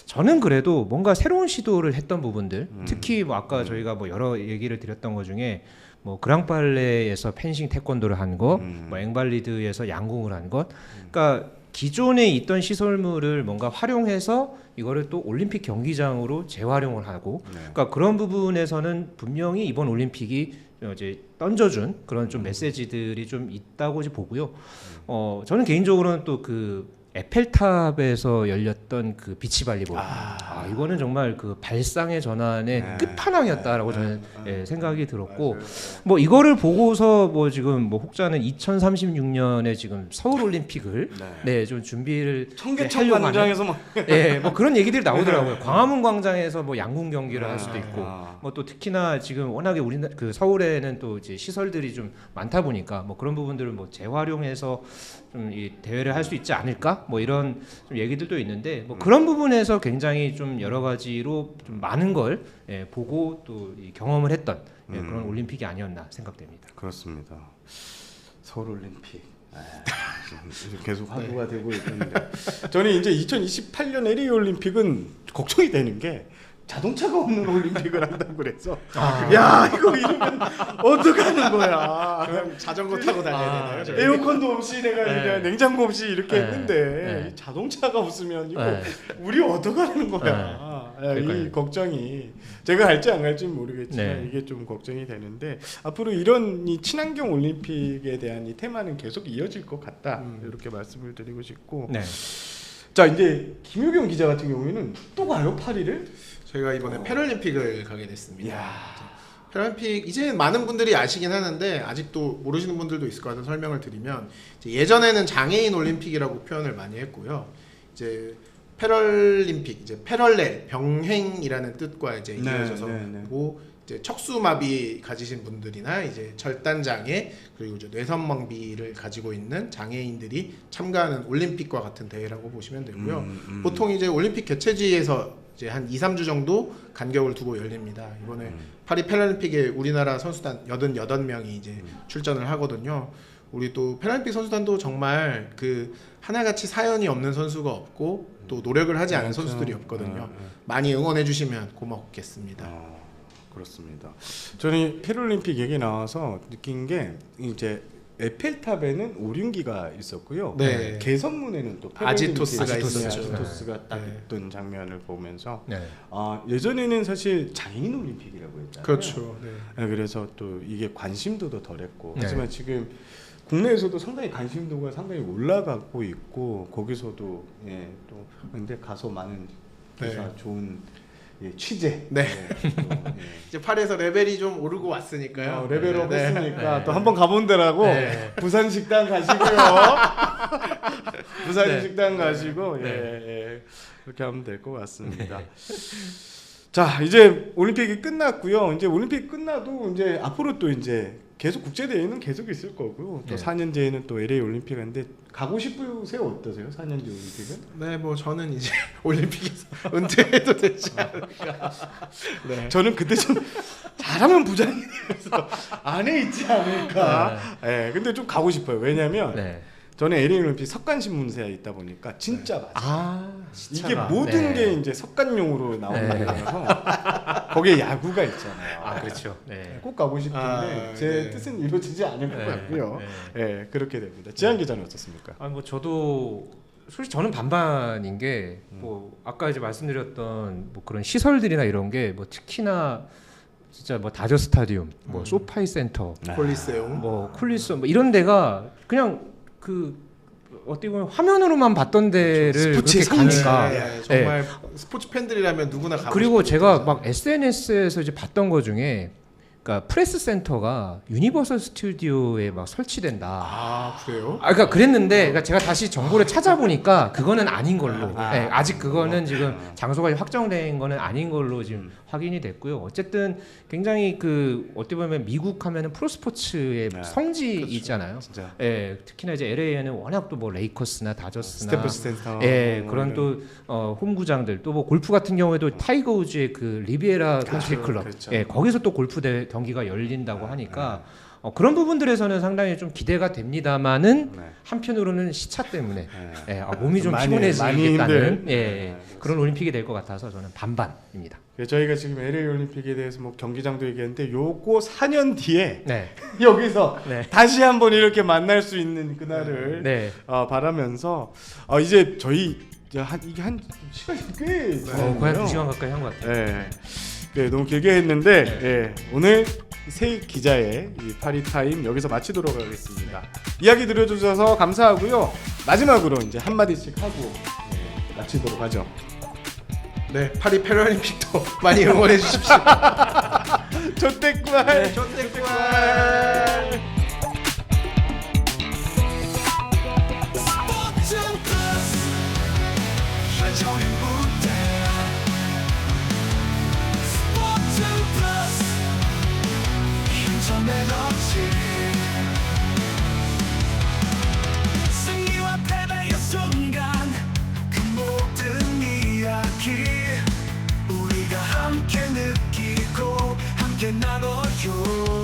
저는 그래도 뭔가 새로운 시도를 했던 부분들, 특히 뭐 아까 저희가 뭐 여러 얘기를 드렸던 것 중에 뭐 그랑팔레에서 펜싱 태권도를 한 거, 뭐 앵발리드에서 양궁을 한 것, 그러니까 기존에 있던 시설물을 뭔가 활용해서 이거를 또 올림픽 경기장으로 재활용을 하고, 그러니까 그런 부분에서는 분명히 이번 올림픽이 이제 던져준 그런 좀 메시지들이 좀 있다고 보고요. 저는 개인적으로는 또 그 에펠탑에서 열렸던 그 비치발리볼, 이거는 정말 그 발상의 전환의 끝판왕이었다라고 저는 생각이 들었고, 맞아요. 뭐 이거를 보고서 뭐 지금 뭐 혹자는 2036년에 지금 서울 올림픽을 좀 준비를 청계천 하려고 하는, 광장에서 막 뭐 그런 얘기들이 나오더라고요. 광화문 광장에서 뭐 양궁 경기를 할 수도 있고, 뭐 또 특히나 지금 워낙에 우리나라 그 서울에는 또 이제 시설들이 좀 많다 보니까 뭐 그런 부분들을 뭐 재활용해서 좀 이 대회를 할 수 있지 않을까? 뭐 이런 좀 얘기들도 있는데 뭐 그런 부분에서 굉장히 좀 여러 가지로 좀 많은 걸 보고 또 이 경험을 했던 그런 올림픽이 아니었나 생각됩니다. 그렇습니다. 서울 올림픽 지금 계속 화두가 되고 있는데 저는 이제 2028년 LA 올림픽은 걱정이 되는 게 자동차가 없는 올림픽을 한다고 그래서 야 이거 이러면 어떡하는 거야. 그럼 자전거 타고 다녀야 되나요? 에어컨도 없이 내가 그냥 냉장고 없이 이렇게 했는데 자동차가 없으면 이거 우리 어떡하는 거야. 이 걱정이 제가 갈지 안 갈지는 모르겠지만 이게 좀 걱정이 되는데 앞으로 이런 이 친환경 올림픽에 대한 이 테마는 계속 이어질 것 같다 이렇게 말씀을 드리고 싶고 자 이제 김효경 기자 같은 경우에는 또 가요 파리를? 저희가 이번에 패럴림픽을 가게 됐습니다. 이야. 패럴림픽 이제 많은 분들이 아시긴 하는데 아직도 모르시는 분들도 있을 것 같아서 설명을 드리면 이제 예전에는 장애인 올림픽이라고 표현을 많이 했고요. 이제 패럴림픽 이제 패럴렐 병행이라는 뜻과 이제 이어져서 뭐 이제 척수마비 가지신 분들이나 이제 절단 장애 그리고 이제 뇌선망비를 가지고 있는 장애인들이 참가하는 올림픽과 같은 대회라고 보시면 되고요. 보통 이제 올림픽 개최지에서 이제 한 2-3주 정도 간격을 두고 열립니다. 이번에 파리 패럴림픽에 우리나라 선수단 88명이 이제 출전을 하거든요. 우리 또 패럴림픽 선수단도 정말 그 하나같이 사연이 없는 선수가 없고 또 노력을 하지 않은 선수들이 없거든요. 많이 응원해 주시면 고맙겠습니다. 그렇습니다. 저는 패럴림픽 얘기 나와서 느낀 게 이제 에펠탑에는 오륜기가 있었고요. 개선문에는 또 아지토스가 있었죠. 아지토스가 딱 있던 장면을 보면서 예전에는 사실 장애인 올림픽이라고 했잖아요. 그렇죠. 그래서 또 이게 관심도도 덜했고 하지만 지금 국내에서도 상당히 관심도가 상당히 올라가고 있고 거기서도 또 근데 가서 많은 기사 좋은 취재. 이제 파리에서 레벨이 좀 오르고 왔으니까요. 레벨업 했으니까 또 한번 가본 데라고 부산 식당 가시고요. 부산 식당 가시고 그렇게 하면 될 것 같습니다. 자, 이제 올림픽이 끝났고요. 이제 올림픽 끝나도 이제 앞으로 또 이제 계속 국제 대회는 계속 있을 거고요. 또 네. 4년 뒤에는 또 LA 올림픽인데 가고 싶으세요? 어떠세요? 4년 뒤 올림픽은? 네, 뭐 저는 이제 올림픽에서 은퇴해도 되지 않을까. 네. 저는 그때 좀 잘하면 부장이 돼서 안에 있지 않을까. 예, 근데 좀 가고 싶어요. 왜냐면 네. 저는 LA 올림픽 석관 신문사에 있다 보니까 진짜 맞아요. 아, 이게 시차가. 모든 네. 게 이제 석관용으로 나오는 네. 거라서 거기에 야구가 있잖아요. 아, 그렇죠. 네. 꼭 가고 싶은데 아, 제 네. 뜻은 이루어지지 않을 것 네. 같고요. 네. 예, 그렇게 됩니다. 지한 기자는 어떻습니까? 아, 뭐 저도 솔직히 저는 반반인 게 뭐 아까 이제 말씀드렸던 뭐 그런 시설들이나 이런 게 뭐 특히나 진짜 뭐 다저 스타디움, 뭐 소파이 센터, 콜리세움. 뭐 쿨리스 뭐 이런 데가 그냥 그 어떻게 보면 화면으로만 봤던 데를 스포츠의 그렇게 성지. 가니까 네, 정말 스포츠 팬들이라면 누구나 가고 그리고 싶은 제가 곳이죠. 막 SNS에서 이제 봤던 거 중에 그러니까 프레스 센터가 유니버설 스튜디오에 막 설치된다. 아, 그래요? 아, 그러니까 그랬는데, 그러니까 제가 다시 정보를 찾아보니까 그거는 아닌 걸로. 네, 아직 그거는 지금 장소가 확정된 거는 아닌 걸로 지금 확인이 됐고요. 어쨌든 굉장히 그 어떻게 보면 미국 하면은 프로스포츠의 네. 성지 그렇죠. 있잖아요. 진짜 예, 특히나 이제 LA에는 워낙 또 뭐 레이커스나 다저스나 스테프스 센터. 예, 뭐 그런 이런. 또 홈구장들 또 뭐 골프 같은 경우에도 타이거 우즈의 그 리비에라 컨트리 클럽 그렇죠. 예, 거기서 또 골프 경기가 열린다고 하니까 그런 부분들에서는 상당히 좀 기대가 됩니다만은 네. 한편으로는 시차 때문에 네. 예, 몸이 좀 많이 피곤해지겠다는 힘들. 예, 네, 그런 올림픽이 될 것 같아서 저는 반반입니다. 저희가 지금 LA 올림픽에 대해서 뭐 경기장도 얘기했는데 요거 4년 뒤에 네, 여기서 네, 다시 한번 이렇게 만날 수 있는 그날을 네. 바라면서 이제 저희 이제 이게 한 시간이 꽤 거의 한 2시간 가까이 한 것 같아요. 예. 네, 너무 길게 했는데 예, 오늘 세 기자의 이 파리 타임 여기서 마치도록 하겠습니다. 이야기 들어주셔서 감사하고요. 마지막으로 이제 한 마디씩 하고 마치도록 하죠. 네, 파리 패럴림픽도 많이 응원해 주십시오. 좋댔구만. 좋댔구만. 한정의 무대 스포츠 플러스 힘전 에너지 승리와 패배의 순간 그 모든 이야기 우리가 함께 느끼고 함께 나눠요